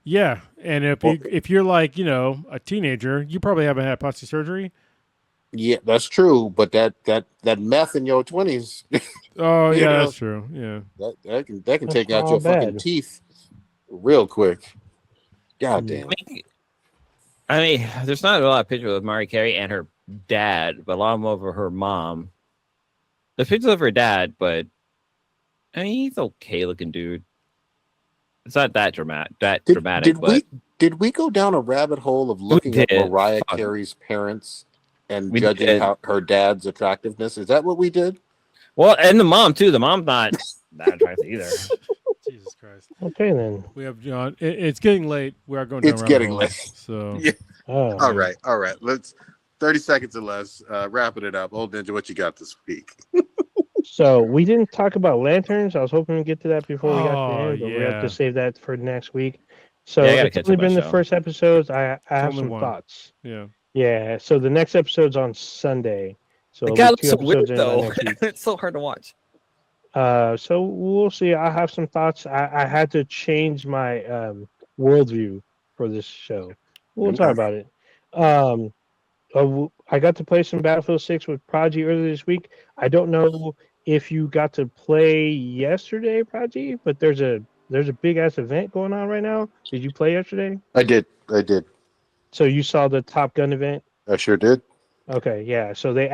yeah. And if you're like, you know, a teenager, you probably haven't had plastic surgery. Yeah, that's true. But that meth in your 20s. Oh yeah, that's true. Yeah, that can take out your fucking teeth real quick. God damn. I mean, there's not a lot of pictures of Mariah Carey and her dad, but a lot of them over her mom. The pictures of her dad, but I mean, he's okay looking dude. It's not that dramatic. Did we go down a rabbit hole of looking at Mariah Carey's parents and judging her dad's attractiveness? Is that what we did? Well, and the mom too. The mom's not that attractive either. Jesus Christ. Okay then. We have John. It's getting late. We are going down It's rabbit getting holes, late. So Yeah. Oh, All right. Let's 30 seconds or less. Wrapping it up. Old Ninja, what you got this week? So we didn't talk about lanterns. I was hoping to get to that before we got to the Oh, end, but we have yeah. to save that for next week. So Yeah, I gotta it's catch only up on been the show. first episodes. I have only some one. thoughts. Yeah. Yeah. So the next episode's on Sunday. So The it'll guy be looks 2 so episodes weird in by though. next week. It's so hard to watch. So we'll see. I have some thoughts. I had to change my worldview for this show. We'll talk about it. I got to play some Battlefield 6 with Prodigy earlier this week. I don't know if you got to play yesterday, Prodigy, but there's a big ass event going on right now. Did you play yesterday? I did. So you saw the Top Gun event? I sure did. Okay, yeah. So they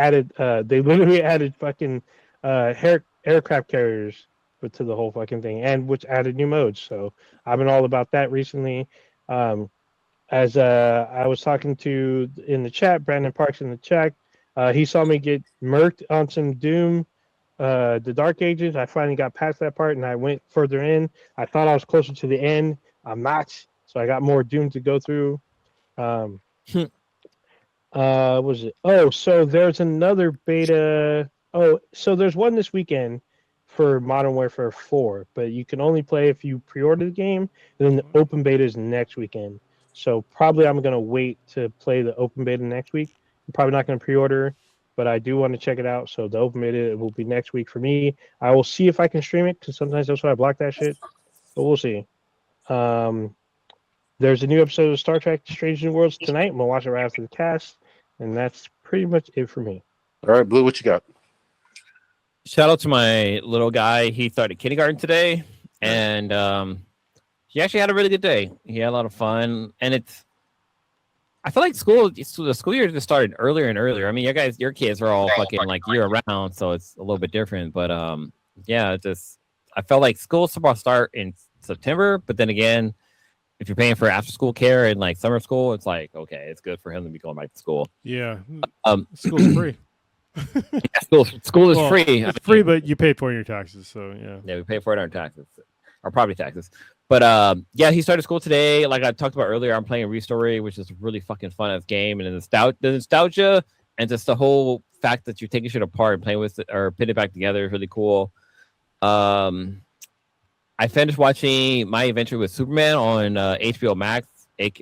literally added fucking aircraft carriers to the whole fucking thing, and which added new modes. So I've been all about that recently. As I was talking to in the chat, Brandon Parks in the chat, he saw me get murked on some Doom, the Dark Ages. I finally got past that part, and I went further in. I thought I was closer to the end. I'm not, so I got more Doom to go through. Was it? Oh, so there's another beta. Oh, so there's one this weekend for Modern Warfare 4, but you can only play if you pre-order the game, and then the open beta is next weekend. So probably I'm gonna wait to play the open beta next week. I'm probably not gonna pre-order, but I do want to check it out. So the open beta will be next week for me. I will see if I can stream it because sometimes that's why I block that shit. But we'll see. There's a new episode of Star Trek: Strange New Worlds tonight. I'm gonna watch it right after the cast, and that's pretty much it for me. All right, Blue, what you got? Shout out to my little guy. He started kindergarten today, and he actually had a really good day. He had a lot of fun, and I feel like the school year just started earlier and earlier. I mean, your kids are all fucking like year round, so it's a little bit different. But yeah, I felt like school's supposed to start in September, but then again, if you're paying for after school care and like summer school, it's like okay, it's good for him to be going back to school. Yeah. School's free. Yeah, school is free. It's free, but you pay for your taxes. So yeah. Yeah, we pay for it on taxes, our property taxes. But yeah, he started school today. Like I talked about earlier, I'm playing ReStory, which is really fucking fun as a game, and the nostalgia and just the whole fact that you're taking shit apart and playing with it or putting it back together is really cool. I finished watching My Adventure with Superman on HBO Max,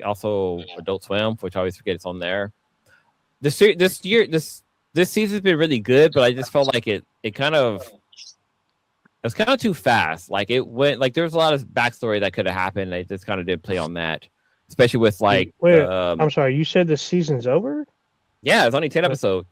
also Adult Swim, which I always forget it's on there. This season's been really good, but I just felt like it was kind of too fast. Like it went like there was a lot of backstory that could have happened. They just kind of did play on that, especially with like. Wait, I'm sorry. You said the season's over? Yeah, it's only 10 episodes.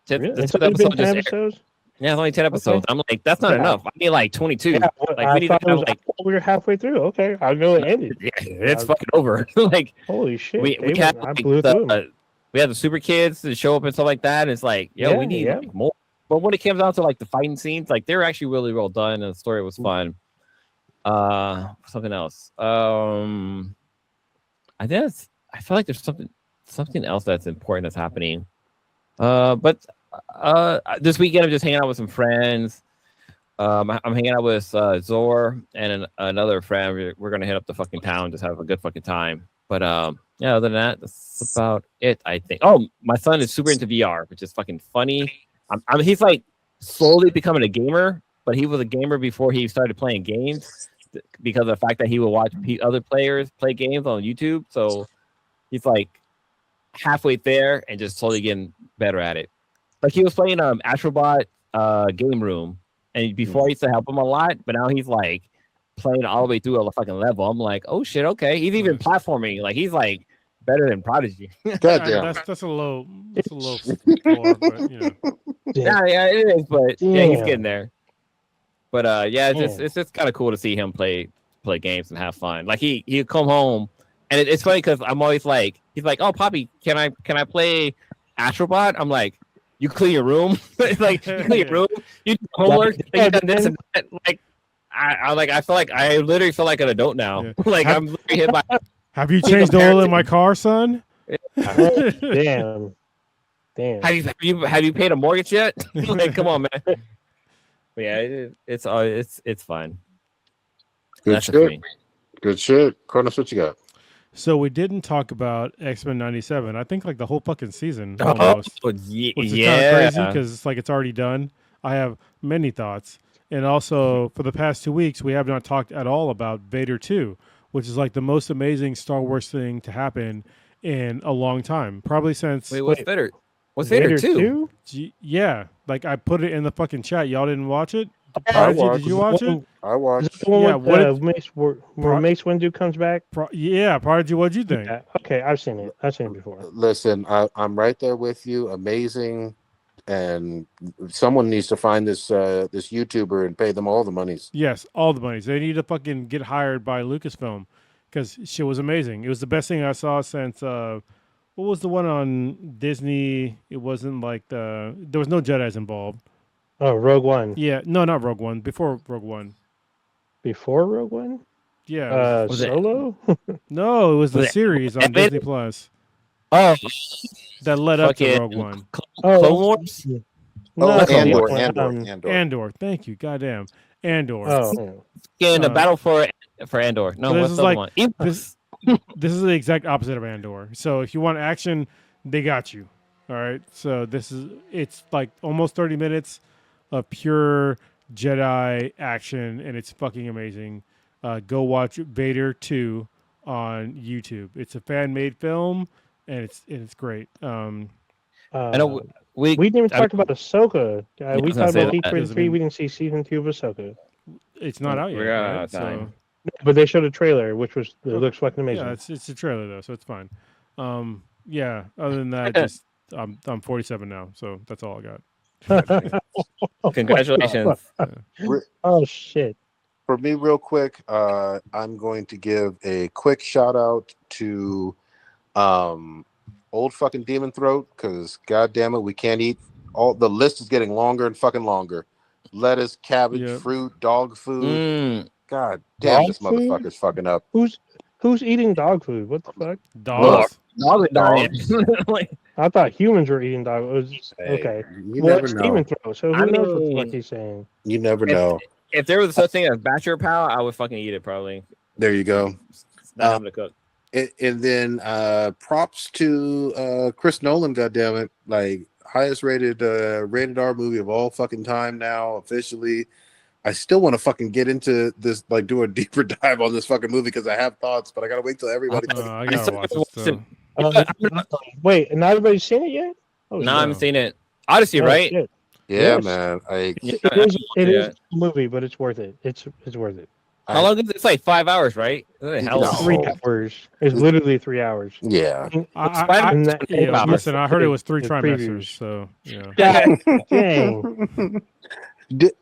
Really? It's only been 10 episodes? Yeah, it's only 10 episodes. Okay. I'm like, that's not enough. I need like 22. Yeah, like we need to have like we were halfway through. Okay, I know it ended. Yeah, it's fucking over. Like holy shit. We had like, we had the super kids to show up and stuff like that. And it's like, we need like, more. But when it comes down to like the fighting scenes, like they're actually really well done, and the story was fun. Something else. I feel like there's something else that's important that's happening. But this weekend I'm just hanging out with some friends. I'm hanging out with Zor and another friend. We're gonna hit up the fucking town, just have a good fucking time. But yeah, other than that, that's about it, I think. Oh, my son is super into VR, which is fucking funny. He's like slowly becoming a gamer, but he was a gamer before he started playing games because of the fact that he would watch other players play games on YouTube. So he's like halfway there and just slowly getting better at it. Like he was playing Astrobot Game Room, and before I used to help him a lot, but now he's like playing all the way through a fucking level. I'm like, oh shit, okay. He's even platforming. Like he's like better than Prodigy. Goddamn. That's a low floor, but you know. Yeah, it is, but yeah, he's getting there. But yeah, it's just kind of cool to see him play games and have fun. Like he'll come home, and it's funny because I'm always like, he's like, oh Poppy, can I play Astrobot? I'm like, you clean your room, like you clean your room, you do homework, you done this and that. Like I feel like I literally feel like an adult now. Yeah. Like I'm literally hit by. Have you changed the oil in my car, son? Damn. Have you paid a mortgage yet? Like, come on, man. But yeah, it's fun. Good That's just me. shit. Good shit. Cronus, what you got? So we didn't talk about X-Men 97. I think like the whole fucking season almost, Oh, which is kind of yeah. crazy because it's like it's already done. I have many thoughts. And also for the past 2 weeks, we have not talked at all about Vader 2, which is like the most amazing Star Wars thing to happen in a long time. Probably since Wait, what's Vader? What's Vader 2? yeah, like I put it in the fucking chat. Y'all didn't watch it? I Prodigy, watched. did you watch it? I Is watched. that the one Yeah, with what did- Mace, where Mace Windu comes back? Yeah, Prodigy, what'd you think? Yeah, okay, I've seen it. I've seen it before. Listen, I'm right there with you. Amazing, and someone needs to find this this YouTuber and pay them all the monies. Yes, all the monies. They need to fucking get hired by Lucasfilm because shit was amazing. It was the best thing I saw since what was the one on Disney? It wasn't like there was no Jedi's involved. Oh, Rogue One. Yeah, no, not Rogue One. Before Rogue One. Before Rogue One? Yeah. Was it- Solo? No, it was the Was it series on animated? Disney Plus Oh, that led up to fucking Rogue One. Clone Wars? No, Oh, that's not Andor, Rogue One. Andor. Andor. Thank you. Goddamn. Andor. Oh, In the Uh, battle for Andor. No, so this what's is the like- other one? this- This is the exact opposite of Andor. So if you want action, they got you. All right. So it's like almost 30 minutes of pure Jedi action, and it's fucking amazing. Go watch Vader 2 on YouTube. It's a fan-made film, and it's great. I know we didn't even I talk about Ahsoka. I we was gonna talked say about that. D23. Doesn't mean- We didn't see season 2 of Ahsoka. It's not out yet. We're out Right? of time. But they showed a trailer, which it looks fucking amazing. Yeah, it's a trailer though, so it's fine. Yeah. Other than that, just I'm 47 now, so that's all I got. Congratulations. Oh shit! For me, real quick, I'm going to give a quick shout out to old fucking Demon Throat, because god damn it, we can't eat all. The list is getting longer and fucking longer. Lettuce, cabbage, Yep. fruit, dog food. Mm. God damn, Dog this food? motherfucker's fucking up. Who's eating dog food? What the fuck? Dogs. Dogs. Like, I thought humans were eating dog. Hey, Okay. you Well, never it's know. Demon Throat, so who I knows what the mean- fuck he's saying? You never know. if there was such thing as bachelor power, I would fucking eat it probably. There you go. It's not having to cook. And then props to Chris Nolan, goddammit. Like highest rated rated R movie of all fucking time now, officially. I still want to fucking get into this, like do a deeper dive on this fucking movie because I have thoughts, but I gotta wait till everybody. I gotta watch it still. Wait, and not everybody's seen it yet? Oh, No, I shit. haven't seen it. Odyssey, Oh, right? shit. Yeah, Yes. man. It is Yeah. a movie, but it's worth it. It's worth it. How long is it? It's like 5 hours, right? Hell, No. 3 hours. It's literally 3 hours. Yeah. And that- Yeah, it's listen, I heard it was 3 the trimesters, previews. so yeah. God dang.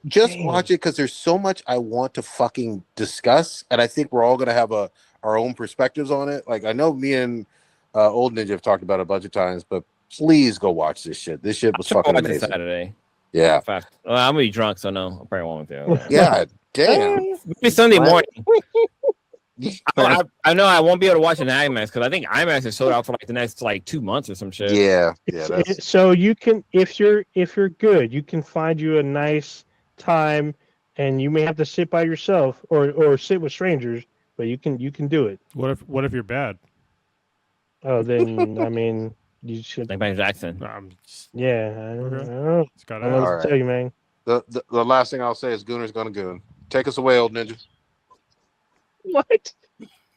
Just Dang. watch it because there's so much I want to fucking discuss, and I think we're all gonna have our own perspectives on it. Like I know me and Old Ninja have talked about it a bunch of times, but please go watch this shit. This shit was fucking watch it amazing. Saturday. Yeah. Fact. Well, I'm gonna be drunk, so no, I probably won't do it. Yeah. Damn. Maybe Sunday morning. Yeah. I know I won't be able to watch an IMAX because I think IMAX is sold out for like the next like 2 months or some shit. Yeah. So you can, if you're good, you can find you a nice time, and you may have to sit by yourself or sit with strangers, but you can do it. What if you're bad? Oh, then I mean, you should. Like Michael Jackson. Yeah, I don't know. It's got I don't know what Alright. to tell you, man. The last thing I'll say is Gooner's gonna goon. Take us away, Old Ninja. What?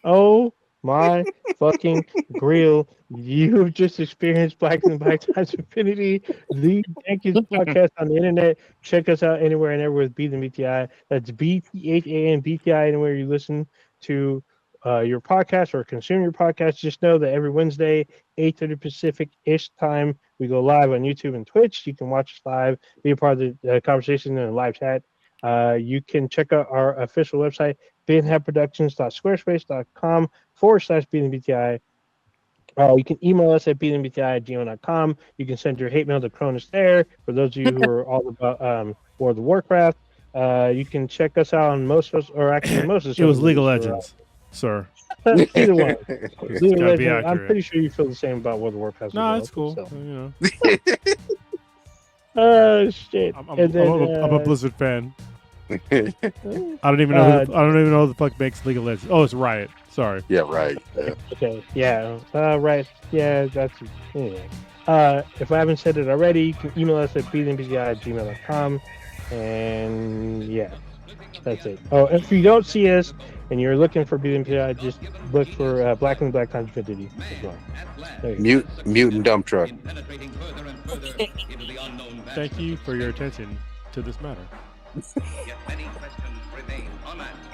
Oh my fucking grill! You have just experienced Black and Black Times Infinity, the dankest podcast on the internet. Check us out anywhere and everywhere with Beat and BTI. That's BTHAN BTI anywhere you listen to your podcast or consume your podcast. Just know that every Wednesday, 8:30 Pacific-ish time, we go live on YouTube and Twitch. You can watch us live, be a part of the conversation in a live chat. You can check out our official website, beanheadproductions.squarespace.com/beatingbti. You can email us at beatingbti@gmail.com. You can send your hate mail to Cronus there. For those of you who are all about World of Warcraft, you can check us out on most of us, or actually most of the It was League of socials Legends, sir. Either one. It's League of gotta be Legends, I'm accurate. pretty sure you feel the same about World of Warcraft. as No, well, it's cool. so. You know, Oh shit! I'm And then, a Blizzard fan. I don't even know. I don't even know who the fuck makes League of Legends. Oh, it's Riot. Sorry. Yeah, right. Yeah. Okay, yeah, right, yeah, that's anyway. If I haven't said it already, you can email us at beatandbci@gmail.com, and yeah, that's it. Oh, if you don't see us and you're looking for BMPI, just look for Black and Black Contradicty as well. Mutant dump truck. Thank you for your attention to this matter. Yet many questions remain unanswered.